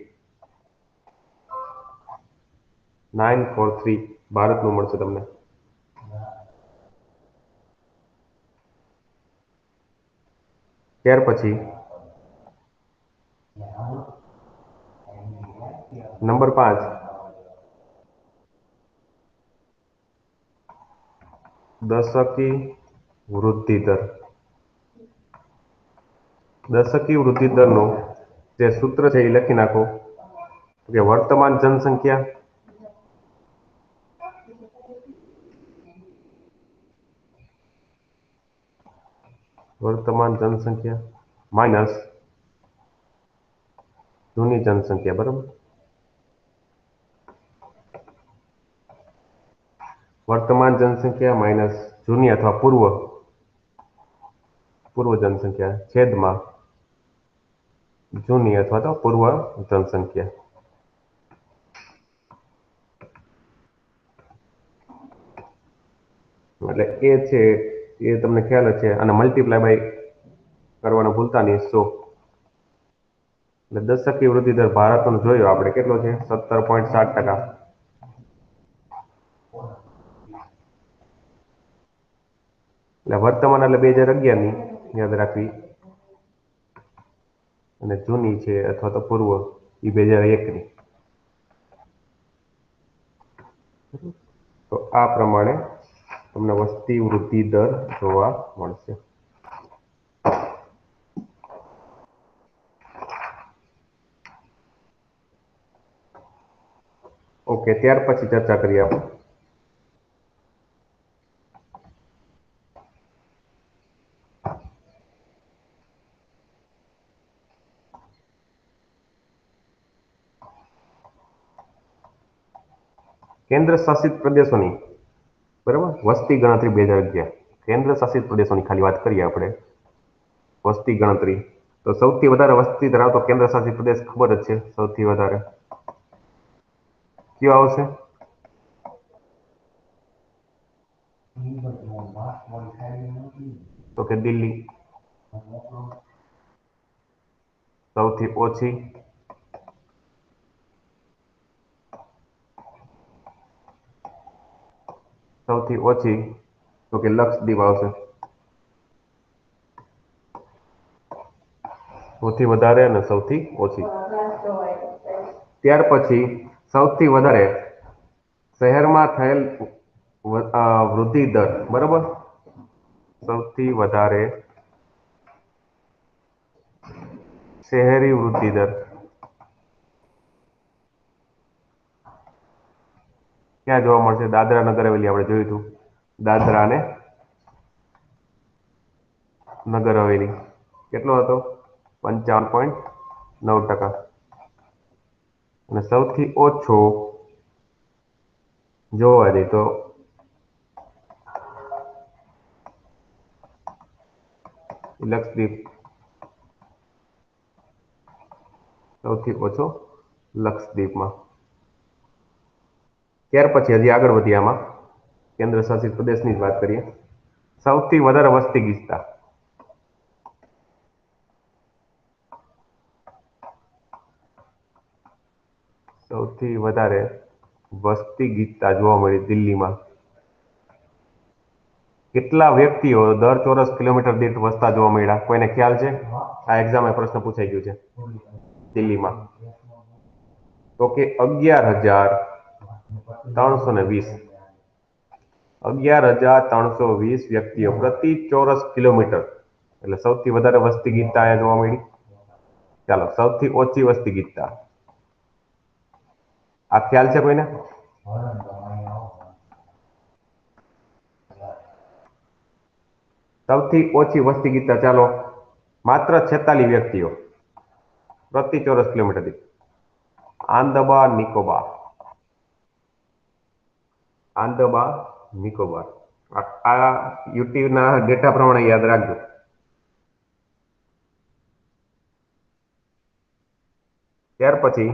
943 ભારતનું મળશે તમને. ત્યાર પછી નંબર 5 દશકી વૃદ્ધિ દર. દશકી વૃદ્ધિ દરનું જે સૂત્ર છે એ લખી નાખો કે વર્તમાન જનસંખ્યા માઇનસ જૂની જનસંખ્યા, બરાબર. વર્તમાન જનસંખ્યા માઇનસ જૂની અથવા પૂર્વ જનસંખ્યા છેદમાં જૂની અથવા તો પૂર્વ જનસંખ્યા. એટલે એ છે એ તમને ખ્યાલ જ છે, અને મલ્ટીપ્લાય બાય કરવાનું ભૂલતા નહીં 100. એટલે દશકી વૃદ્ધિ દર ભારતનો જોયો આપણે કેટલો છે 17.7%. એટલે વર્તમાન એટલે 2011 ની યાદ રાખવી, અને જૂની છે અથવા તો પૂર્વ એ 2001 ની. તો આ પ્રમાણે તમને વસ્તી વૃદ્ધિ દર જોવા મળશે. ઓકે, ત્યાર પછી ચર્ચા કરીએ આપણે કેન્દ્ર શાસિત પ્રદેશોની, બરાબર, વસ્તી ગણતરી 2011. કેન્દ્ર શાસિત પ્રદેશોની ખાલી વાત કરીએ આપણે. વસ્તી ગણતરી તો સૌથી વધારે વસ્તી ધરાવતો કેન્દ્ર શાસિત પ્રદેશ ખબર જ છે. સૌથી વધારે કયો આવશે? તો કે દિલ્હી. સૌથી ઓછી તો કે લક્ષદ્વીપ આવશે. સૌથી વધારે અને સૌથી ઓછી. ત્યાર પછી સૌથી વધારે શહેરમાં થયેલ વૃદ્ધિ દર, બરાબર. સૌથી વધારે શહેરી વૃદ્ધિ દર ક્યાં જોવા મળશે? દાદરા નગર હવેલી આપણે જોયું હતું. દાદરા અને નગર હવેલી કેટલો હતો? 55.9%. અને સૌથી ઓછો જોવા જઈએ તો લક્ષદ્વીપ. સૌથી ઓછો લક્ષદ્વીપમાં. ત્યાર પછી હજી આગળ વધીએ, આમાં કેન્દ્ર શાસિત પ્રદેશની જ વાત કરીએ. સૌથી વધારે વસ્તી ગીચતા, સૌથી વધારે વસ્તી ગીચતા જોવા મળી દિલ્હીમાં. કેટલા વ્યક્તિઓ દર ચોરસ કિલોમીટર દીઠ વસતા જોવા મળ્યા? કોઈને ખ્યાલ છે? આ એક્ઝામ પ્રશ્ન પૂછાઈ ગયું છે દિલ્હીમાં. તો કે 11,320. 11,320 વ્યક્તિઓ પ્રતિ ચોરસ કિલોમીટર. એટલે સૌથી વધારે વસ્તી ગીચતા અહીંયા જોવા મળી. ચાલો, સૌથી ઓછી વસ્તી ગીચતા આ ખ્યાલ છે કોઈને? સૌથી ઓછી વસ્તી ગીચતા, ચાલો, માત્ર 46 વ્યક્તિઓ પ્રતિ ચોરસ કિલોમીટર દીઠ. આંદામાન નિકોબાર. આ યુટ્યુબ ના ડેટા પ્રમાણે યાદ રાખજો. ત્યાર પછી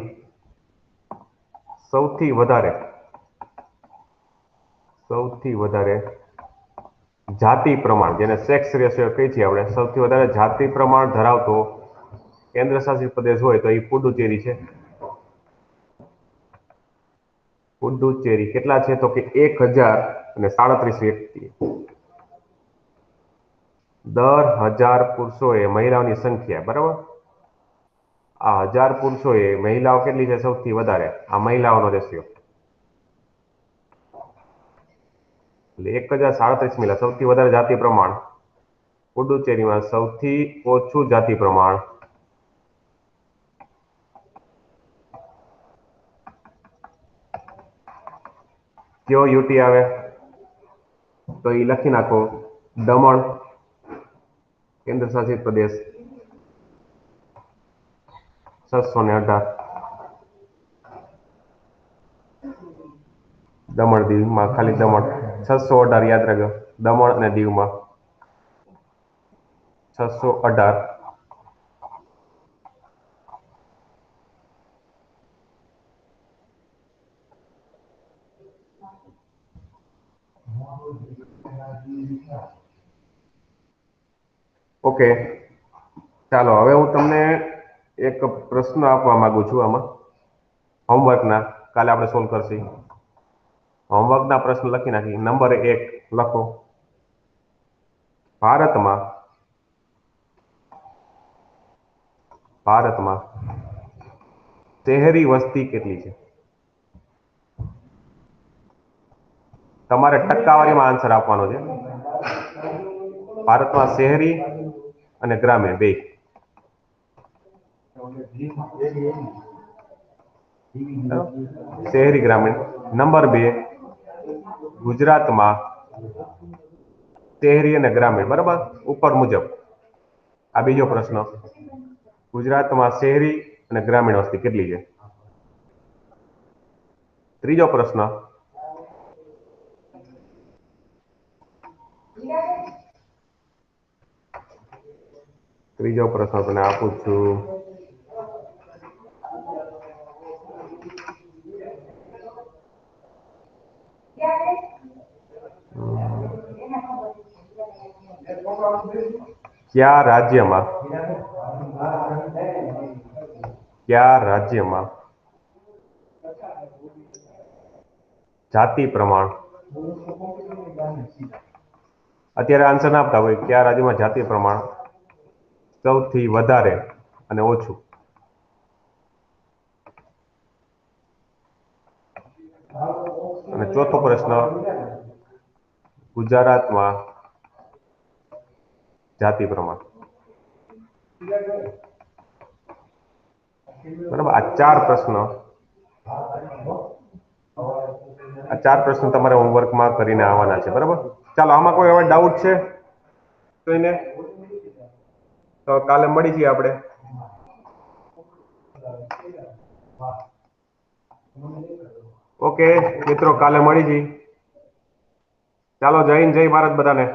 સૌથી વધારે જાતિ પ્રમાણ, જેને સેક્સ રેશિયો કહીએ છીએ આપણે, સૌથી વધારે જાતિ પ્રમાણ ધરાવતો કેન્દ્ર શાસિત પ્રદેશ હોય તો એ પુડુચેરી છે. પુડુચેરી કેટલા છે? તો કે 1,037 વ્યક્તિ. દર 1000 પુરુષોએ મહિલાઓની સંખ્યા, બરાબર? આ 1000 પુરુષોએ મહિલાઓ કેટલી છે સૌથી વધારે? આ મહિલાઓનો રેશિયો એટલે 1037 મહિલા, સૌથી વધારે જાતિ પ્રમાણ. પુડુચેરીમાં સૌથી ઓછું જાતિ પ્રમાણ. કયો યુટી આવે? તો એ લખી નાખો, દમણ કેન્દ્ર શાસિત પ્રદેશ 618. દમણ દીવમાં ખાલી દમણ 618 યાદ રાખજો. દમણ અને દીવમાં 618. ઓકે, ચાલો હવે હું તમને એક પ્રશ્ન આપવા માંગુ છું. આમાં હોમવર્કના કાલે આપણે સોલ્વ કરશું. હોમવર્કના પ્રશ્ન લખી નાખી. નંબર 1 લખો. ભારતમાં શહેરી વસ્તી કેટલી છે? તમારે ટકાવારીમાં આન્સર આપવાનો છે. ભારતમાં શહેરી અને ગ્રામીણ બે. શહેરી ગ્રામીણ. નંબર 2 ગુજરાતમાં શહેરી અને ગ્રામીણ, બરાબર? ઉપર મુજબ. આ બીજો પ્રશ્ન. ગુજરાતમાં શહેરી અને ગ્રામીણ વસ્તી કેટલી છે? ત્રીજો પ્રશ્ન. ત્રીજો પ્રશ્ન તને આપું છું. કયા રાજ્યમાં જાતિ પ્રમાણ, અત્યારે આન્સર ના આપતા હોય, કયા રાજ્યમાં જાતિ પ્રમાણ સૌથી વધારે અને ઓછું? અને ચોથો પ્રશ્ન, ગુજરાતમાં જાતિ પ્રમાણ, બરાબર? આ ચાર પ્રશ્ન તમારે હોમવર્કમાં કરીને આવવાના છે, બરાબર? ચાલો, આમાં કોઈ હવે ડાઉટ છે કોઈને? તો કાલે મળી છીએ આપણે. ઓકે મિત્રો, કાલે મળી જઈએ. ચાલો, જય હિન્દ, જય ભારત બધાને.